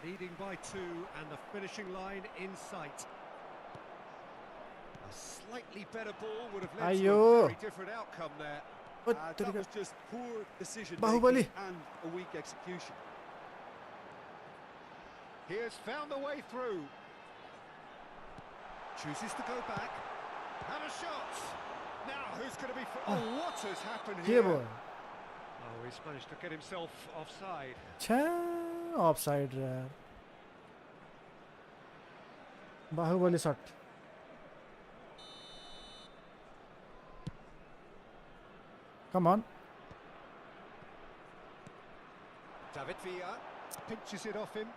Leading by 2 and the finishing line in sight. A slightly better ball would have led to Ayo. a very different outcome there. That was just poor decision Bahubali. making and a weak execution. He has found the way through. Chooses to go back. And a shot. Now who's going to be... Oh, what has happened के here? भयो? Oh, he's managed to get himself offside. छ्या offside यार. Baahubali shot. Come on. David Villa pinches it off him. Oh,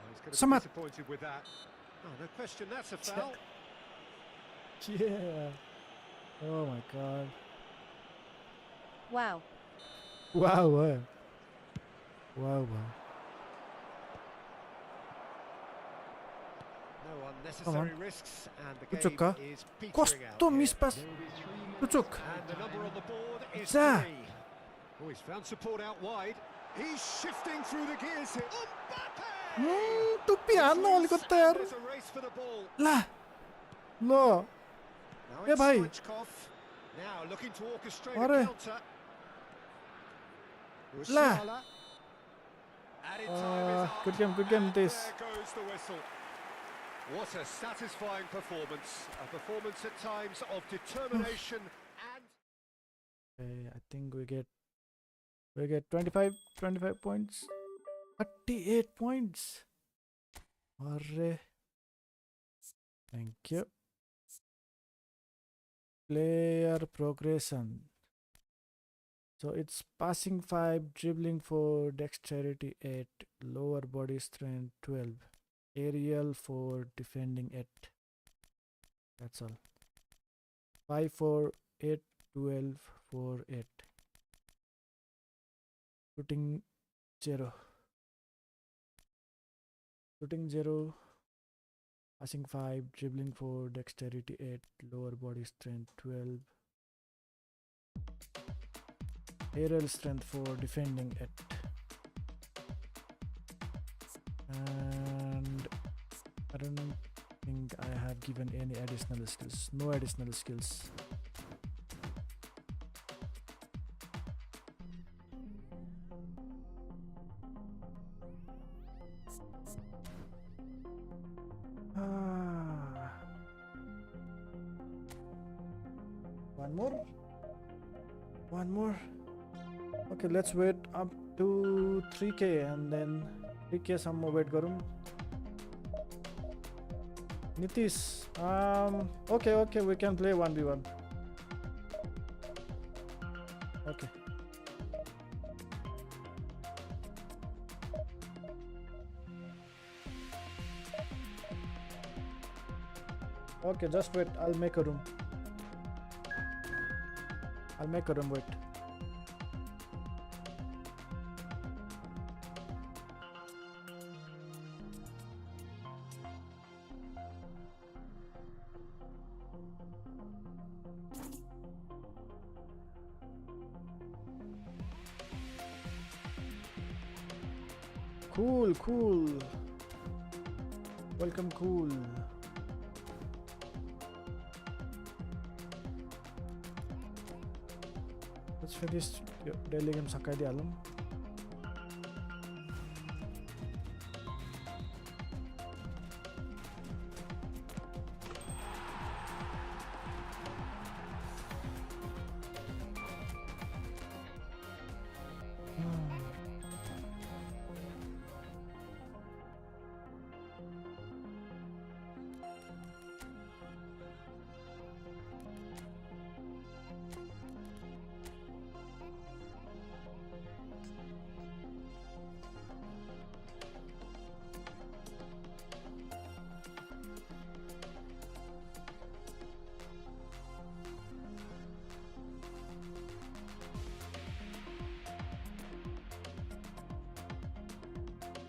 he's going to Samat. be disappointed with that. Oh, no question, that's a foul. Yeah. Oh my god. Wow. Wow. Wow. Wow. No unnecessary risks, and the Kuchukka. game is petering out कस्तो here. Miss pass. Kuchuk. And the number on the board is Ja. 3. Oh, he's found support out wide. He's shifting through the gears here. Mbappe! टुप्पी हान्नु अलिकति त यार. There's a race for the ball. ला. No. Now Yeah, it's bhai. Stoichkov. Now looking to orchestrate Arre. a counter. La. Musiala. Added time is up. Good game, And this. there goes the whistle. What a satisfying performance. A performance at times of determination and... Okay, I think we get 25 points. 38 points. Arre. Thank you. Player progression. So it's passing 5, dribbling 4, dexterity 8, lower body strength 12, aerial 4, defending 8. That's all. 5, 4, 8, 12, 4, 8. Shooting 0. Shooting 0. Passing 5, dribbling 4, dexterity 8, lower body strength 12. Aerial strength 4, defending 8. And I don't think I have given any additional skills. No additional skills. One more. Okay, let's wait up to 3k and then 3k some more wait garum. Nitish, okay, we can play 1v1. Okay. Okay, just wait. I'll make a room. Wait. Cool. Welcome, cool. Let's finish daily game sakai dihalum.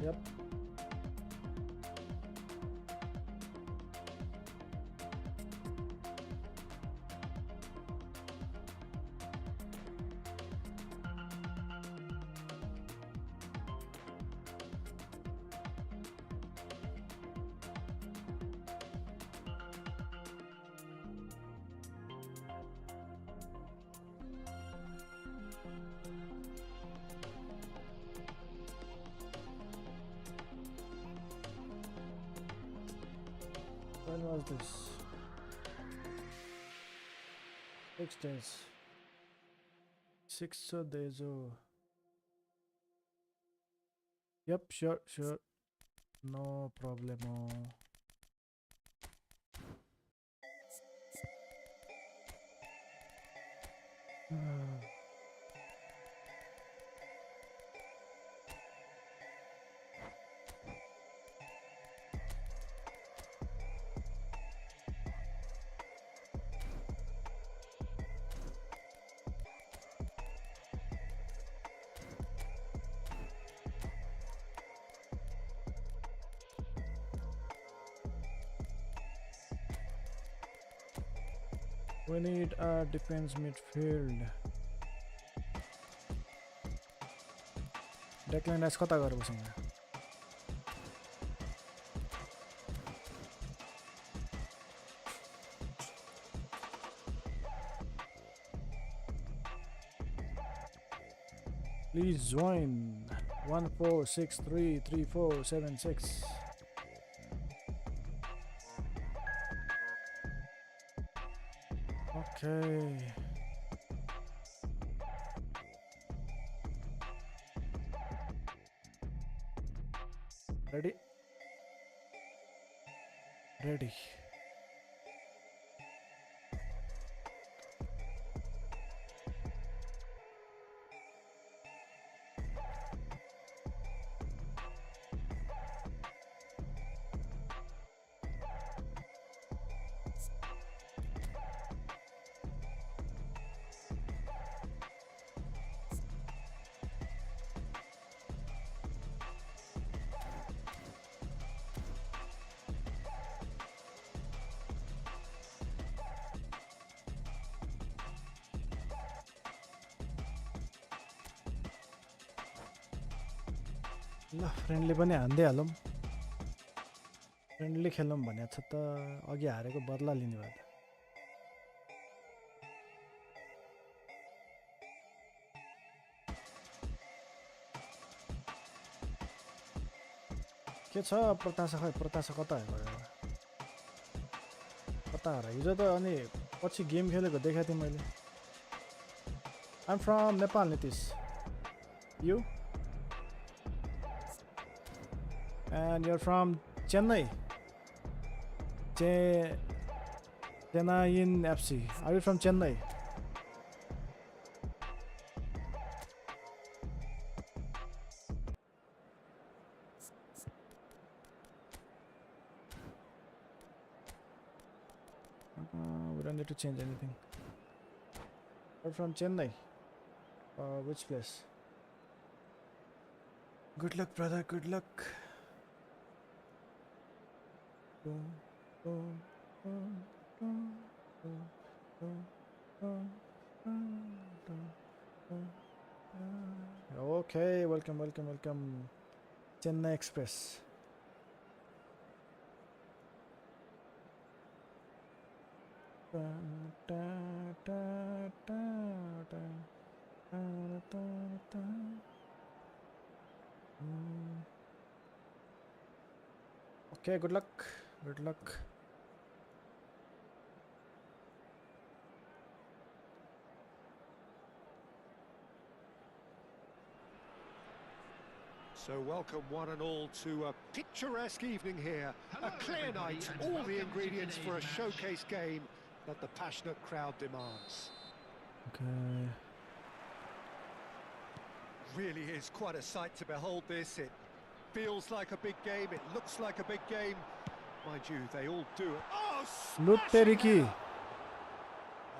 Yep. When was this? 6 days. 6 days. Yep, sure. No problem. We need a defense midfield. Declan Rice kata garbo सँग Please join 14633476. Okay. Ready? Ready. ल friendly पनि हान्दै हालौँ friendly खेलौँ भनेको छ त अघि हारेको बदला लिने भयो के छ प्रत्याशा खै प्रत्याशा कता भयो कता हार हिजो त अनि पछि गेम खेलेको देखाएको थिएँ मैले आइम from Nepal Nitish you And you're from Chennai. Chennai FC. Are you from Chennai? We don't need to change anything. You're from Chennai. Which place? Good luck, brother. Good luck. Okay, welcome. Chennai Express. Okay, good luck. Good luck. So welcome one and all to a picturesque evening here. Hello, A clear everybody, night, and all welcome the to ingredients for a today's showcase game that the passionate crowd demands. Okay. Really is quite a sight to behold this. It feels like a big game, it looks like a big game. Mind you, they all do it. Oh, smashing Ribery. header!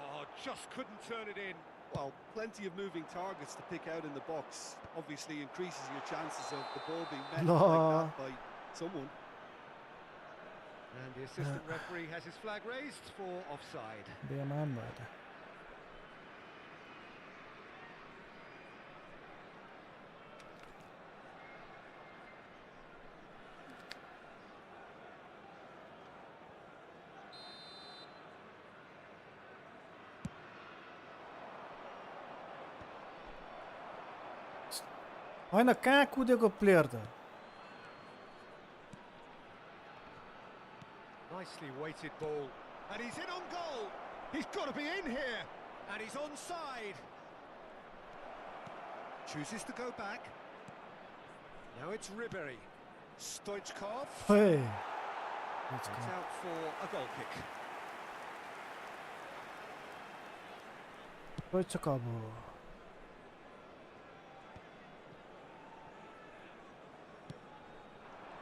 Oh, just couldn't turn it in. Well, plenty of moving targets to pick out in the box. Obviously increases your chances of the ball being met like that by someone. And the assistant referee has his flag raised for offside. Beyaman vardı. होइन कहाँ कुदेको player त Nicely weighted ball. And he's in on goal. He's got to be in here. And he's onside. Chooses to go back. Now it's Ribery. Stoichkov. Hey. It's out for a goal kick. Stoichkov.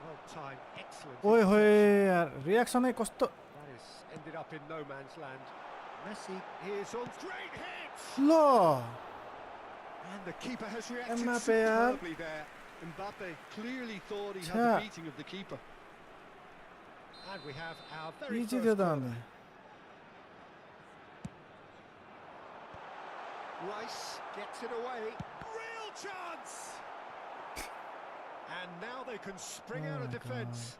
Well timed, excellent. ओए होए यार reaction नै कस्तो That is ended up in no man's land. Messi is on great hit. ल And the keeper has reacted Mbappe यार superbly there. Mbappe clearly thought he had Yeah. the beating of the keeper. And we have our very easy first थियो त corner. अनि Rice gets it away. Real chance! And now they can spring out of my defence.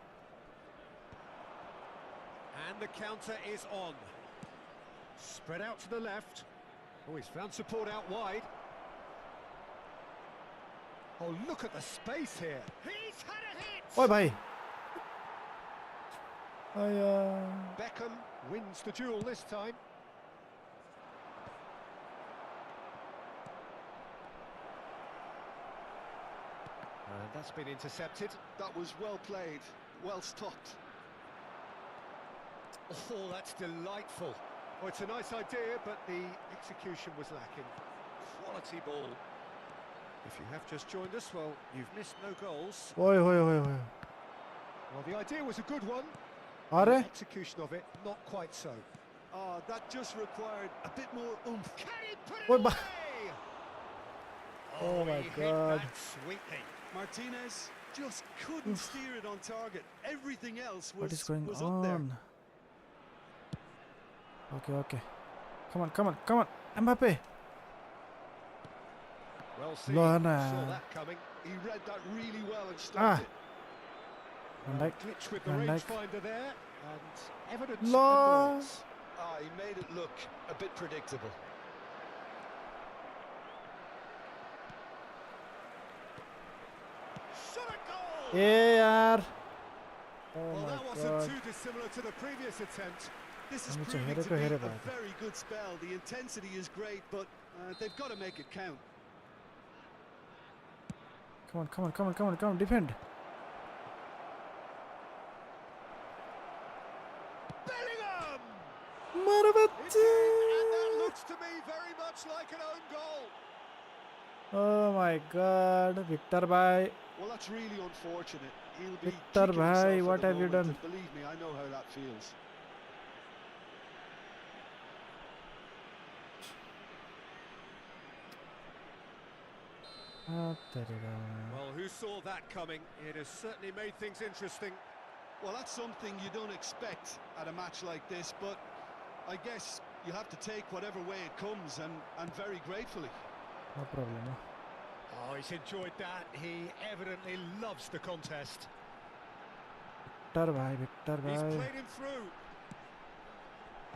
And the counter is on. Spread out to the left. Oh, he's found support out wide. Oh, look at the space here. He's had a hit. ओए भाई Beckham wins the duel this time. And that's been intercepted. That was well played, well stopped. Oh, that's delightful. Oh, it's a nice idea, but the execution was lacking. Quality ball. If you have just joined us, well, you've missed no goals. ओए ओए ओए ओए Well, the idea was a good one. अरे The execution of it, not quite so. Oh, that just required a bit more oomph. Can he put it Oi, away? Oh my he hit God. that sweetly. Martinez just couldn't steer it on target. Everything else what is was going up there. on okay come on Mbappe Well seen. Lionel. Saw that coming. He read that really well and stopped it. Van Dijk Glitch with the Van Dijk rangefinder there, and evidence Lord. annoyance. Ah, he made it look a bit predictable. Shot a goal! ए यार Well, oh my that wasn't god too dissimilar to the previous attempt. This is Amit proving here to ko be here a baat. very good spell. The intensity is great, but they've got to make it count. come on defend Bellingham! मारो It's बच्चे in, and that looks to me very much like an own goal. oh my god Victor bhai Well, that's really unfortunate. He'll be Victor kicking bhai, himself at what the have you moment, done? and believe me, I know how that feels. तेरे का Well, who saw that coming? It has certainly made things interesting. Well, that's something you don't expect at a match like this, but I guess you have to take whatever way it comes, and very gratefully. no problem Oh, he's enjoyed that. He evidently loves the contest. Victor bhai He's played him through.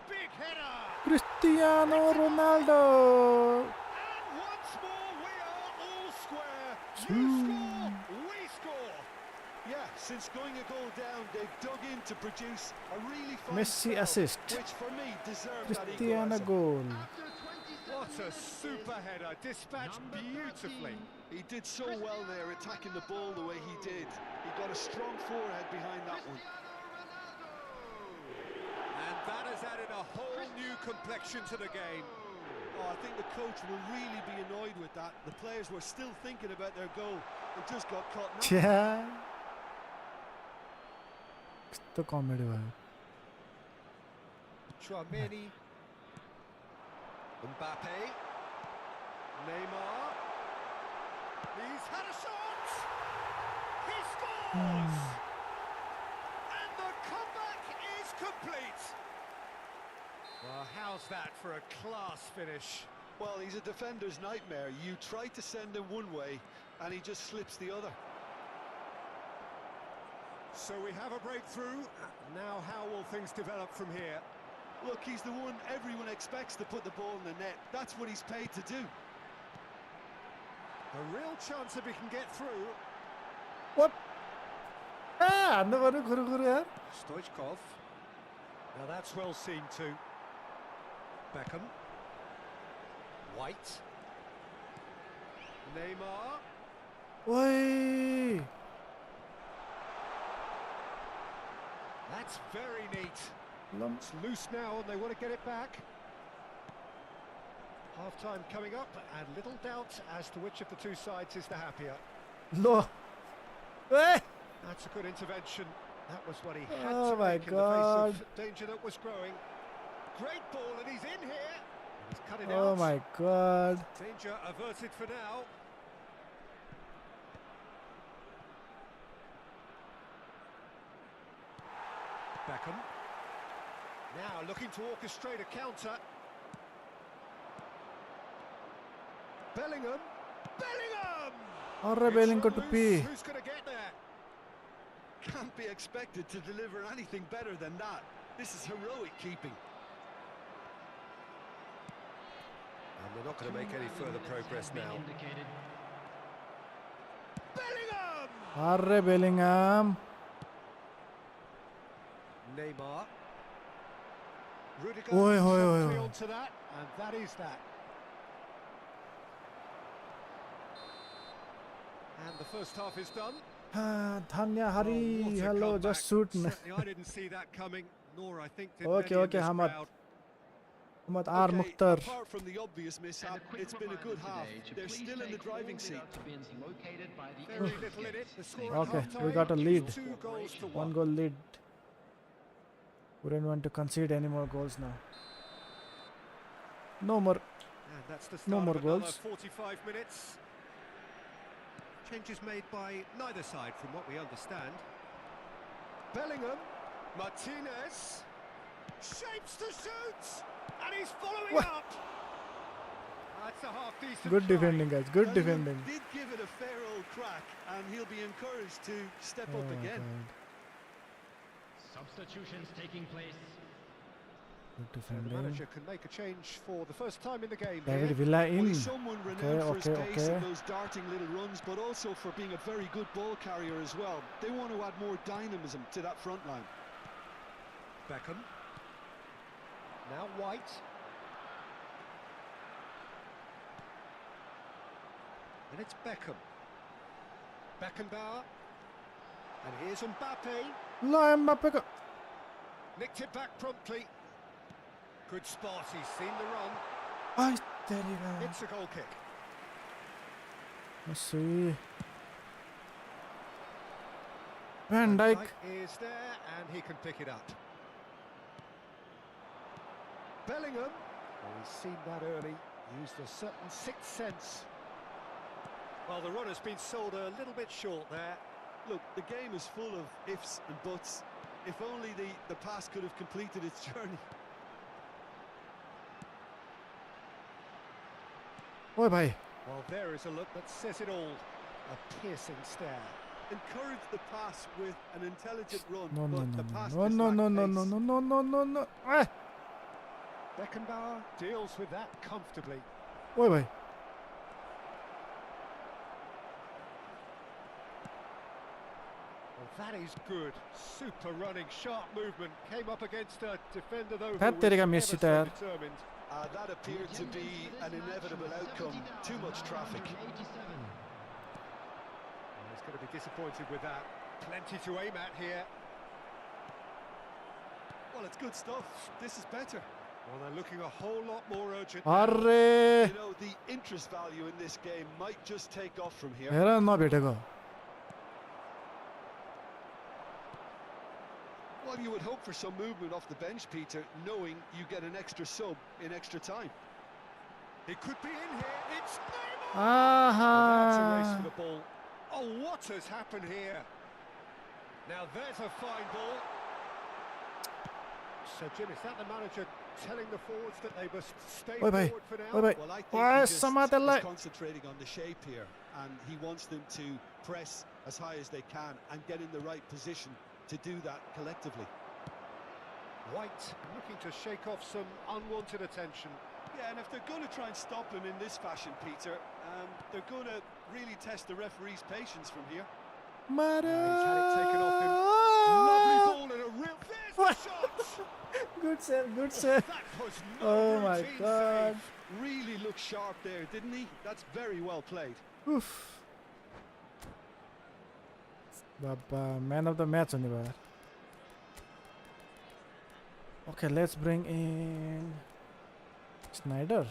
Big header! Cristiano Ronaldo And once more we are all square. You score, we score. Yeah, since going a goal down, they've dug in to produce a really fine Messi spell, assist. which for me deserved that Cristiano equaliser. goal What a super header, dispatched beautifully. He did so well there, attacking the ball the way he did. He got a strong forehead behind that one. And that has added a whole new complexion to the game. Oh, I think the coach will really be annoyed with that. The players were still thinking about their goal and just got caught napping. छ्या कस्तो comedy भयो Chouameni, Mbappe, Neymar. He's had a shot. He scores, and the comeback is complete. Well, how's that for a class finish? Well, he's a defender's nightmare. You try to send him one way, and he just slips the other. So we have a breakthrough. Now, how will things develop from here? Look, he's the one everyone expects to put the ball in the net. That's what he's paid to do. A real chance if he can get through. what हान्नु पर्यो खुरुखुरु यार Stoichkov. Now that's well seen too. Beckham. White. Neymar. ओइ That's very neat. Lump It's loose now and they want to get it back. Half-time coming up and little doubt as to which of the two sides is the happier. Low A That's a good intervention. That was what he had Oh to my make in the God. face of danger that was growing. Great ball and he's in here. He's cut it oh out. my god Danger averted for now. Beckham. Now looking to orchestrate a counter. Bellingham. Bellingham! अरे It's बेलिङ को run टुप्पी loose. Who's going to get there? Can't be expected to deliver anything better than that. This is heroic keeping. And they're not going to make any further progress now. Indicated. Arre Bellingham. Neymar. Rudiger Oi, oi, oi, softly oi. onto that, and that is that. And the first half is done. Dhanya Hari. Oh, what a Hello, comeback. just shoot. Certainly I didn't see that coming, nor I think did Okay, many in okay, this Hamad. crowd. Hamad R. Okay, Mukhtar. apart from the obvious mishap, And a quick it's been a good reminder half. today to They're please still in the take all driving seat. litter bins located by the Very entrance little in it. gates. The score Thank at you. Okay, half-time we got a lead. 2 goals to 1. One goal lead. We don't want to concede any more goals now. No more. And that's the No start more of another goals. 45 minutes. Changes made by neither side from what we understand. Bellingham, Martinez, shapes to shoot, and he's following What? up. That's a half-decent Good try. defending, guys. Good Bellingham defending. did give it a fair old crack, and he'll be encouraged to step Oh up my again. God. Substitutions taking place. Good So the defending. manager can make a change for the first time in the game David here. Villa Well, in. he's someone renowned for his okay, pace okay. and those darting little runs, but also for being a very good ball carrier as well. They want to add more dynamism to that front line. Beckham. Now White. And it's Beckham. Beckenbauer. And here's Mbappe. La Mbappe ko. Nicked it back promptly. Good spot, he's seen the run. Ay, तेरी It's a goal kick. Messi. Van Dijk. is there and he can pick it up. Bellingham. Well, he's seen that early. Used a certain sixth sense. Well, the run has been sold a little bit short there. Look, the game is full of ifs and buts. If only the pass could have completed its journey. Oi bhai. Well, there is a look that says it all. A piercing stare. Encourage the pass with an intelligent run, No, no, but no, the no, pass no, just no, lacked no, no, pace. no, no, no, no, no, no. Ah. Beckenbauer deals with that comfortably. Oi bhai. Well, that is good. Super running, sharp movement. Came up against a defender though who That was तेरे का ever Messi so था यार. determined. That appeared to be an inevitable outcome. Too much traffic. Well, he's going to be disappointed with that. Plenty to aim at here. Well, it's good stuff. This is better. Well, they're looking a whole lot more urgent. Arre. You know, the interest value in this game might just take off from here. Hair नभेटेको. Well, you would hope for some movement off the bench, Peter, knowing you get an extra sub in extra time. It could be in here. It's Neymar! Aha. That's a race for the ball. Oh, what has happened here? Now there's a fine ball. So, Jim, is that the manager telling the forwards that they must stay Oi bhai. forward for now? Oi bhai. Well, I think Oi he just समाते is lie. concentrating on the shape here, and he wants them to press as high as they can and get in the right position to do that collectively. White looking to shake off some unwanted attention. Yeah, and if they're going to try and stop him in this fashion, Peter, they're going to really test the referee's patience from here. Mara. He's had it taken off him. Lovely ball and a real... There's the shot! Good save, good save. That was no Oh my routine God. save. Really looked sharp there, didn't he? That's very well played. Oof. Baba, man of the match on the bar. Okay, let's bring in Snyder.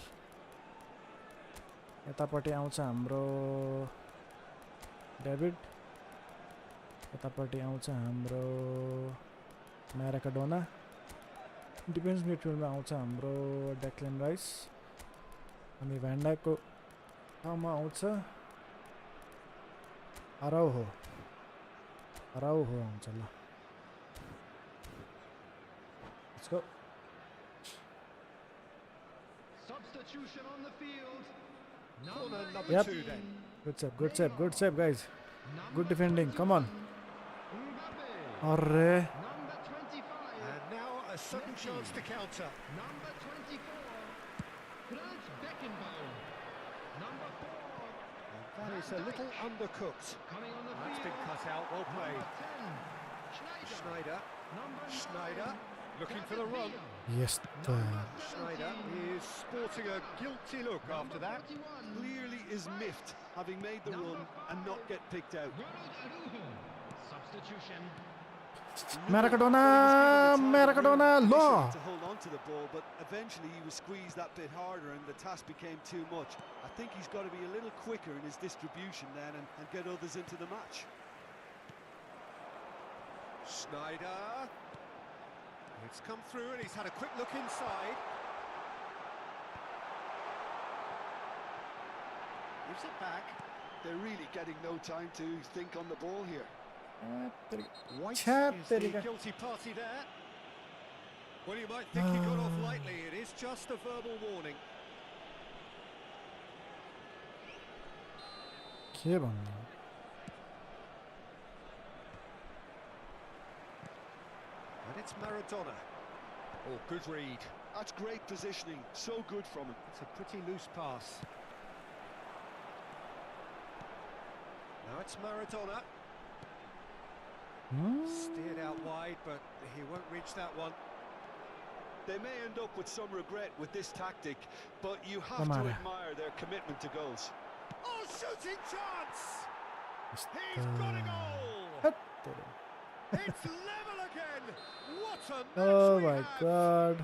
यतापट्टि आउँछ हाम्रो David. यतापट्टि आउँछ हाम्रो म्याराकाडोना. Defence मिडफिल्डमा आउँछ हाम्रो Declan rice. अनि van डाइकको ठाउँमा आउँछ अराउहो आउँछ ल. Let's go. Substitution on the field. Corner number Yep. 2 then. Good save, guys. Good defending. Come on. Mbappe. Arre. Number 25. And now a sudden chance to counter. Number 24. Franz Beckenbauer. Number 4. And That is a little undercooked. That's been cut out, well played. Schneider, looking for the run. Yes. Schneider is sporting a guilty look after that. Clearly is miffed, having made the run and not get picked out. Substitution. Maradona, law. To hold on to the ball, but eventually he was squeezed that bit harder and the task became too much. I think he's got to be a little quicker in his distribution then and get others into the match. Schneider. It's come through and he's had a quick look inside. Gives it back. They're really getting no time to think on the ball here. White is the guilty party there. Well, you might think he got off lightly. It is just a verbal warning. But And it's Maradona. Oh, good read. That's great positioning. So good from him. It's a pretty loose pass. Now it's Maradona. Steered out wide, but he won't reach that one. They may end up with some regret with this tactic, but you have to admire their commitment to goals. Oh, shooting chance! He's got a goal! It's level again! What a match! Oh my God.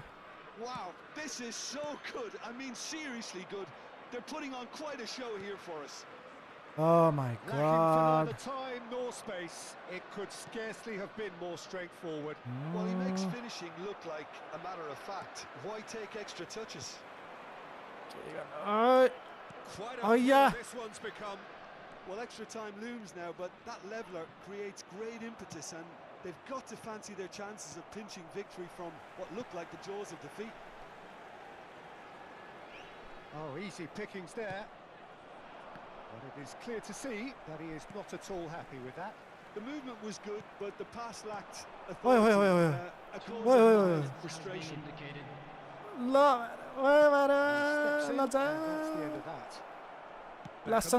Wow, this is so good. I mean, seriously good. They're putting on quite a show here for us. Oh my God. Lacking for neither time nor space. It could scarcely have been more straightforward. Well, he makes finishing look like a matter of fact. Why take extra touches? Quite a this one's become. Well, extra time looms now, but that leveller creates great impetus and they've got to fancy their chances of pinching victory from what looked like the jaws of defeat. Oh, easy pickings there. But it is clear to see that he is not at all happy with that. The movement was good, but the pass lacked authority. A cause of frustration. That's the end of that. Last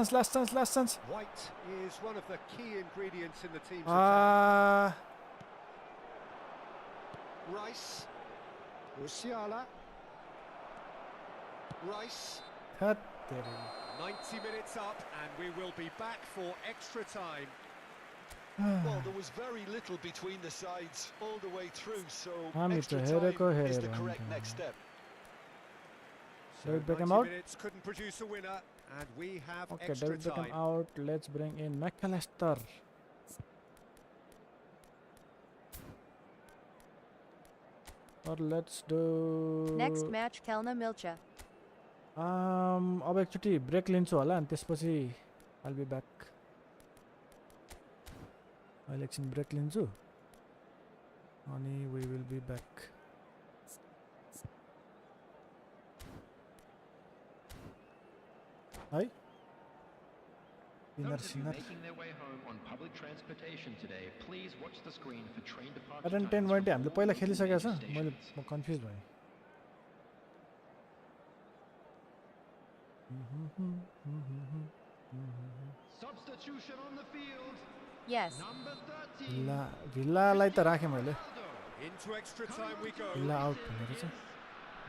chance. White is one of the key ingredients in the team's attack. Rice. Musiala. Rice. 90 minutes up and we will be back for extra time. Well, there was very little between the sides all the way through, so extra extra time is the correct next step. So David Beckham 90 out. minutes couldn't produce a winner and we have Okay, extra David Beckham time. out. Let's bring in McAllister. Or let's do Next match Kelna Milcha. अब एकचोटि break लिन्छु होला अनि त्यसपछि I'll be back. अहिले एकछिन break लिन्छु अनि we will be back. Hi. Those of you making their way home on public transportation today, please watch the screen for train departure Current 10 times मैले from हामीले all पहिला major खेलिसकेको छ मैले stations. म कन्फ्युज भएँ. Substitution on the field. Yes. Number 13. भिल्लालाई त राखेँ मैले. Into extra time we go. Villa out भनेको छ.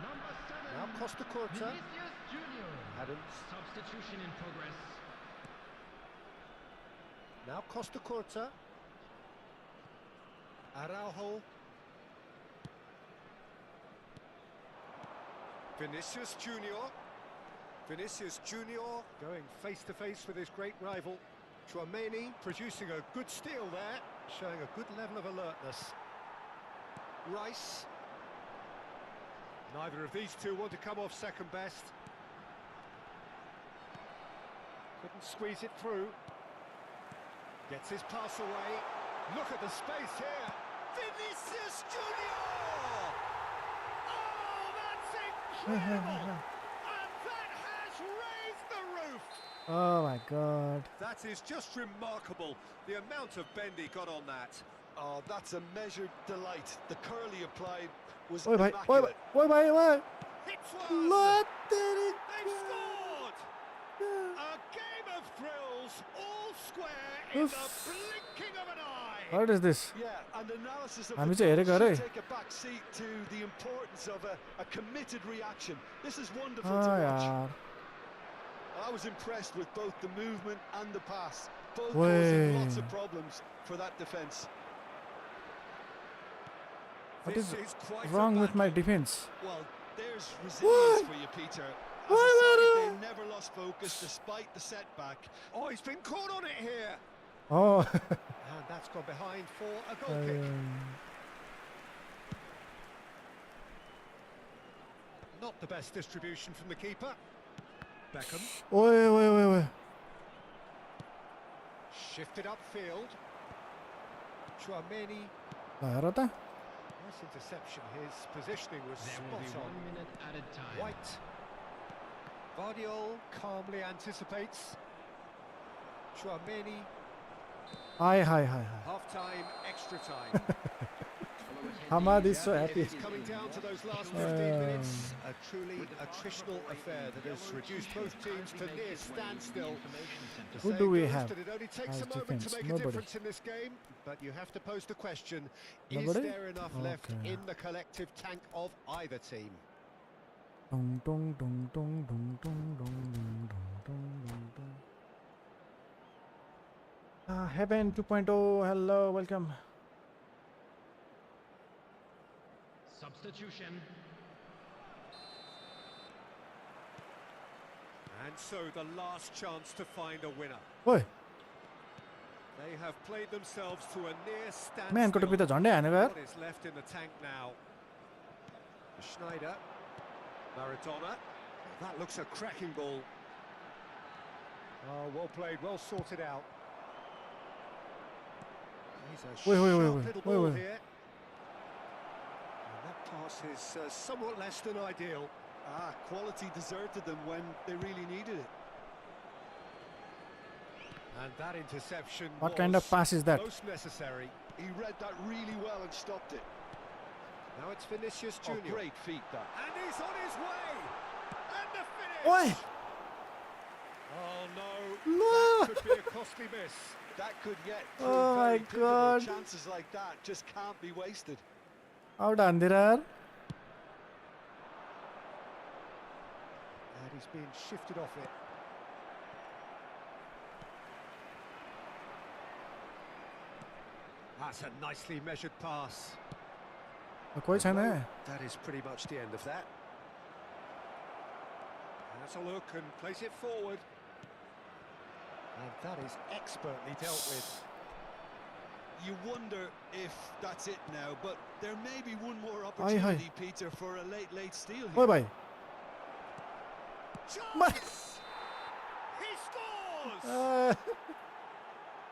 Number 7. Now Costa Curta. Vinicius Junior. Adams. Substitution in progress. Now Costa Curta. Araujo. Vinicius Junior. Vinicius Junior going face to face with his great rival. Chouameni producing a good steal there, showing a good level of alertness. Rice. Neither of these two want to come off second best. Couldn't squeeze it through. Gets his pass away. Look at the space here. Vinicius Junior! Oh, that's incredible! And that has raised the roof! Oh my God. That is just remarkable, the amount of bend he got on that. Oh, that's a measured delight. The curl he applied was Oi bhai, immaculate. oi bhai. Hits one! Let it They've scored! A game of thrills! square in the blinking of an eye. What is this? Yeah, and analysis of हामी the चाहिँ goal हेरेको should अरे take a back seat to the importance of a committed reaction. This is wonderful Ah, to watch. यार I was impressed with both the movement and the pass, both Way. causing lots of problems for that defence. What is quite wrong a with my battle. defense? Well, there's resilience for you, Peter. As a side, they never lost focus despite the setback. Oh, he's been caught on it here. Oh. And that's gone behind for a goal kick. Not the best distribution from the keeper. Beckham Oi. shifted upfield. Chouameni. हेर त Nice interception. His positioning was There will be spot 1 on. minute added time. White. Vardiol calmly anticipates. Chouameni. Hi. Half-time, extra time. Hamad is so happy. It's coming down to those last 15 minutes. A truly attritional affair that has reduced both teams to near standstill. The Who do saying we goes have that it only takes as a moment defense? to make Nobody. a difference in this game, but you have to pose the question, Nobody? is there enough left Okay. in the collective tank of either team? Dong, dong, dong, dong, dong, dong, dong, dong, dong, dong. Heaven 2.0, hello, welcome. Substitution. And so the last chance to find a winner. Oi, They have played themselves to a near man को टोपी त standstill. झन्डै हानेको यार. What is left in the tank now? Schneider, Maradona. That looks a cracking ball. Oh, well played, well sorted out. He's a Wait, sharp little ball wait. here. And that pass is somewhat less than ideal. Quality deserted them when they really needed it. And that interception What was kind of pass is that? most necessary. He read that really well and stopped it. Now it's Vinicius Oh, Junior. great feet, that. And he's on his way. And the finish. Oi, Oh no, no. that could be a costly miss. That could yet Oh prove my very pivotal. God. Chances like that just can't be wasted. Out हान्दिरा यार. And he's being shifted off it. That's a nicely measured pass. कोही छैन है. That is pretty much the end of that. Has a look and plays it forward. And that is expertly dealt with. You wonder if that's it now, but there may be one more Hi. opportunity, Peter, for a late steal Oi here. भाइ. Chance! He scores!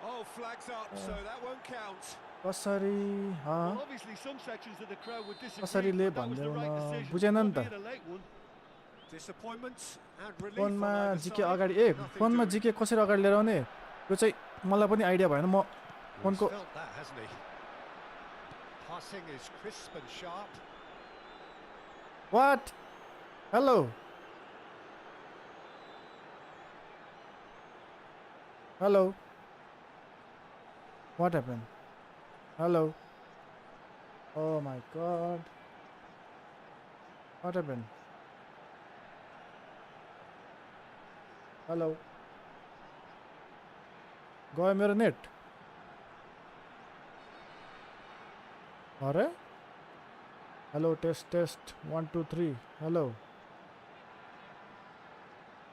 Oh, flags up, so that won't count. कसरी Well, obviously some sections of the crowd would disagree, कसरीले but that was the भन्दैन right decision. बुझेन नि त. Albeit a late one. Disappointment and relief फोनमा on either जिके side. अगाडि Nothing फोनमा doing. जिके कसरी अगाडि लिएर आउने त्यो चाहिँ मलाई पनि आइडिया भएन. म He's फोनको felt that, hasn't he? Passing is crisp and sharp. What? Hello. Hello. What happened? Hello. Oh my God. What happened? Hello. गयो मेरो नेट. अरे? Hello, test 1 2 3. Hello.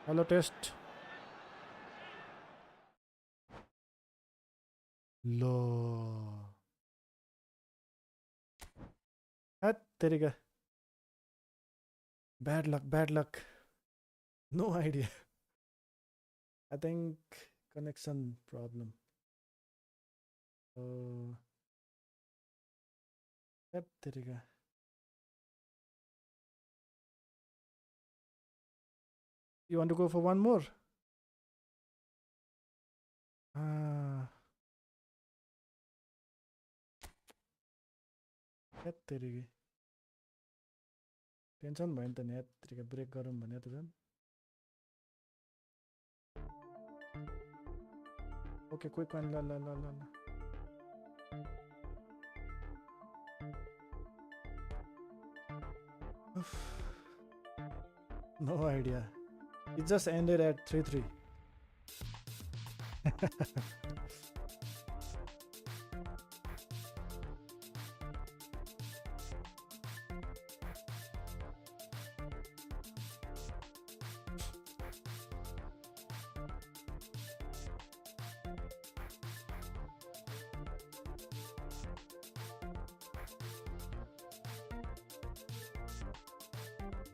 Hello, test. लो हट तेरीका. Bad luck. No idea. I think connection problem. हट तेरीका. You want to go for one more? हट तेरीकी. Tension भयो नि त नि हट तेरीका ब्रेक गरौँ भने त झन्. Okay, quick one. La. No idea. It just ended at 3-3.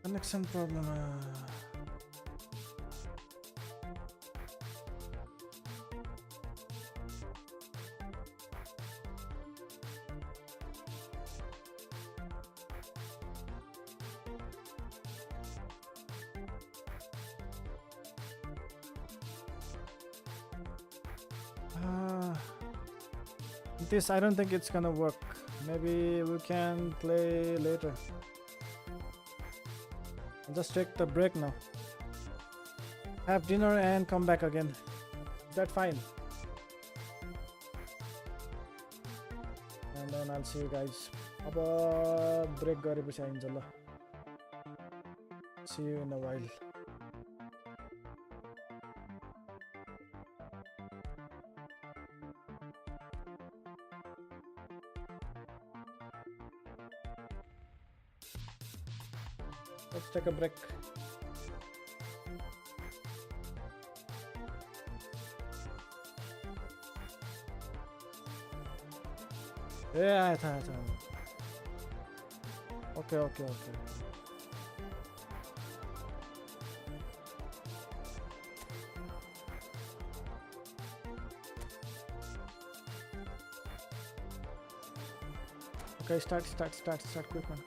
Connection problem. This, I don't think it's gonna work. Maybe we can play later. I'll just take the break now. Have dinner and come back again. Is that fine? And then I'll see you guys. अब break गरेपछि आइन्छ ल. See you in a while. Let's take a break. Yeah, I thought. Okay. Okay, start quick one.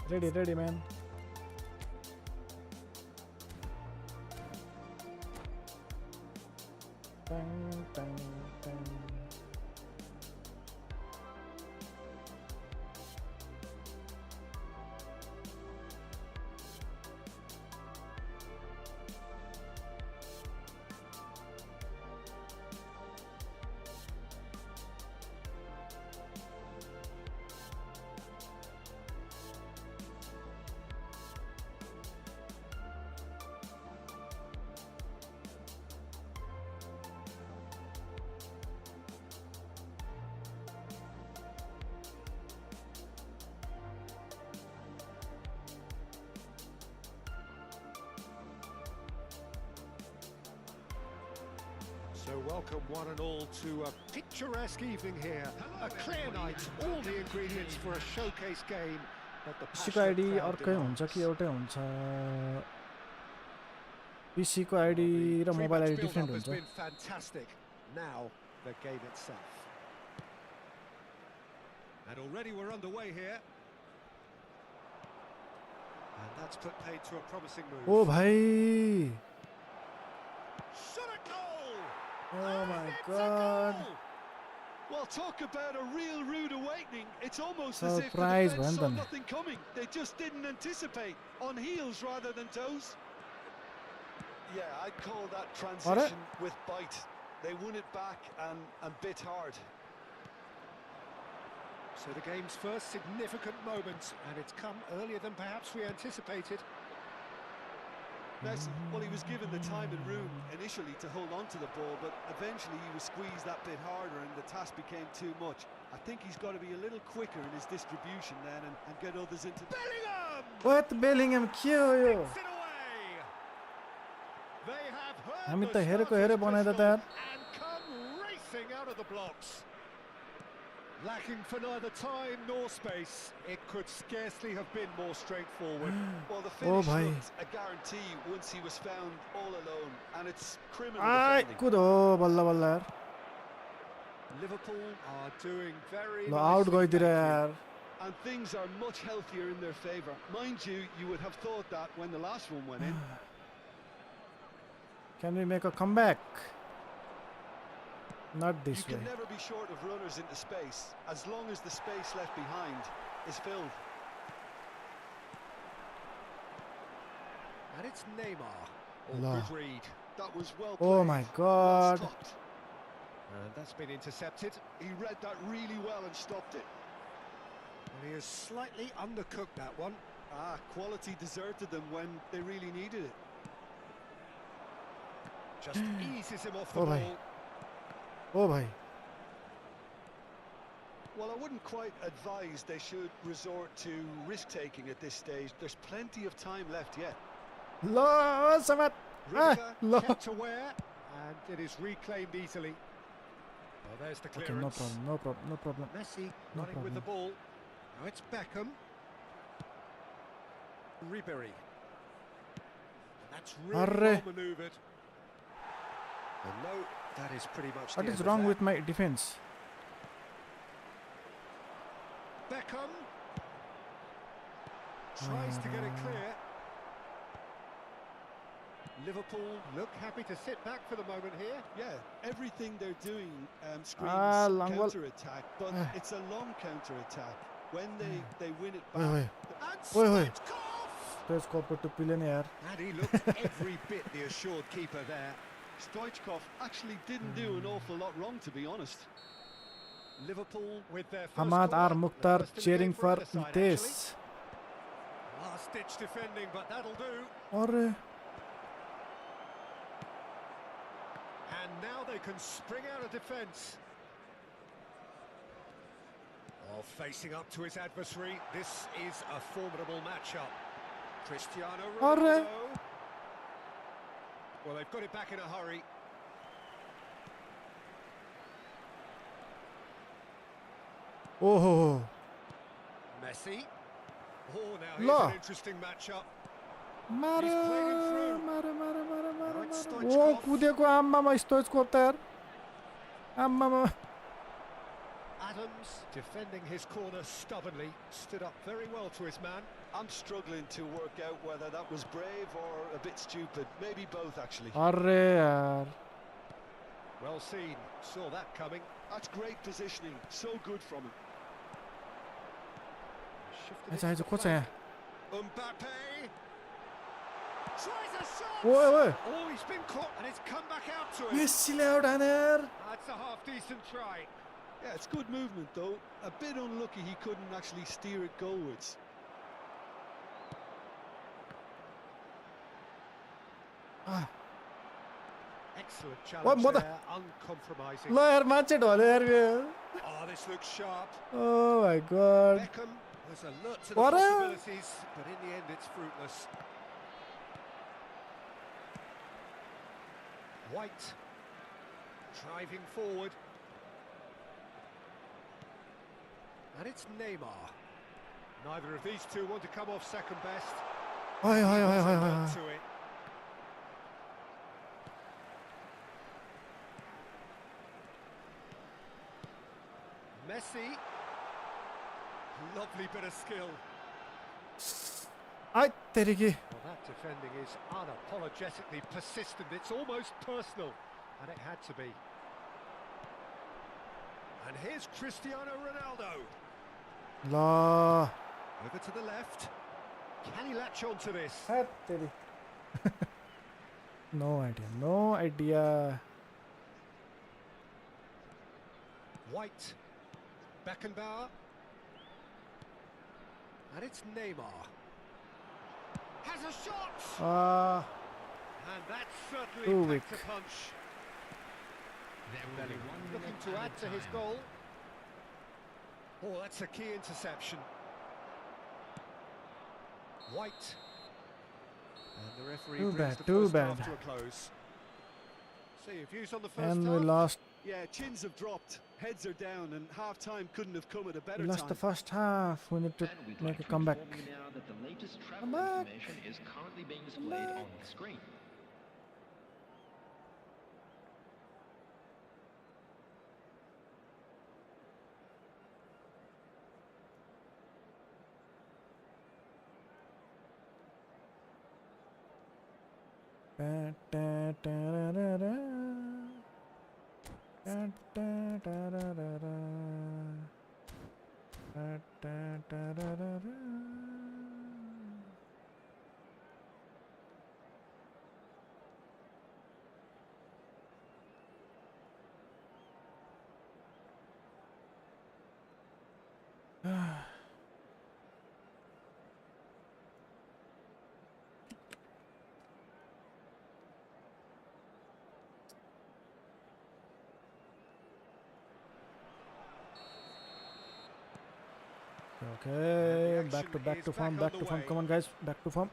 Ready, man. Bang. So welcome one and all to a picturesque evening here. A clear night, all the ingredients for a showcase game. But the PC को ID अर्कै हुन्छ कि एउटै हुन्छ? PC को ID र mobile ID different हुन्छ. Fantastic. Now the game itself. And already we're underway here. And that's put paid to a promising move. Oh भाई. Shot a goal. Oh my god. Well, talk about a real rude awakening. It's almost Surprise, as if the defense saw Brandon. nothing coming. They just didn't anticipate. On heels rather than toes. Yeah, I'd call that transition with bite. They won it back and bit hard. So the game's first significant moment, and it's come earlier than perhaps we anticipated. Messi, well, he was given the time and room initially to hold on to the ball, but eventually he was squeezed that bit harder and the task became too much. I think he's got to be a little quicker in his distribution then and get others into... Bellingham! What Bellingham क्यों हो यो? Takes it away. They have heard हामी the त हेरेको हेरे starter's बनाए त whistle यार. and come racing out of the blocks. Lacking for neither time nor space, it could scarcely have been more straightforward. Well, the finish bhai. looked a guarantee once he was found all alone, and it's criminal I defending. कुदो बल्ल बल्ल यार. Liverpool are doing very ल out nicely. गइदिएर thank you. यार. And things are much healthier in their favour. Mind you, you would have thought that when the last one went in. Can we make a comeback? Not You this way. can never be short of runners into space, as long as the space left behind is filled. And it's Neymar. Oh, La. good read. That was well played. Oh my God. Well stopped. And that's been intercepted. He read that really well and stopped it. And he has slightly undercooked that one. Quality deserted them when they really needed it. Just eases him off the Oh, bhai. ball. Oh भाई. Well, I wouldn't quite advise they should resort to risk-taking at this stage. There's plenty of time left yet. ल समात. Ribery ल. kept aware, and it is reclaimed easily. Well, there's the Okay, clearance. no problem. Messi No running with the problem. ball. Now it's Beckham. Ribery. And that's really Arre. well manoeuvred. And no, that is pretty much What the is end of wrong that. with my defense? Beckham tries to get it clear. Liverpool look happy to sit back for the moment here. Yeah, everything they're doing screams long ball. counter-attack, but it's a long counter-attack. When they win it Wait. back... And Wait. Stoichkov! Press copper to Pilen यार. And he looked every bit the assured keeper there. Stoichkov actually didn't do an awful lot wrong, to be honest. Liverpool with their first Hamad corner, R the Mukhtar first in the cheering game for either side, this. actually. Last-ditch defending, but that'll do. अरे. And now they can spring out of defence. Oh, facing up to his adversary, this is a formidable matchup. Cristiano Arre. Ronaldo. Well, they've got it back in a hurry. Oh. Messi. Oh, now La. here's an interesting matchup. मारे He's playing him through. मारे. it's वो Stoichkov. कुदेको आम्मामा Stoichkov त यार. आम्मामा. Adams defending his corner stubbornly, stood up very well to his man. I'm struggling to work out whether that was brave or a bit stupid. Maybe both, actually. अरे यार. Well seen, saw that coming. That's great positioning. So good from him. Shifted अच्छा it आज to coach flank. है. Mbappe tries a shot. ओए. Oh, he's been caught and it's come back out to him. मेसीले out हाने यार. That's a half-decent try. Yeah, it's good movement, though. A bit unlucky he couldn't actually steer it goalwards. Excellent What challenge mother- there, uncompromising. ल यार मान्छे ढल्यो यार यो. Oh, this looks sharp. Oh my god. Beckham was alert to the What a- possibilities, but in the end it's fruitless. White driving forward. And it's Neymar. Neither of these two want to come off second best. Hi hi hi hi Alert hi. to it. Messi. Lovely bit of skill. आय तेरी की. Well, that defending is unapologetically persistent. It's almost personal, and it had to be. And here's Cristiano Ronaldo. ल. Over to the left. Can he latch on to this? हाय तेरी. No idea. No idea. White. Beckenbauer. And it's Neymar. Has a shot! And that certainly packed a punch. There will be 1 Looking minute to add added to his time. goal. Oh, that's a key interception. White. And the referee brings the first half to a close. So your views on the first And half? we lost. Yeah, chins have dropped, heads are down, and half-time couldn't have come at a better We lost time. the first half. We need to And we'd make like a to comeback. inform you now that the latest travel Comeback. information is currently being displayed on the screen. Okay, And the back to action form, is back back to form. underway. Come on, guys, back to form.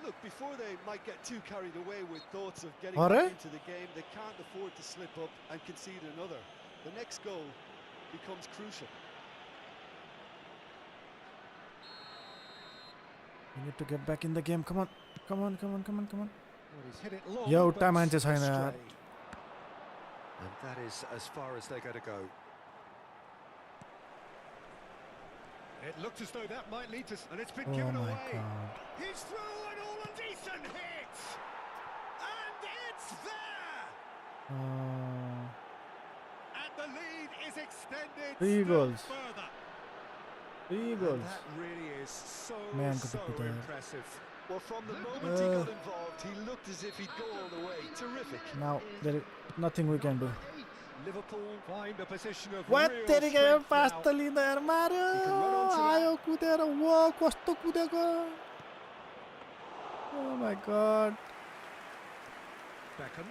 Look, before they might get too carried away with thoughts of getting Are back they? into the game, they can't afford to slip up and concede another. The next goal becomes crucial. We need to get back in the game. Come on, come on, come on, come on, come on. Well, he's hit it long, Yo, but time matches छैन यार. astray. And that is as far as they're going to go. It looked as though that might lead to... And it's been Oh given my away. god. He's through and all a decent hit! And it's there! And the lead is extended 3 still goals. further. 3 And goals. that really is so Man, good to put that. impressive. Well, from the moment he got involved, he looked as if he'd go all the way. Terrific. Now there is nothing we can do. Liverpool find a position of What real तेरी के strength पास now. त लिँदा यार मार्यो can run onto that. आयो कुदेर वो कस्तो कुदेको. Oh my god. Beckham.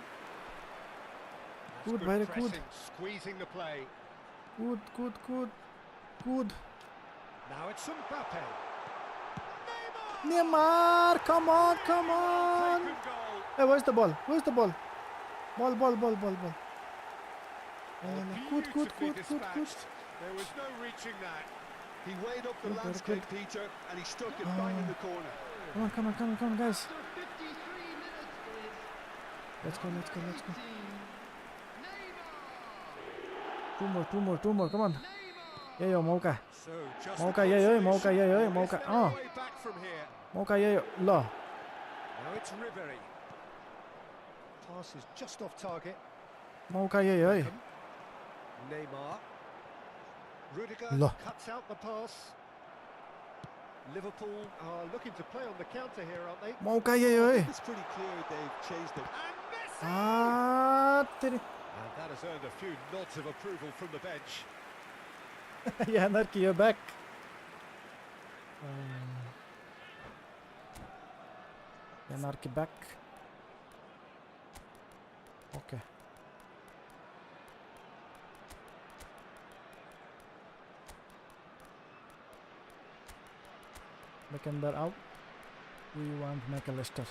Good, Good very good. pressing, squeezing the play. Good, good, good, good. Now it's Mbappe. Neymar, come on, come on. Taken goal. Hey, where's the ball? Where's the ball? Ball, ball, ball, ball, ball. Good, good, Beautifully good, good, good. dispatched. There was no reaching that. He weighed up the Good, very landscape, good. Peter, and he stuck it bang in the corner. Come on, come on, come on, come on, guys. After 53 minutes, boys. Let's go, let's go, let's go. 19. Neymar. Two more, two more, two more. Come on. Neymar. Yeah, yo, mauka. So just Mauka, the yeah, yeah, consolation. mauka, yeah, yeah, Is mauka. there a way back from here? Mauka, yeah, yo. Lo. Now it's Ribery. Pass is just off target. Mauka, yeah, yeah. Beckham. Neymar. Rudiger Lo. cuts out the pass. Liverpool are looking to play on the counter here, aren't they? Mauka, yeah, yeah. It's pretty clear they've chased it. And Messi! Ah, तेरी. And that has earned a few nods of approval from the bench. Yeah, Narki, you're back. Yeah, Narki back. Okay. Bekender out. We want McAllister.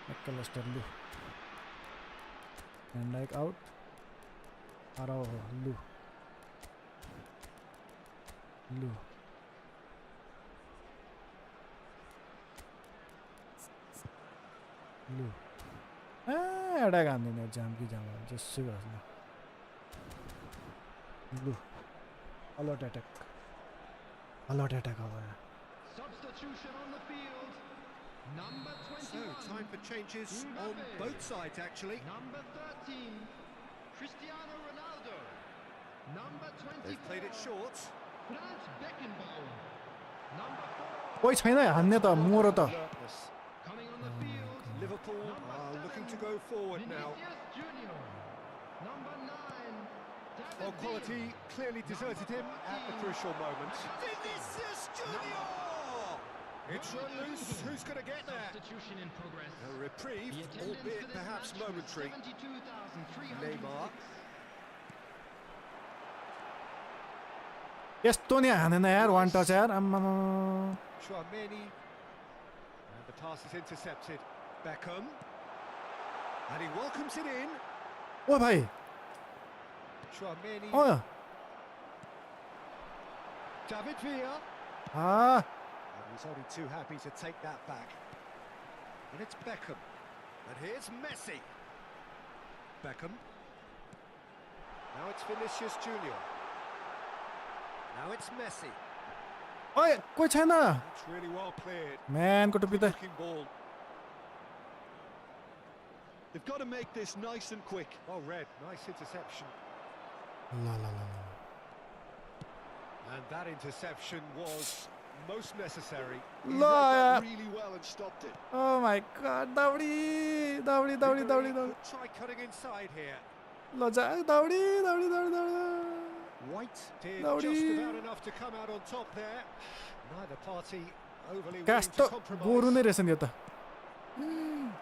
McAllister, Lu. Van Dijk out. Araujo, Lu. Lu. Lu. एडा गान्दिने जाम कि जाम जसै गरौँ न. Lu. Alert attack. Alert attack अब. Substitution on the field. Number 21. So, time for changes on both sides, actually. Number 13. Cristiano Ronaldo. Number 24. They've played it short. Franz Beckenbauer. Number 4. कोही छैन हान्ने त मोरो त. Alertness. Coming on the field. Liverpool are looking to go forward now. Vinicius Junior. Number 9. Well, quality clearly deserted him at the crucial moment. Vinicius Junior! It's run loose. Who's going to get there? Substitution in progress. A reprieve, The attendance for albeit this perhaps match was momentary. 72,306. Neymar. यस्तो नि हानेन यार वान touch यार आम्मामा Chouameni. And the pass is intercepted. Beckham. And he welcomes it in. ओ भाइ Chouameni. O David Villa. Uh And he's only too happy to take that back. And it's Beckham. And here's Messi. Beckham. Now it's Vinicius Junior. Now it's Messi. ओए कोही छैन It's really well cleared. म्यानको टुप्पी त Looking ball. They've got to make this nice and quick. Well read. Nice interception. ल ल ल ल And that interception was most necessary. He ल read that यार really well and stopped it. Oh my god दाउडी दाउडी दाउडी दाउडी दाउडी Could try cutting inside here. ल जा दाउडी दाउडी दाउडी दाउडी White did Lowry. just about enough to come out on top there. Neither party overly willing कस्तो to compromise. गोरु नै रहेछ नि यो त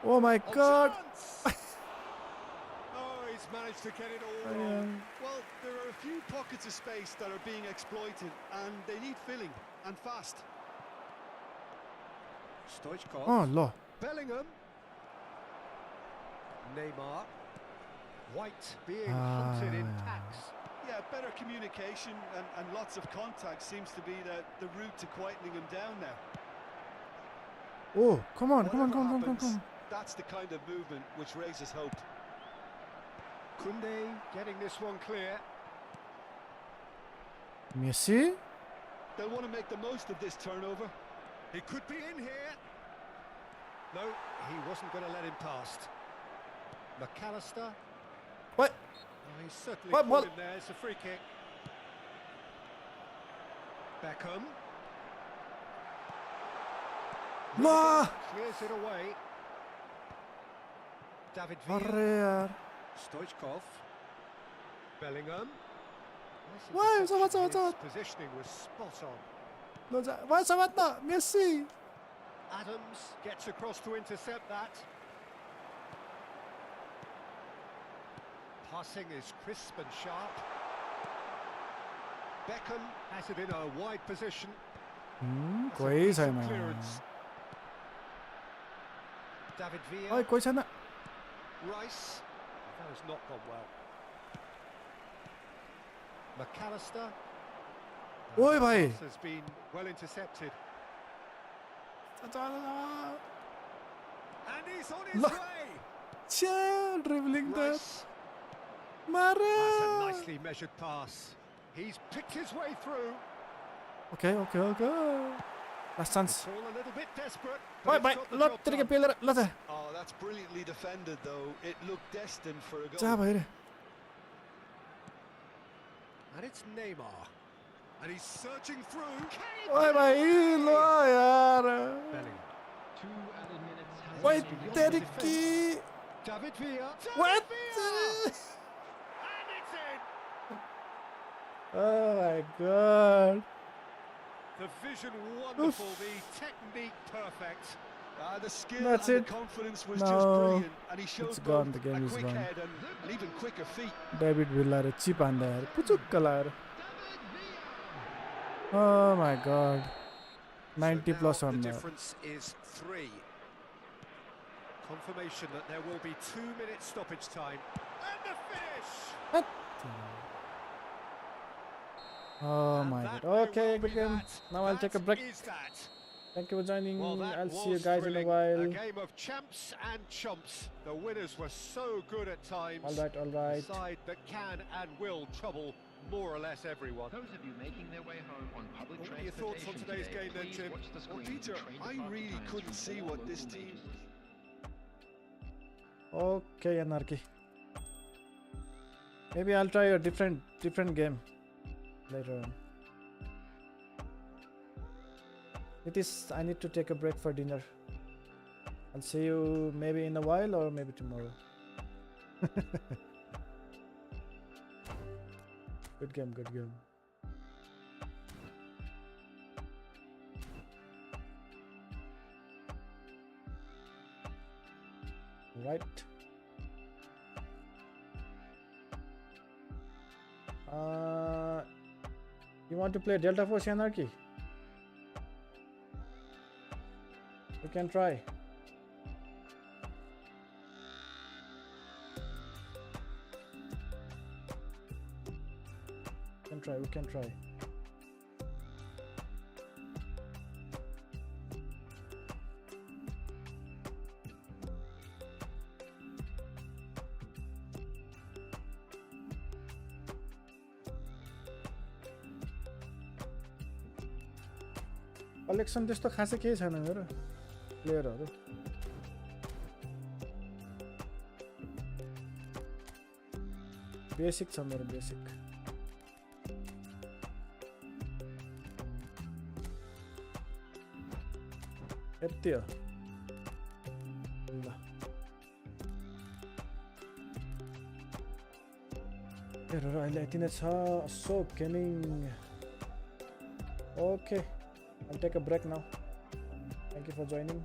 oh my Oh, God chance! Oh, he's managed to get it all wrong. Well, there are a few pockets of space that are being exploited and they need filling, and fast. Stoichkov. अँ ल Bellingham. Neymar. White being Ah. hunted in packs. Yeah, better communication and lots of contact seems to be the route to quietening him down now. Oh come on come on Whatever come come come happens, come that's the kind of movement which raises hope. Kunde getting this one clear. Messi They'll want to make the most of this turnover. He could be in here. No, he wasn't going to let him past. McAllister. ओए Oh, he's certainly What, caught what? him there. It's a free kick. Beckham. ल Clears it away. David Villa. अरे यार Stoichkov. Bellingham. Nice Why? interception. What's up? His positioning was spot on. ल जा वास मत न Messi Adams gets across to intercept that. Passing is crisp and sharp. Beckham has it in a wide position. That's a कोही decent छैन clearance. David Villa. ओए कोही छैन Rice. That has not gone well. McAllister. ओए भाइ This has been well intercepted. And he's on his Look. way. छ्या ड्रिबलिङ त Rice. मारे That's a nicely measured pass. He's picked his way through. Okay okay okay last chance It's all a little bit desperate. ओए But भाइ it's got the ल job तेरिके done. पेलेर ल त Oh, that's brilliantly defended, though. It looked destined for a goal. जा भइरे And it's Neymar. And he's surging through. ओए भाइ ल यार Bellingham. 2 added minutes has ओए been beyond तेरिकी David Villa. What? Villa! And it's in. Oh my god. The vision wonderful, the technique perfect. The skill That's and it. the confidence was No. just brilliant, and he showed It's gone, both the game a is quick gone. head and even quicker feet. David Villa र chip हान्दा यार पुचुक्क लाएर Oh my god. 90 So plus now on the that. difference is 3. Confirmation that there will be 2 minutes stoppage time. And the finish! Oh And my that god. may Okay, well good be game. that. Now I'll take a That break. is that. Thank you for joining. Well, that I'll see you was guys in a thrilling. while. A game of champs and chumps. The winners were so good at times. All right, all A right. side that can and will trouble more or less everyone. Those of you making their way home on public What are your transportation thoughts on today's today, game then, please Jim? watch the Well, screen. Peter, Train I departure really times couldn't from see all what this local team... majors. Okay, Anarchy. Maybe I'll try a different game later on. It is. I need to take a break for dinner. I'll see you maybe in a while or maybe tomorrow. Good game, good game. Right. You want to play Delta Force Anarchy? We can try. We can try. Collection त्यस्तो खासै केही छैन मेरो प्लेयरहरु basic छ मेरो basic यति हो ल हेरहरु अहिले यति नै छ so gaming okay I'll take a break now. Thank you for joining.